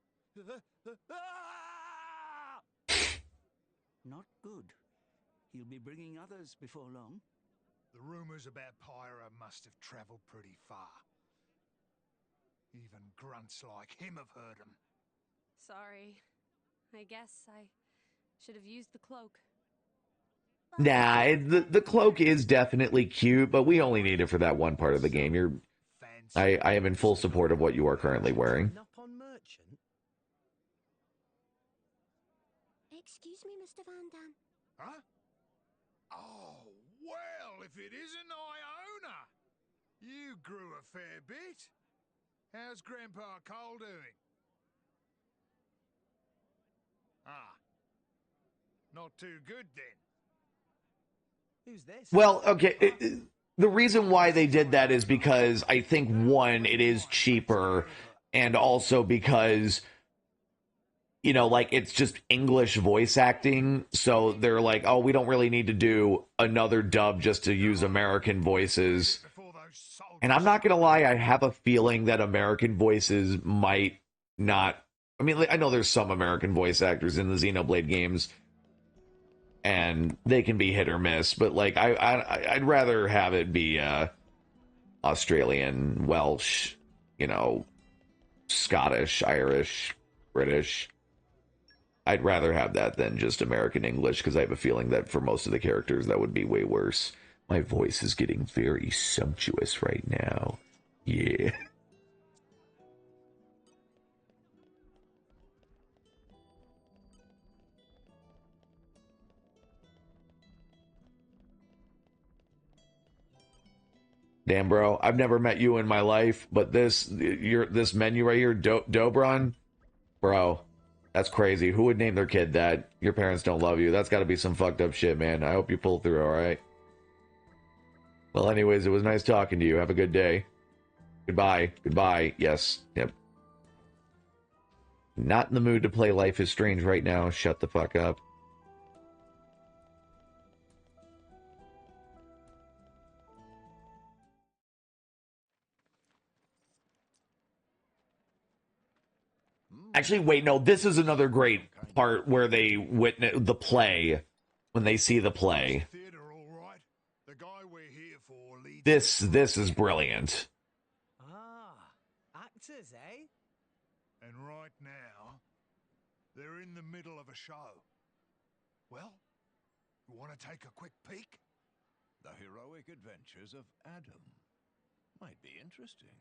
Not good. He'll be bringing others before long. The rumors about Pyra must have traveled pretty far. Even grunts like him have heard them. Sorry. I guess I should have used the cloak. Nah, the cloak is definitely cute, but we only need it for that one part of the game. I am in full support of what you are currently wearing. Excuse me, Mr. Van Dam. Huh? Oh, well, if it isn't Iona! You grew a fair bit. How's Grandpa Cole doing? Ah. Not too good, then. Who's this? Well, okay, the reason why they did that is because I think, one, it is cheaper, and also because, you know, like, it's just English voice acting, so they're like, oh, we don't really need to do another dub just to use American voices. And I'm not gonna lie, I have a feeling that American voices might not I mean, like, I know there's some American voice actors in the Xenoblade games, and they can be hit or miss, but like I'd rather have it be Australian, Welsh, you know, Scottish, Irish, British. I'd rather have that than just American English, because I have a feeling that for most of the characters that would be way worse. My voice is getting very sumptuous right now. Yeah. Damn, bro, I've never met you in my life, but this menu right here, Dobron, bro, that's crazy. Who would name their kid that? Your parents don't love you. That's got to be some fucked up shit, man. I hope you pull through, all right? Well, anyways, it was nice talking to you. Have a good day. Goodbye. Goodbye. Yes. Yep. Not in the mood to play Life is Strange right now. Shut the fuck up. Actually, wait, no, this is another great part where they witness the play, when they see the play. This is brilliant. Ah, actors, eh? And right now, they're in the middle of a show. Well, you want to take a quick peek? The heroic adventures of Adam. Might be interesting.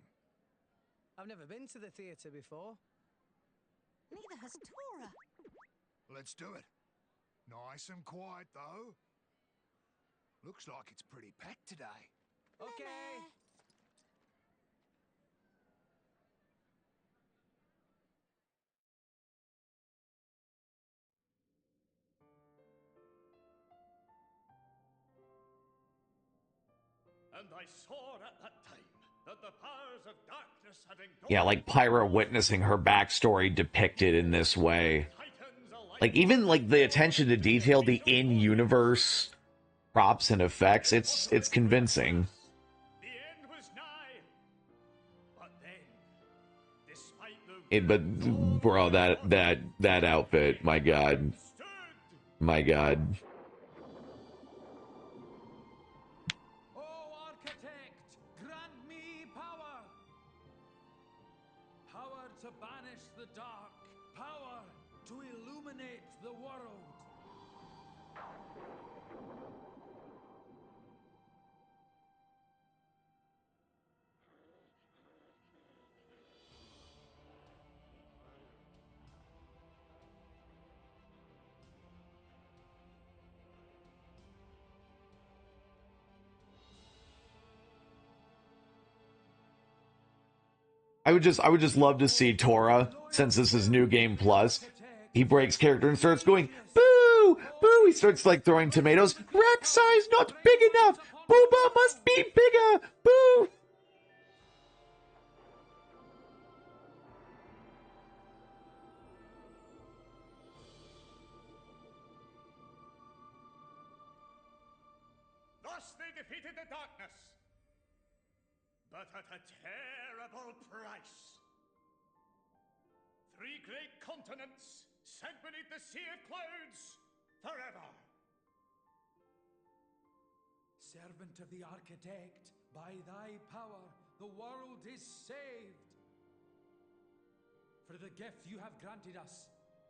I've never been to the theatre before. Neither has Tora. Let's do it. Nice and quiet, though. Looks like it's pretty packed today. Okay. And I saw at that time that the powers of darkness had Yeah, like Pyra witnessing her backstory depicted in this way. Like, even like the attention to detail, the in-universe props and effects, it's convincing. The end was nigh. But then, despite the But bro, that outfit, my god. My god. To banish the dark, power to illuminate the world. I would just love to see Tora, since this is New Game Plus. He breaks character and starts going, boo! Boo! He starts like throwing tomatoes. Rack size not big enough! Booba must be bigger! Boo! thus they defeated the darkness, but at a terrible price. 3 great continents sent beneath the sea of clouds forever. Servant of the Architect, by thy power, the world is saved. For the gift you have granted us,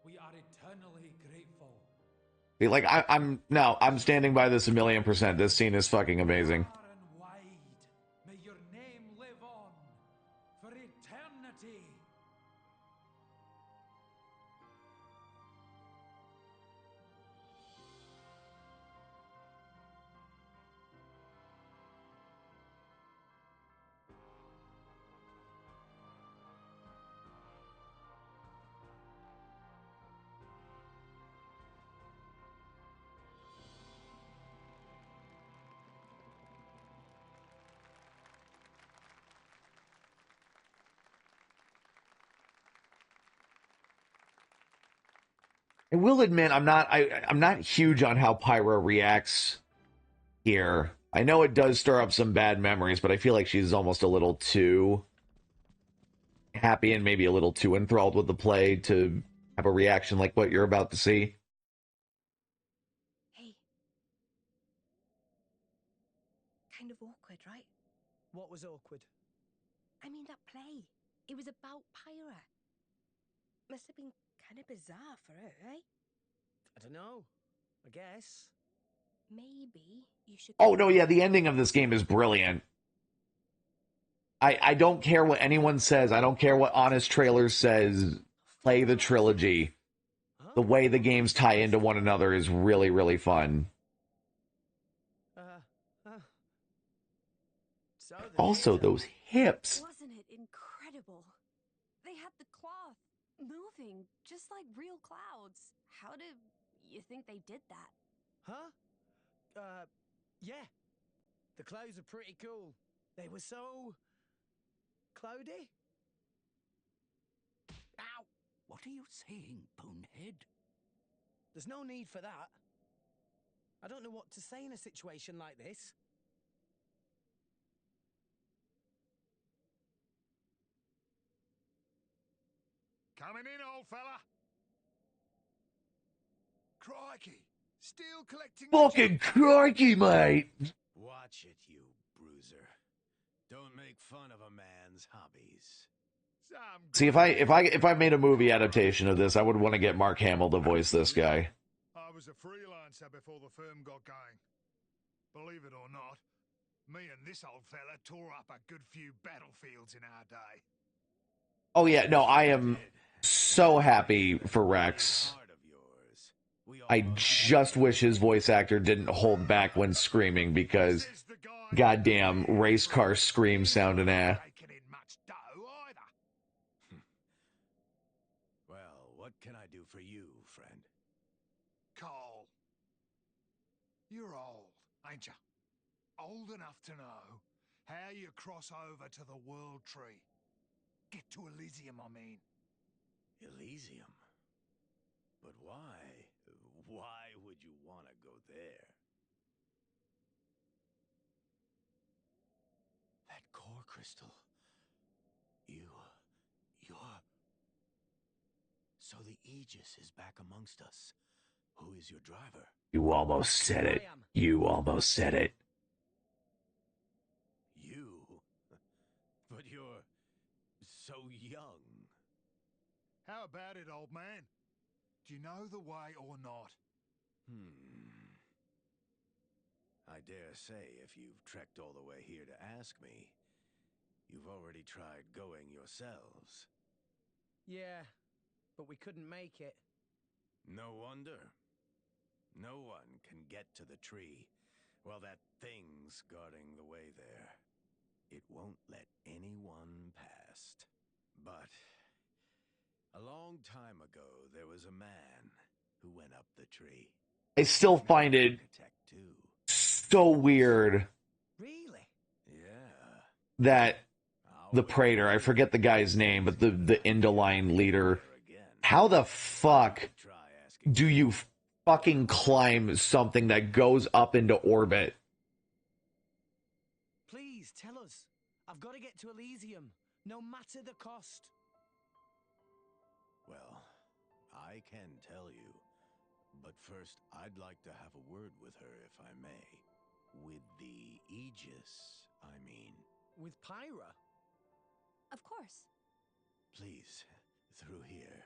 we are eternally grateful. Like, I'm standing by this 1,000,000%. This scene is fucking amazing. Far and wide, may your name live on for eternity. I will admit I'm not huge on how Pyra reacts here. I know it does stir up some bad memories, but I feel like she's almost a little too happy and maybe a little too enthralled with the play to have a reaction like what you're about to see. Hey. Kind of awkward, right? What was awkward? I mean, that play. It was about Pyra. Must have been kind of bizarre for her, right? I don't know. I guess. Maybe you should... Oh, no, yeah, the ending of this game is brilliant. I don't care what anyone says. I don't care what Honest Trailers says. Play the trilogy. The way the games tie into one another is really, really fun. Also, those hips. Wasn't it incredible? They had the cloth moving just like real clouds. How do you think they did that? Huh? Yeah. The clothes are pretty cool. They were so... cloudy? Ow! What are you saying, bonehead? There's no need for that. I don't know what to say in a situation like this. Coming in, old fella. Crikey. Still collecting... Fucking crikey, mate. Watch it, you bruiser. Don't make fun of a man's hobbies. See, if I made a movie adaptation of this, I would want to get Mark Hamill to voice this guy. I was a freelancer before the firm got going. Believe it or not, me and this old fella tore up a good few battlefields in our day. Oh yeah, no, I am so happy for Rex. I just wish his voice actor didn't hold back when screaming because goddamn race car scream sounding Well, what can I do for you, friend? Cole. You're old, ain't you? Old enough to know how you cross over to the World Tree. Get to Elysium, I mean. Elysium? But why? Why would you want to go there? That core crystal. You're... So the Aegis is back amongst us. Who is your driver? You almost said it. You almost said it. You? But you're so young. How about it, old man? Do you know the way or not? I dare say if you've trekked all the way here to ask me, you've already tried going yourselves. Yeah, but we couldn't make it. No wonder. No one can get to the tree while that thing's guarding the way there. It won't let anyone past. But a long time ago, there was a man who went up the tree. I still find it so weird. Really? Yeah. That the Praetor, I forget the guy's name, but the Indoline leader, how the fuck do you fucking climb something that goes up into orbit? Please, tell us. I've got to get to Elysium, no matter the cost. Well, I can tell you. But first, I'd like to have a word with her, if I may. With the Aegis, I mean. With Pyra? Of course. Please, through here.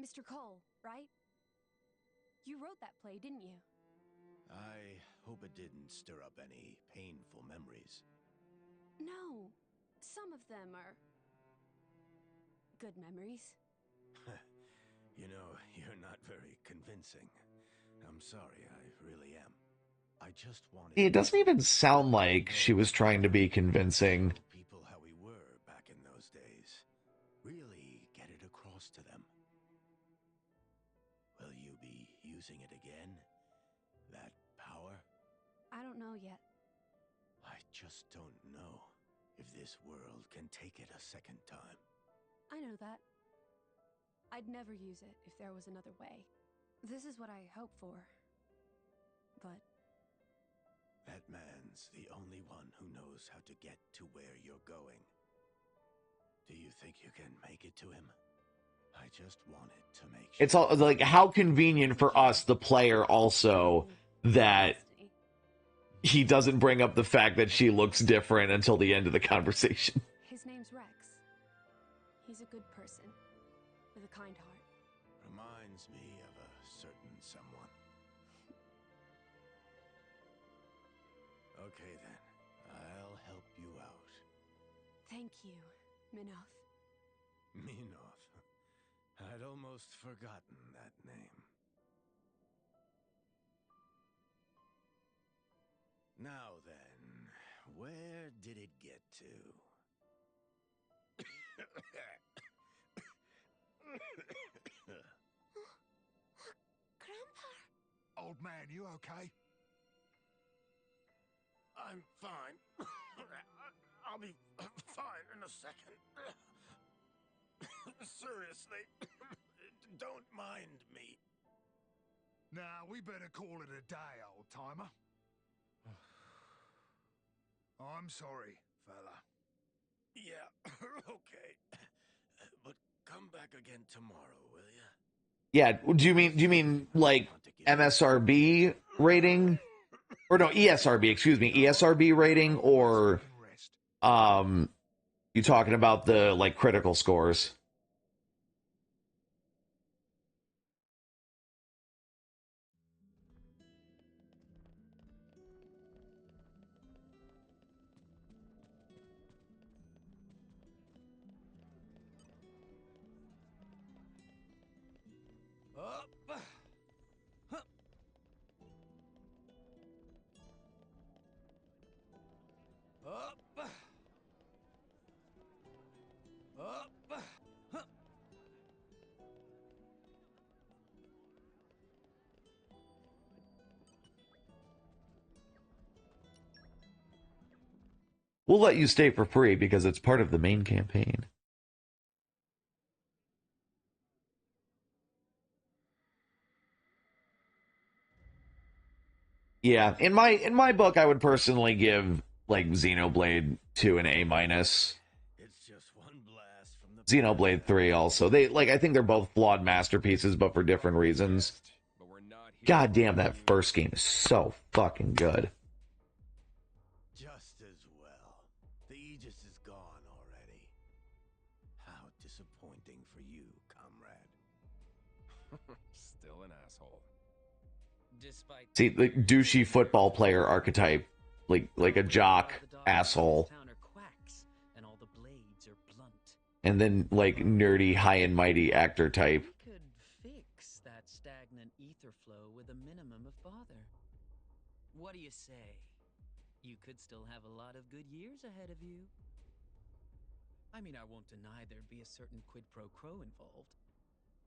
Mr. Cole, right? You wrote that play, didn't you? I hope it didn't stir up any painful memories. No. Some of them are good memories. You know, you're not very convincing. I'm sorry, I really am. I just wanted... It doesn't even sound like she was trying to be convincing. People how we were back in those days. Really get it across to them. Will you be using it again? That power? I don't know yet. I just don't know if this world can take it a second time. I know that. I'd never use it if there was another way. This is what I hope for. But... That man's the only one who knows how to get to where you're going. Do you think you can make it to him? I just wanted to make sure. It's all like how convenient for us, the player, also that he doesn't bring up the fact that she looks different until the end of the conversation. His name's Rex. He's a good person with a kind heart. Reminds me of a certain someone. Okay then, I'll help you out. Thank you, Minoth. Minoth. I'd almost forgotten that name. Now then, where did it get to? Grandpa! Old man, you okay? I'm fine. I'll be fine in a second. Seriously, don't mind me. Nah, we better call it a day, old-timer. I'm sorry, fella. Yeah, okay. But come back again tomorrow, will ya? Yeah, do you mean like MSRB rating? Or no, ESRB, excuse me, ESRB rating, or you talking about the like critical scores? Up. Huh. Up. Up. Huh. We'll let you stay for free because it's part of the main campaign. Yeah, in my book, I would personally give like Xenoblade 2 an A minus. It's just one blast from the Xenoblade 3 also. I think they're both flawed masterpieces, but for different reasons. God damn, that first game is so fucking good. Just as well. The Aegis is gone already. How disappointing for you, comrade. Still an asshole. Despite See, the douchey football player archetype, like a jock asshole, and all the blades are blunt. and then like nerdy high and mighty actor type. We could fix that stagnant ether flow with a minimum of bother. What do you say? You could still have a lot of good years ahead of you. I mean, I won't deny there'd be a certain quid pro quo involved.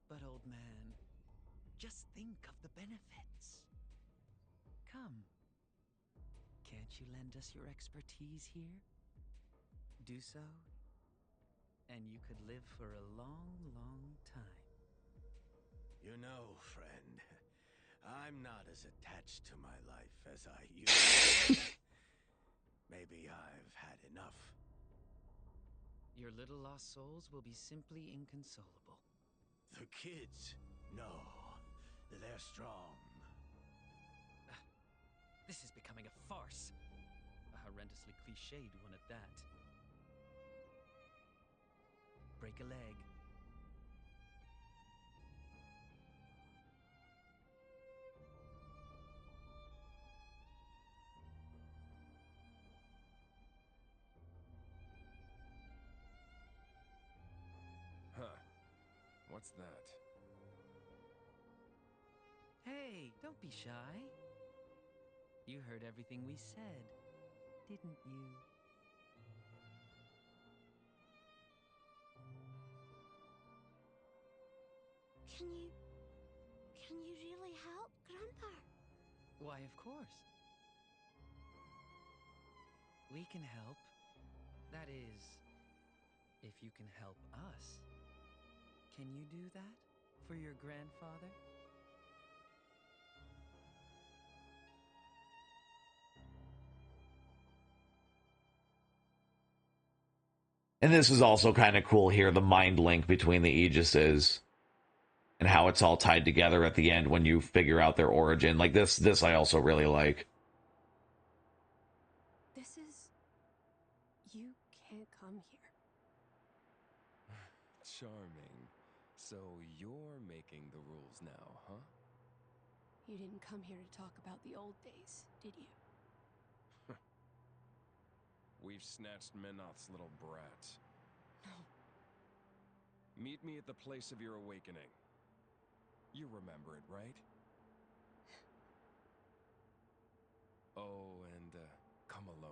But old man, just think of the benefits. Come. Can't you lend us your expertise here? Do so, and you could live for a long, long time. You know, friend, I'm not as attached to my life as I used to. Maybe I've had enough. Your little lost souls will be simply inconsolable. The kids, no, they're strong. This is becoming a farce. A horrendously cliched one at that. Break a leg. Huh. What's that? Hey, don't be shy. You heard everything we said, didn't you? Can you really help, Grandpa? Why, of course. We can help. That is, if you can help us. Can you do that for your grandfather? And this is also kind of cool here, the mind link between the Aegises and how it's all tied together at the end when you figure out their origin. Like this I also really like. This is... You can't come here. Charming. So you're making the rules now, huh? You didn't come here to talk about the old days, did you? We've snatched Menoth's little brat. No. Meet me at the place of your awakening. You remember it, right? Oh, and come alone.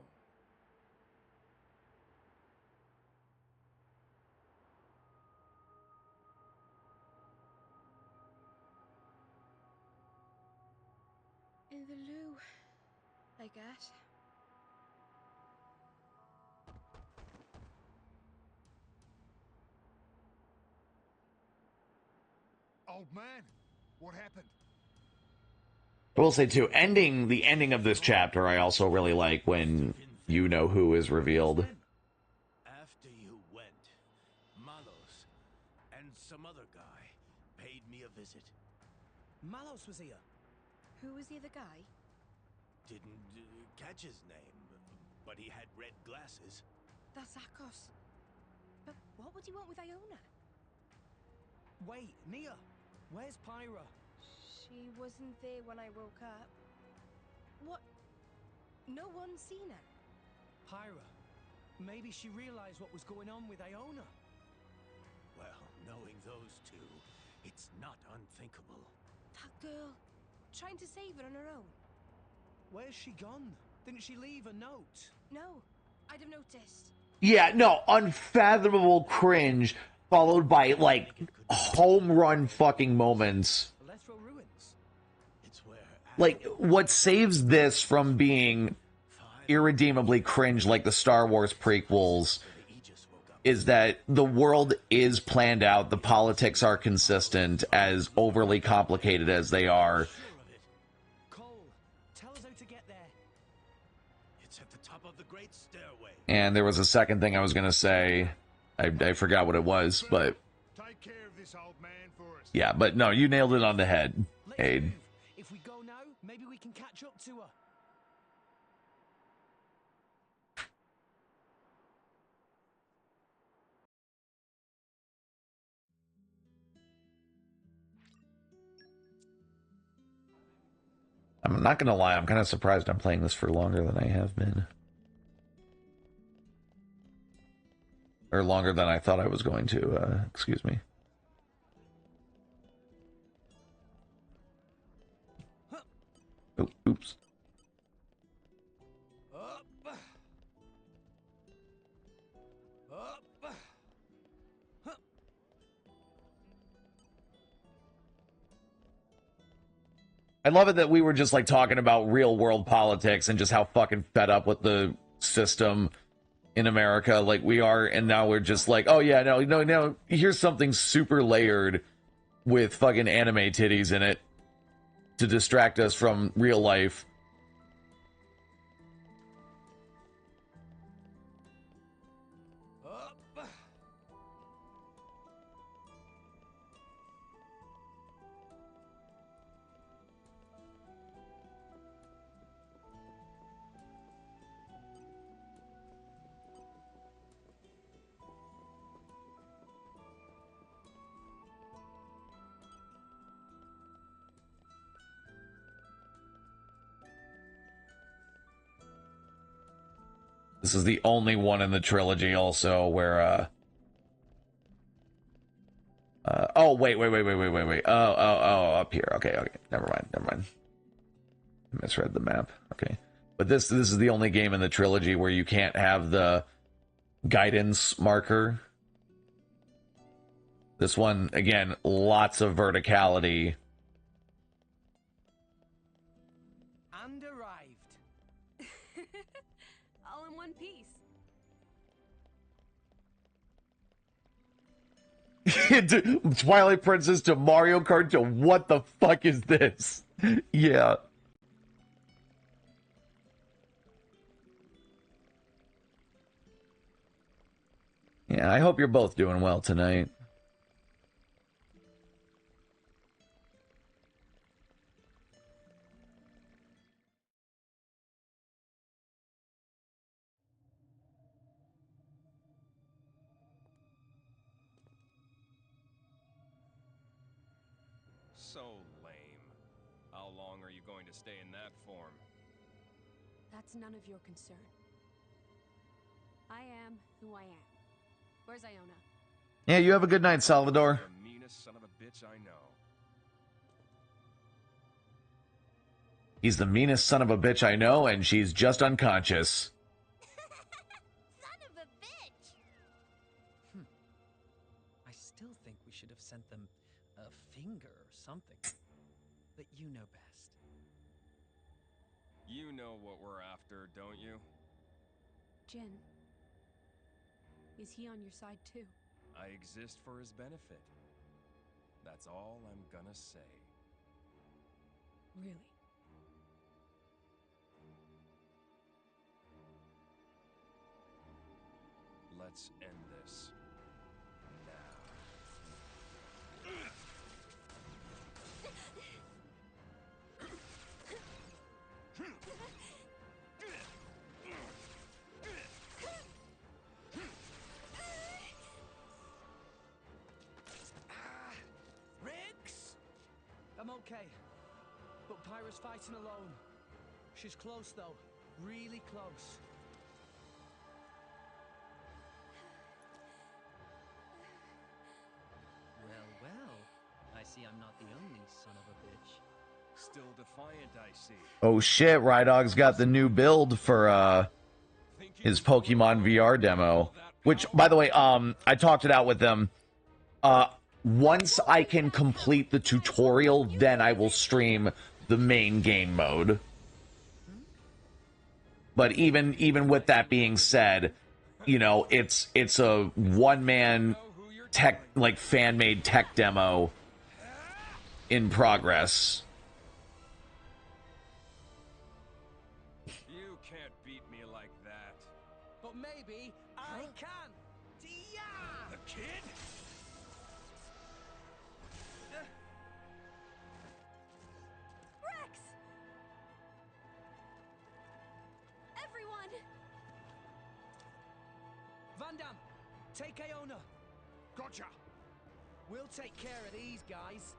In the loo, I guess. Old man, what happened? I will say too, the ending of this chapter I also really like when you know who is revealed. After you went, Malos and some other guy paid me a visit. Malos was here. Who was the other guy? Didn't catch his name, but he had red glasses. That's Akos. But what would he want with Iona? Wait, Nia, where's Pyra? She wasn't there when I woke up. What? No one's seen her? Pyra. Maybe she realized what was going on with Iona. Well, knowing those two, it's not unthinkable. That girl, trying to save her on her own. Where's she gone? Didn't she leave a note? No, I'd have noticed. Yeah, no, unfathomable cringe followed by like home run fucking moments. Like, what saves this from being irredeemably cringe like the Star Wars prequels is that the world is planned out, the politics are consistent, as overly complicated as they are. Cole, tell us how to get there. It's at the top of the great stairway. And there was a second thing I was going to say. I forgot what it was, but... Take care of this old man for us. Yeah, but no, you nailed it on the head, Aid. If we go now, maybe we can catch up to her. I'm not going to lie, I'm kind of surprised I'm playing this for longer than I have been. Or longer than I thought I was going to, excuse me. Oh, oops. I love it that we were just like talking about real world politics and just how fucking fed up with the system in America like we are, and now we're just like, oh yeah, no, here's something super layered with fucking anime titties in it to distract us from real life. This is the only one in the trilogy also where, oh, wait. Oh, up here. Okay. Never mind. I misread the map. Okay. But this is the only game in the trilogy where you can't have the guidance marker. This one, again, lots of verticality. And arrived. All in one piece. Twilight Princess to Mario Kart to what the fuck is this? Yeah. Yeah, I hope you're both doing well tonight. So lame. How long are you going to stay in that form? That's none of your concern. I am who I am. Where's Iona? Yeah, you have a good night, Salvador. The meanest son of a bitch I know. He's the meanest son of a bitch I know, and she's just unconscious. Son of a bitch! I still think we should have sent them a finger or something. But you know best. You know what we're after, don't you? Jin. Is he on your side too? I exist for his benefit. That's all I'm gonna say. Really? Let's end this now. Riggs? I'm okay. But Pyra's fighting alone. She's close though. Really close. Well, I see I'm not the only son of a bitch. Still defiant, I see. Oh shit, Rydog's got the new build for his Pokemon VR demo. Which, by the way, I talked it out with them. Once I can complete the tutorial, then I will stream the main game mode. But even with that being said, you know, it's a one-man tech, like, fan-made tech demo in progress. You can't beat me like that. But maybe I can. The kid? Rex! Everyone! Van Damme, take Iona. Gotcha. We'll take care of these guys.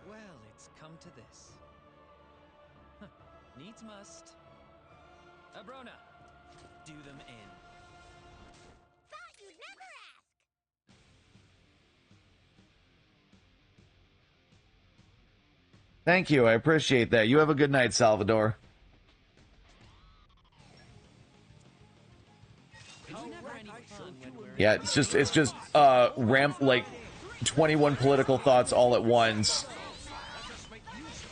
Well, it's come to this. Huh. Needs must. Abrona, do them in. Thought you'd never ask! Thank you, I appreciate that. You have a good night, Salvador. Yeah, it's just like 21 political thoughts all at once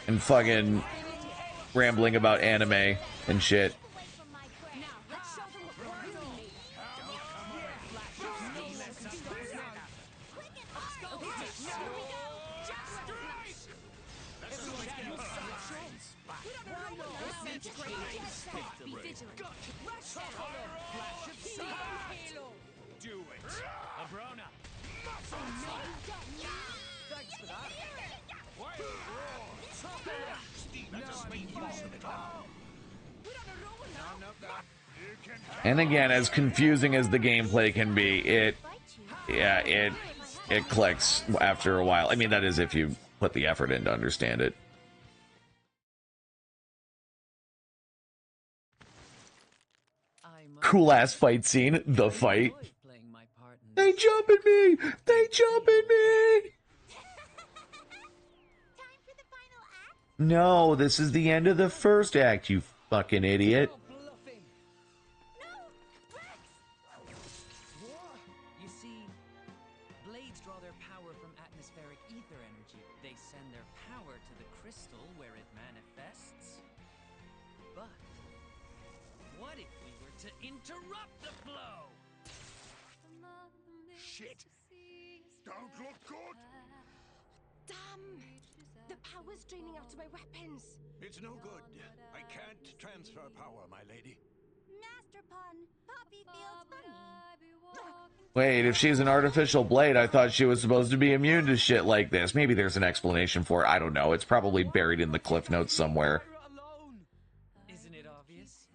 and fucking rambling about anime and shit. Do it. Abrona. Thanks for that. And again, as confusing as the gameplay can be, it clicks after a while. I mean, that is if you put the effort in to understand it. Cool ass fight scene. The fight. They jump at me! They jump at me! No, this is the end of the first act, you fucking idiot. You see, blades draw their power from atmospheric ether energy. They send their power to the crystal where it manifests. But what if we were to interrupt the flow? Shit! Don't look good! Damn! The power's draining out of my weapons. It's no good. I can't transfer power, my lady. Master after pun. Poppy feels funny. Wait, if she's an artificial blade, I thought she was supposed to be immune to shit like this. Maybe there's an explanation for it. I don't know. It's probably buried in the cliff notes somewhere. Isn't it obvious?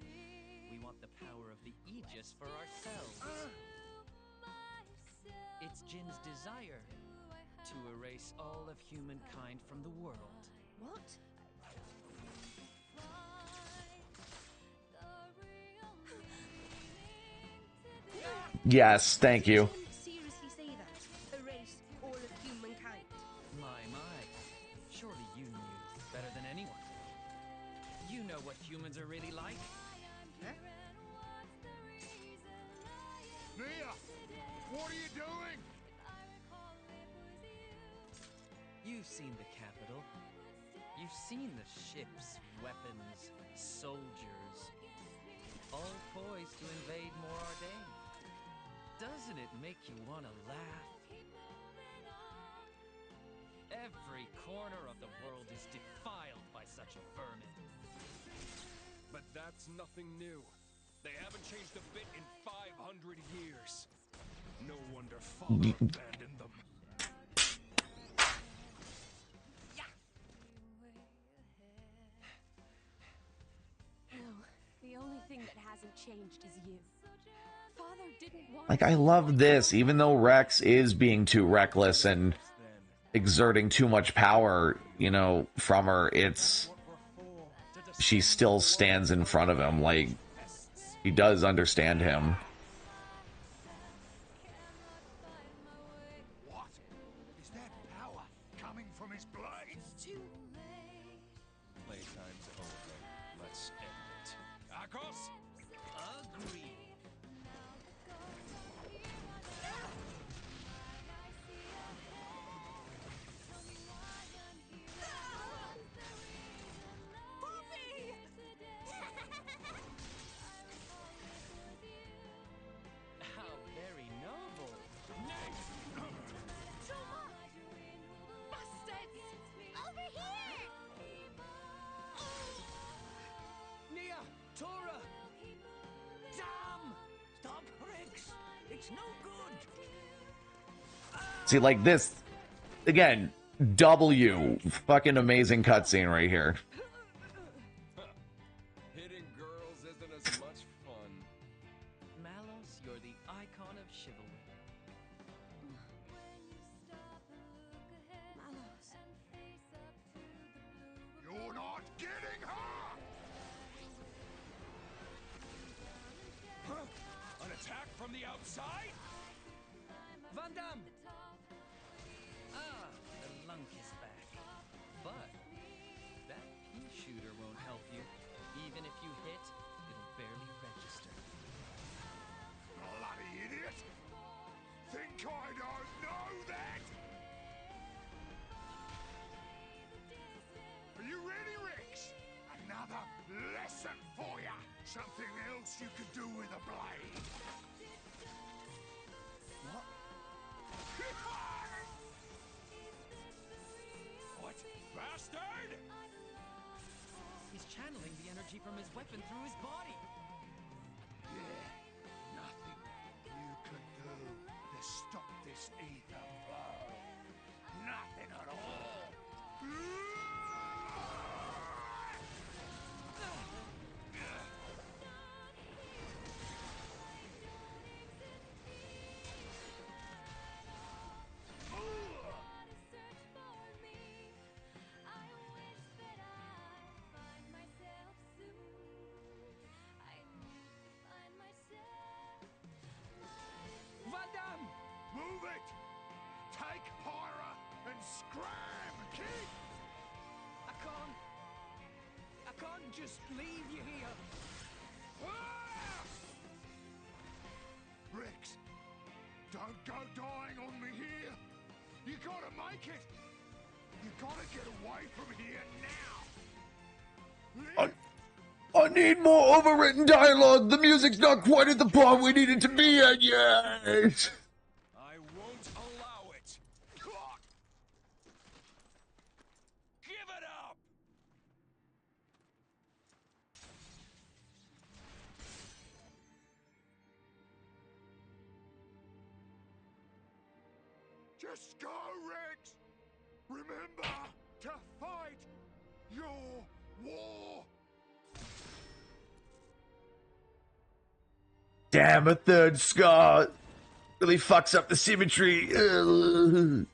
We want the power of the Aegis for ourselves. It's Jin's desire to erase all of humankind from the world. What? Yes, thank you. Seriously say that? Erase all of humankind. My. Surely you knew better than anyone. You know what humans are really like. Huh? Mia! What are you doing? You've seen the capital. You've seen the ships, weapons, soldiers, all poised to invade Morardane. Doesn't it make you want to laugh? Every corner of the world is defiled by such vermin. But that's nothing new. They haven't changed a bit in 500 years. No wonder Father abandoned them. No, the only thing that hasn't changed is you. Father didn't want. Like, I love this, even though Rex is being too reckless and exerting too much power, you know, from her, she still stands in front of him, like, he does understand him. What? Is that power coming from his blade? It's too... Playtime's over. Let's end it. Akos? Agreed. How very noble. Over here! Nia! Tora! Damn! Stop, Rex! It's no good! See, like this, again, W, fucking amazing cutscene right here. Hitting girls isn't as much fun. Malos, you're the icon of chivalry. Malos. You're not getting her! Huh? An attack from the outside? Van Damme! Ah, the lunk is back. But that pea shooter won't help you. Even if you hit, it'll barely register. Bloody idiot! Think I don't know that? Are you ready, Rex? Another lesson for ya! Something else you could do with a blade! What? What? Bastard! He's channeling the energy from his weapon through his body. Yeah, nothing you could do to stop this ether flow. Nothing at all! Van Damme! Move it! Take Pyra and scram, kid! I can't just leave you here. Rex, don't go dying on me here. You gotta make it. You gotta get away from here now. I need more overwritten dialogue. The music's not quite at the part we need it to be at yet. I won't allow it. Give it up! Let's go, Rex! Remember to fight your war! Damn, a third scar really fucks up the symmetry. Ugh.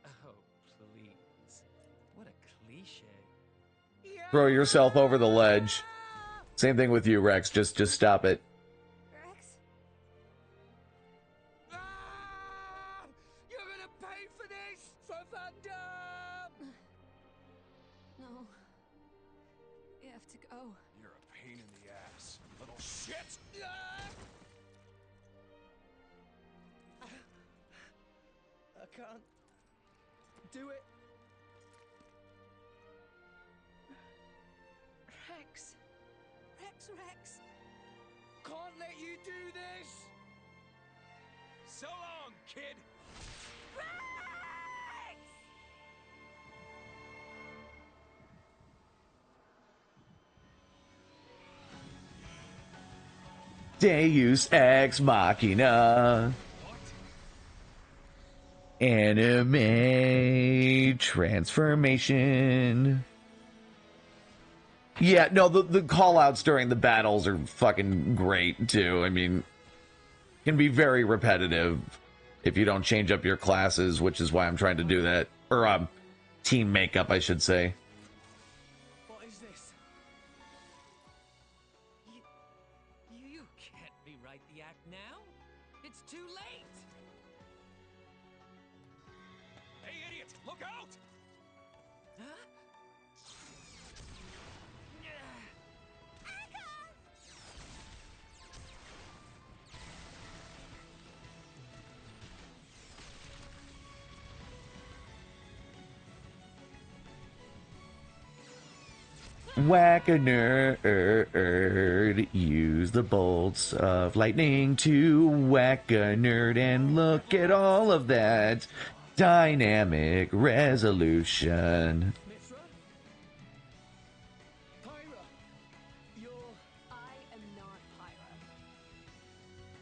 Oh, please. What a cliche. Throw yourself over the ledge. Same thing with you, Rex. Just stop it. Rex? You're gonna pay for this! For Van Damme! No. You have to go. You're a pain in the ass, little shit! I can't do it. Rex. Rex. Can't let you do this! So long, kid! Deus Ex Machina. Anime transformation. Yeah, no, the call-outs during the battles are fucking great, too. I mean, can be very repetitive if you don't change up your classes, which is why I'm trying to do that. Or, team makeup, I should say. What is this? You can't rewrite the act now. It's too late. Hey, idiot! Look out! Huh? Whack a nerd, use the bolts of lightning to whack a nerd, and look at all of that dynamic resolution. Pyra, you're... I am not Pyra.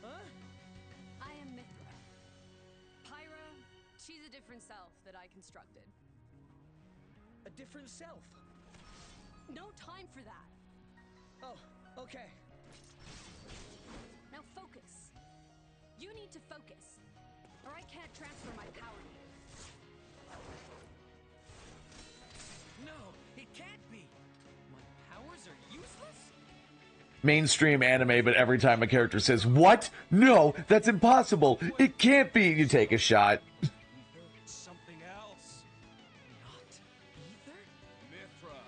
Huh? I am Mithra. Pyra, she's a different self that I constructed. A different self? No time for that. Oh, okay. Now focus. You need to focus, or I can't transfer my power to you. No, it can't be. My powers are useless? Mainstream anime, but every time a character says, "What? No, that's impossible. It can't be," you take a shot. It's something else. Not either? Mithra.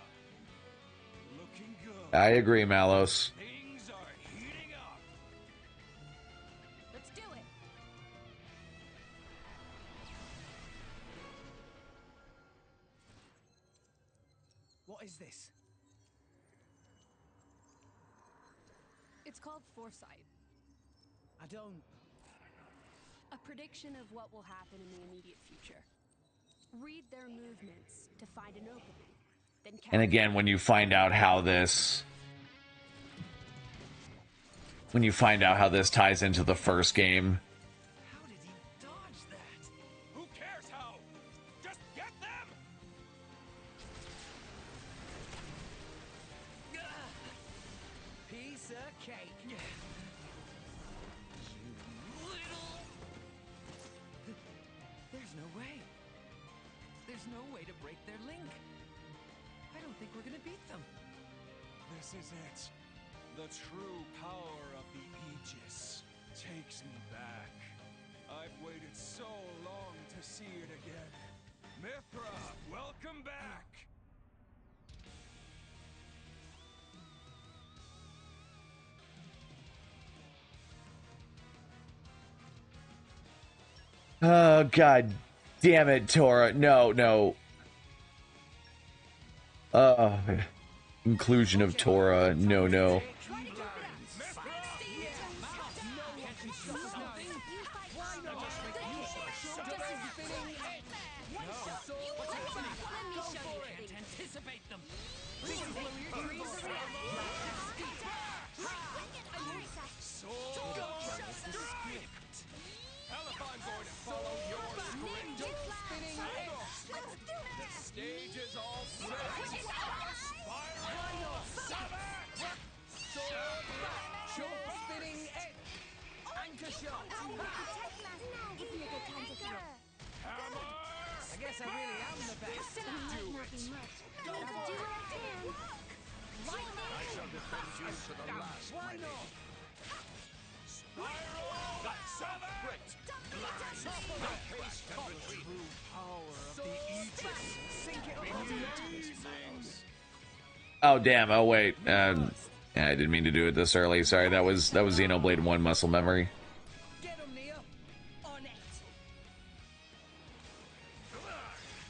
Looking good. I agree, Malos. Things are heating up. Let's do it. What is this? It's called foresight. I don't... A prediction of what will happen in the immediate future. Read their movements to find an opening. Then And again, when you find out how this ties into the first game, How did he dodge that? Who cares how? Just get them! Piece of cake. You little... There's no way. There's no way to break their link. I don't think we're gonna beat them. This is it. The true power of the Aegis takes me back. I've waited so long to see it again. Mithra, welcome back! oh god damn it, Tora. No. Inclusion of Tora. No. dissipate them. This is blow your trees around. Hell if I'm going to follow your script. Spinning X. The stage is all set. Spiral Summit! Sword back. Short spinning X. Anchor shot. Give me a good time to throw. Hammer! I guess I really am the best. That might not be much, but I'll do what I can. I shall defend you to the last. Why not? Spiral Summit! The true power of the Aegis. Sink it up. Oh damn! Oh wait, I didn't mean to do it this early. Sorry, that was Xenoblade 1 muscle memory. Get him, Nia. On it.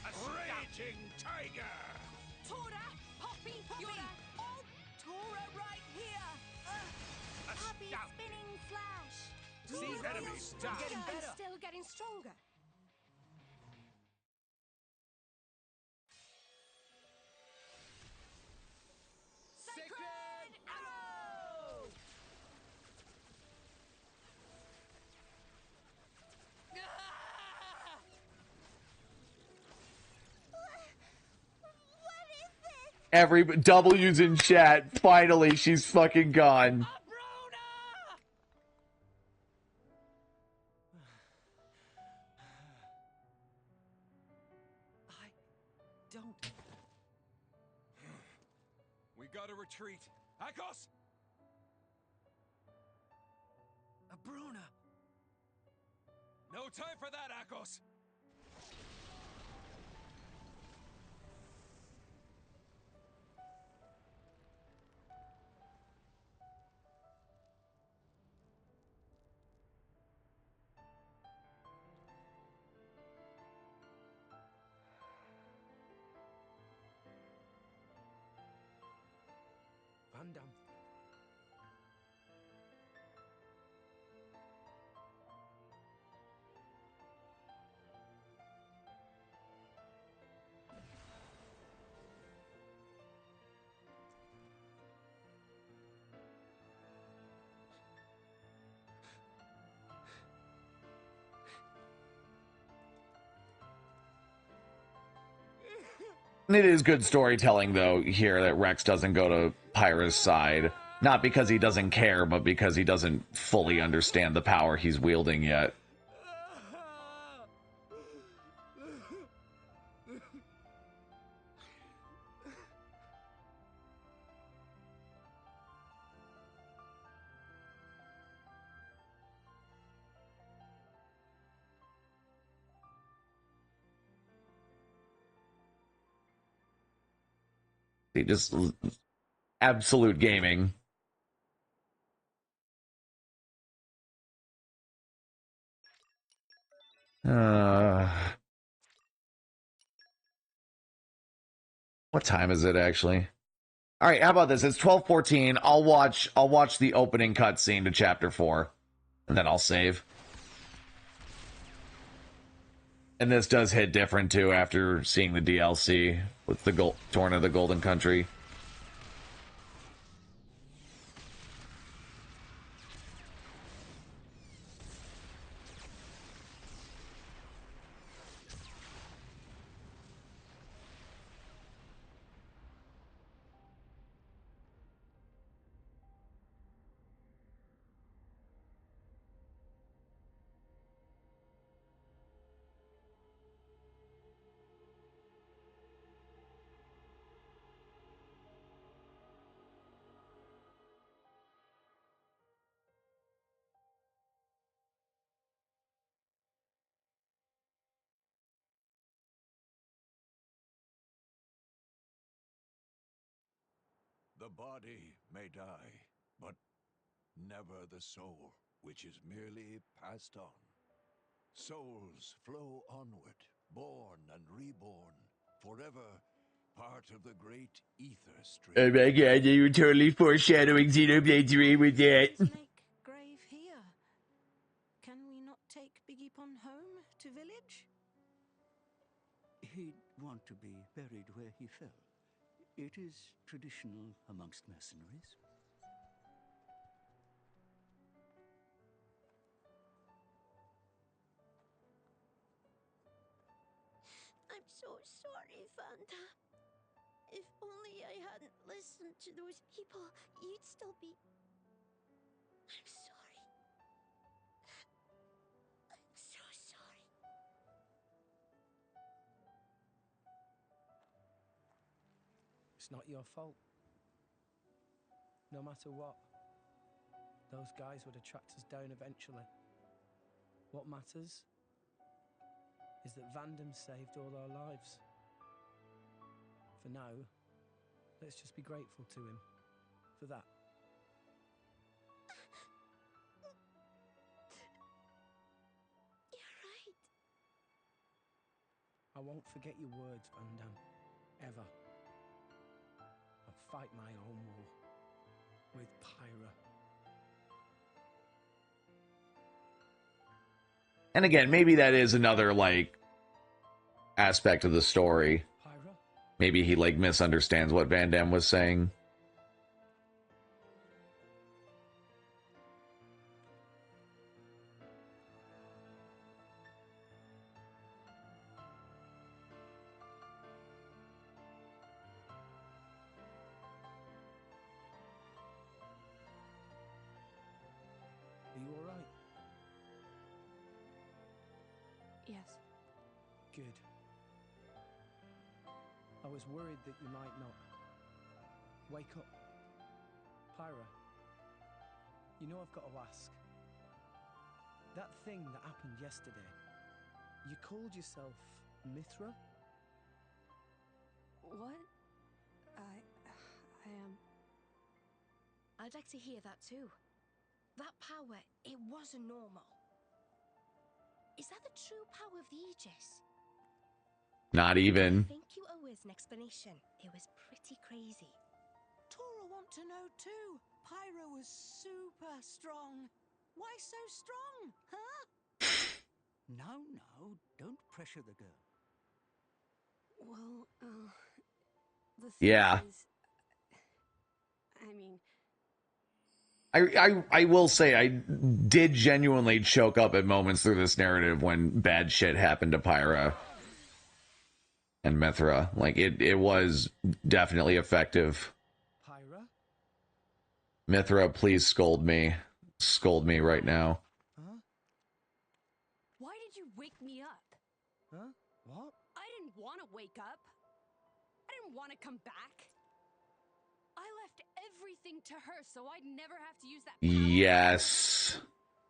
A raging tiger! Tora, Poppy, Yuri, all Tora right here. Happy spinning flash. See, Enemy stuck. getting I'm better. still getting stronger. Sacred arrow. Every W's in chat. Finally, she's fucking gone. I don't. We gotta retreat. Akos! Bruna. No time for that, Akos! Van Damme. It is good storytelling, though, here that Rex doesn't go to Pyra's side. Not because he doesn't care, but because he doesn't fully understand the power he's wielding yet. Just absolute gaming. What time is it actually? All right, how about this? It's 12:14. I'll watch the opening cutscene to chapter 4, and then I'll save. And this does hit different too after seeing the DLC with the Torn of the Golden Country. The body may die, but never the soul, which is merely passed on. Souls flow onward, born and reborn, forever part of the great ether stream. Oh my god, you were totally foreshadowing Xenoblade 3 with that. Snake grave here. Can we not take Biggie Pon home to village? He'd want to be buried where he fell, It is traditional amongst mercenaries. I'm so sorry, Vanda. If only I hadn't listened to those people, you'd still be... I'm sorry. I'm so sorry. It's not your fault. No matter what, those guys would have tracked us down eventually. What matters is that Vandam saved all our lives. For now, let's just be grateful to him for that. You're right. I won't forget your words, Vandam. Ever. I'll fight my own war. With Pyra. And again, maybe that is another, like, aspect of the story. Pyra? Maybe he, like, misunderstands what Van Damme was saying. Are you alright? Yes. Good. I was worried that you might not. Wake up. Pyra. You know I've got to ask. That thing that happened yesterday, you called yourself Mithra? What? I'd like to hear that too. That power, it wasn't normal. Is that the true power of the Aegis? Not even. I think you owe us an explanation. It was pretty crazy. Tora want to know too. Pyra was super strong. Why so strong, huh? No, don't pressure the girl. Well, the thing Yeah. is, I mean, I will say I did genuinely choke up at moments through this narrative when bad shit happened to Pyra and Mithra. Like, it was definitely effective. Pyra? Mithra, please scold me. Scold me right now. Huh? why did you wake me up? Huh? What? I didn't want to wake up. I didn't want to come back. I left everything to her so I'd never have to use that power. Yes.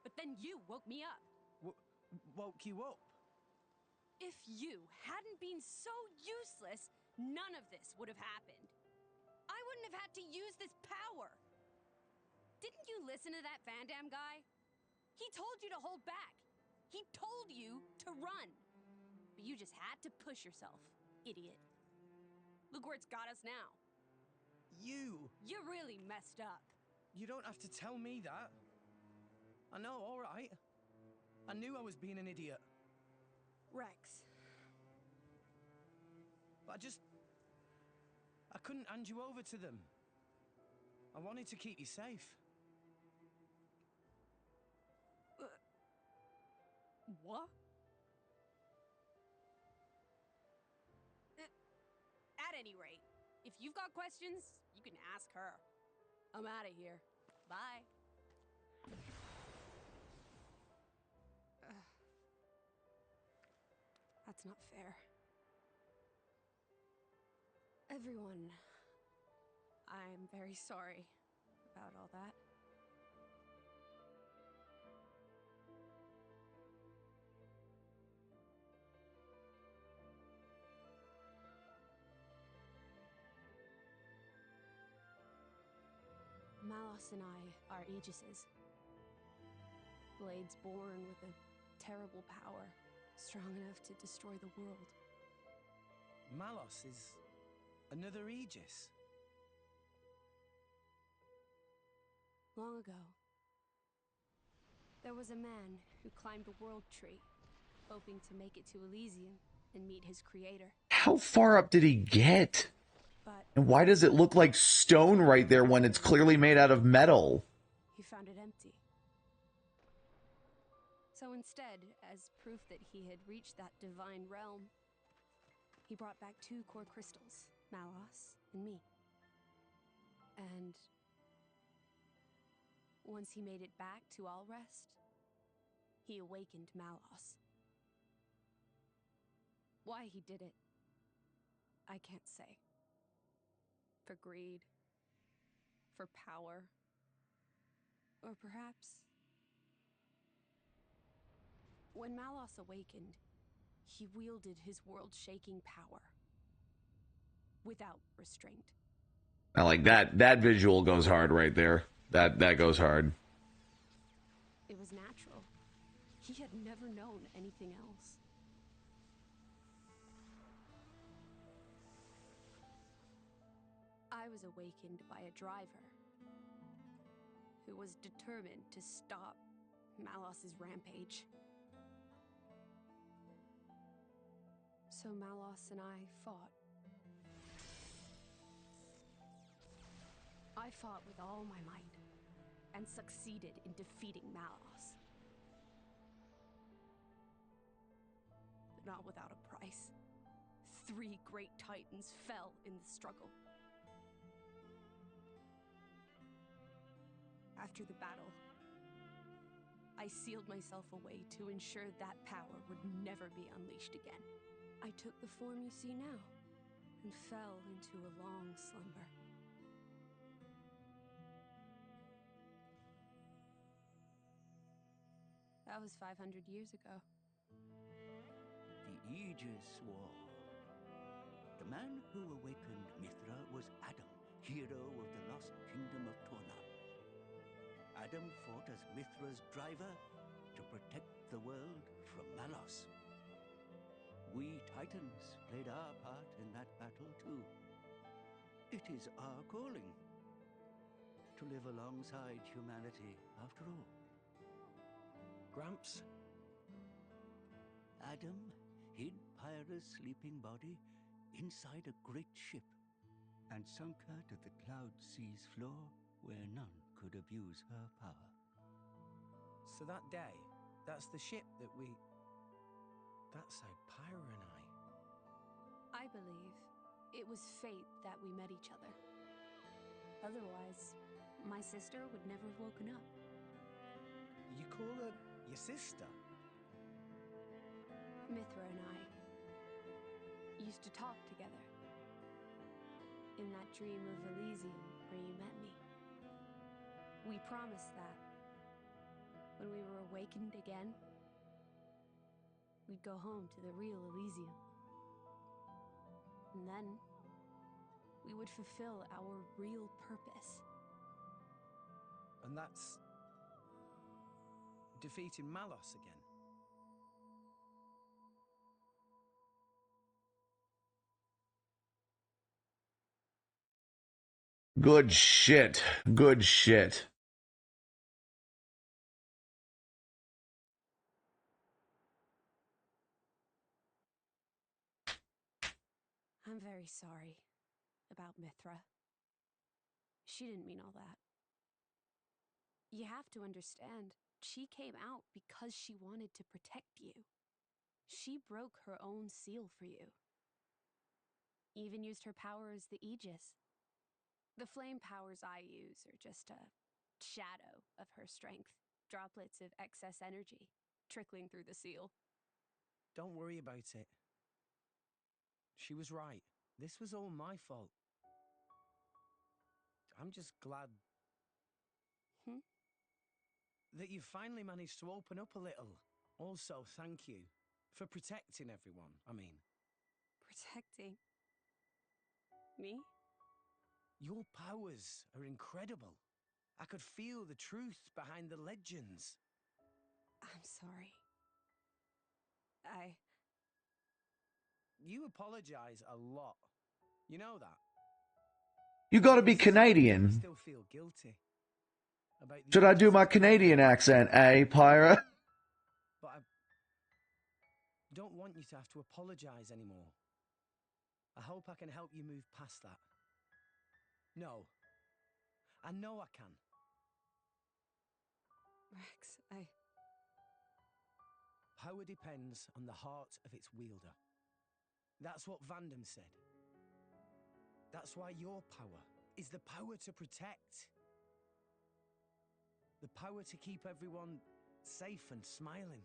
But then you woke me up. Woke you up? If you hadn't been so useless, none of this would have happened. I wouldn't have had to use this power. Didn't you listen to that Van Damme guy? He told you to hold back. He told you to run. But you just had to push yourself, idiot. Look where it's got us now. You really messed up. You don't have to tell me that. I know, alright. I knew I was being an idiot. Rex. But I couldn't hand you over to them. I wanted to keep you safe. What? At any rate, if you've got questions, you can ask her. I'm out of here. Bye. That's not fair. Everyone, I'm very sorry about all that. Malos and I are Aegises. Blades born with a terrible power, strong enough to destroy the world. Malos is another Aegis. Long ago, there was a man who climbed the world tree, hoping to make it to Elysium and meet his creator. How far up did he get? But And why does it look like stone right there when it's clearly made out of metal? he found it empty. So instead, as proof that he had reached that divine realm, he brought back 2 core crystals, Malos and me. And once he made it back to Allrest, he awakened Malos. Why he did it, I can't say. For greed, for power, or perhaps... When Malos awakened, he wielded his world-shaking power without restraint. I like that. That visual goes hard right there. That goes hard. It was natural. He had never known anything else. I was awakened by a driver who was determined to stop Malos's rampage. So Malos and I fought. I fought with all my might and succeeded in defeating Malos. But not without a price. 3 great titans fell in the struggle. After the battle, I sealed myself away to ensure that power would never be unleashed again. I took the form you see now and fell into a long slumber. That was 500 years ago. The Aegis War. The man who awakened Mithra was Adam, hero of the lost kingdom of Torna. Adam fought as Mithra's driver to protect the world from Malos. We Titans played our part in that battle too. It is our calling to live alongside humanity after all. Gramps? Adam hid Pyra's sleeping body inside a great ship and sunk her to the Cloud Sea's floor where none could abuse her power. So that day, that's the ship that we... That's how Pyra and I believe it was fate that we met each other. Otherwise, my sister would never have woken up. You call her your sister? Mithra and I used to talk together. In that dream of Elysium where you met me. We promised that when we were awakened again, we'd go home to the real Elysium. And then we would fulfill our real purpose. And that's... defeating Malos again? Good shit. Good shit. I'm very sorry about Mithra. She didn't mean all that. You have to understand, she came out because she wanted to protect you. She broke her own seal for you. Even used her power as the Aegis. The flame powers I use are just a shadow of her strength. Droplets of excess energy trickling through the seal. Don't worry about it. She was right. This was all my fault. I'm just glad... that you finally managed to open up a little. Also, thank you for protecting everyone, I mean. Protecting? Me? Your powers are incredible. I could feel the truth behind the legends. I'm sorry. You apologize a lot. You know that? You gotta be I Canadian. still feel guilty. About the Should I do my Aegis' Canadian accent, eh, Pyra? But I don't want you to have to apologize anymore. I hope I can help you move past that. No. I know I can. Rex, Power depends on the heart of its wielder. That's what Vandam said. That's why your power is the power to protect. The power to keep everyone safe and smiling.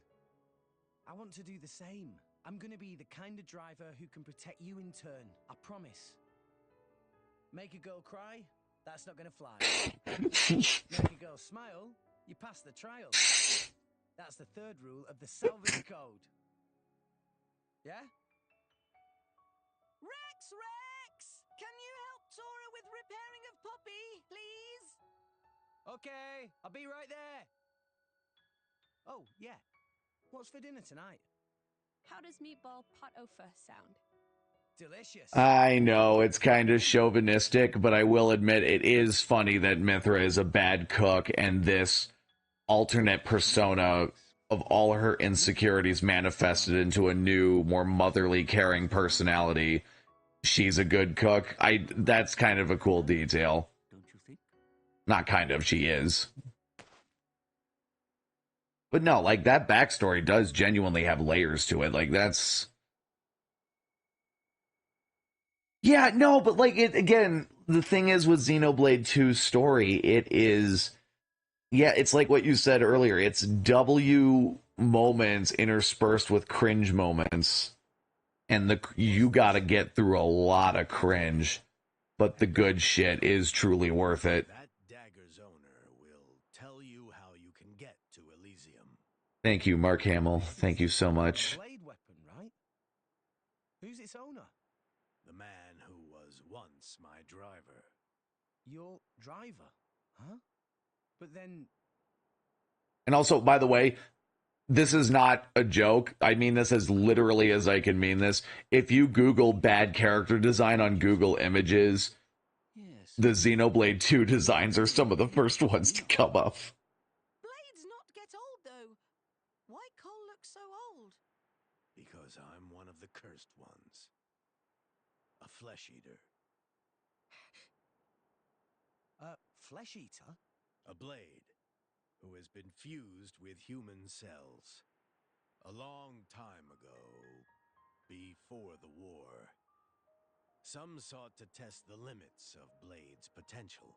I want to do the same. I'm gonna be the kind of driver who can protect you in turn. I promise. Make a girl cry? That's not gonna fly. Make a girl smile? You pass the trial. That's the third rule of the salvage code. Yeah? Rex! Can you help Tora with repairing of Poppy, please? Okay, I'll be right there. Oh, yeah. What's for dinner tonight? how does meatball pot au feu sound? Delicious. I know it's kind of chauvinistic, but I will admit it is funny that Mithra is a bad cook and this alternate persona of all her insecurities manifested into a new, more motherly, caring personality. She's a good cook. That's kind of a cool detail. Don't you think? Not kind of, she is. But no, like, that backstory does genuinely have layers to it. Like, that's... Yeah, no, but, like, it again, the thing is with Xenoblade 2's story, it is... Yeah, it's like what you said earlier. It's W moments interspersed with cringe moments. And you gotta get through a lot of cringe. But the good shit is truly worth it. That dagger's owner will tell you how you can get to Elysium. Thank you, Mark Hamill. Thank you so much. Blade weapon, right? Who's its owner? The man who was once my driver. Your driver? Huh? But then... And also, by the way, this is not a joke. I mean this as literally as I can mean this. If you Google bad character design on Google Images, the Xenoblade 2 designs are some of the first ones to come up. Blades not get old, though. Why Cole look so old? Because I'm one of the cursed ones. A flesh eater. Flesh eater? A blade who has been fused with human cells. A long time ago, before the war, some sought to test the limits of Blade's potential.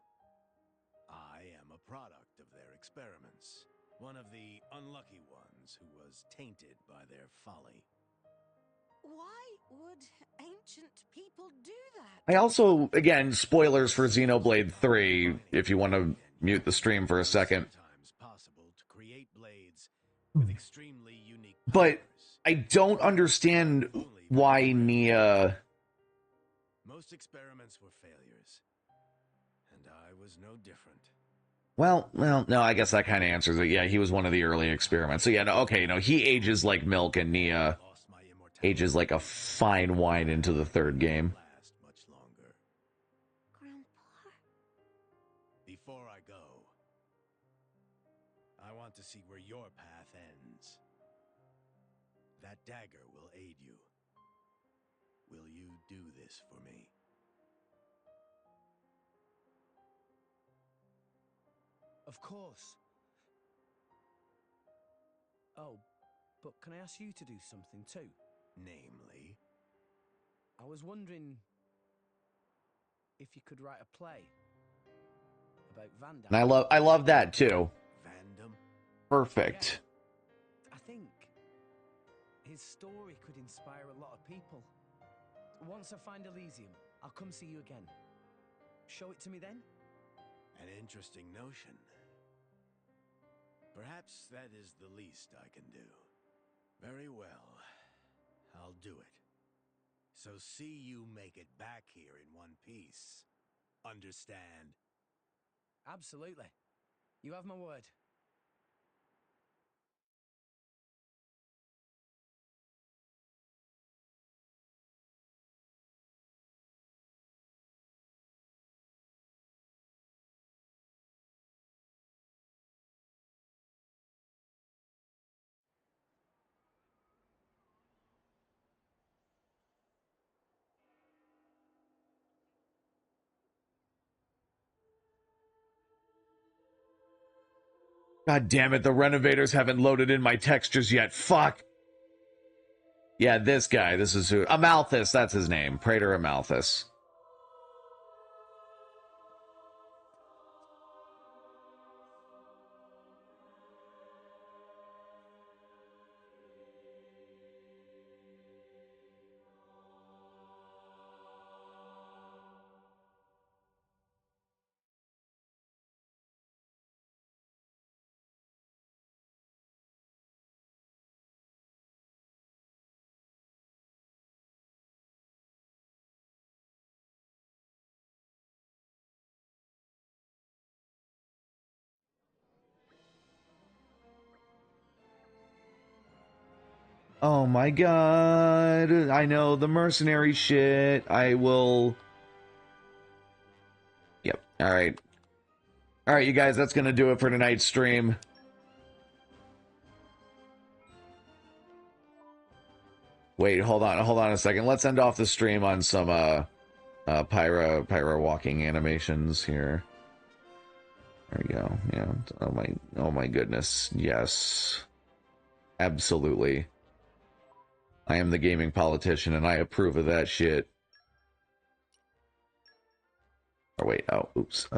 I am a product of their experiments, one of the unlucky ones who was tainted by their folly. Why would ancient people do that? I also, again, spoilers for Xenoblade 3, if you want to mute the stream for a second. Sometimes possible to create blades with extremely unique But I don't understand why Nia... Most experiments were failures, and I was no different. Well, no, I guess that kind of answers it. Yeah, he was one of the early experiments. So yeah, no, okay, no, he ages like milk, and Nia ages like a fine wine into the third game. Grandpa? Before I go, I want to see where your path ends. That dagger will aid you. Will you do this for me? Of course. Oh, but can I ask you to do something too? Namely? I was wondering if you could write a play about Vandam. And I love that too. Vandam? Perfect. I think his story could inspire a lot of people. Once I find Elysium, I'll come see you again. Show it to me then? An interesting notion. Perhaps that is the least I can do. Very well. I'll do it. So see you make it back here in one piece. Understand? Absolutely. You have my word. God damn it, the renovators haven't loaded in my textures yet. Fuck. Yeah, this guy. This is who. Amalthus, that's his name. Praetor Amalthus. Oh my god. I know, the mercenary shit. I will... Yep, alright. Alright, you guys, that's gonna do it for tonight's stream. Wait, hold on a second. Let's end off the stream on some, Pyra walking animations here. There we go, yeah. Oh my goodness, yes. Absolutely. I am the gaming politician, and I approve of that shit. Or wait, oh, oops,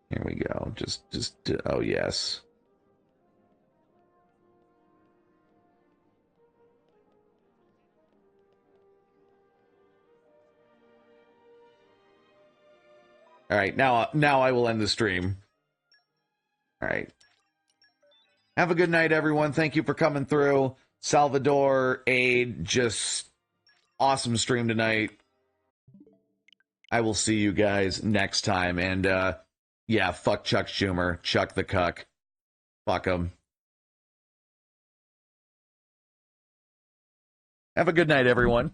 here we go, oh yes. Alright, now I will end the stream. Alright. Have a good night, everyone. Thank you for coming through. Salvador, Aid, just awesome stream tonight. I will see you guys next time. And, yeah, fuck Chuck Schumer. Chuck the cuck. Fuck him. Have a good night, everyone.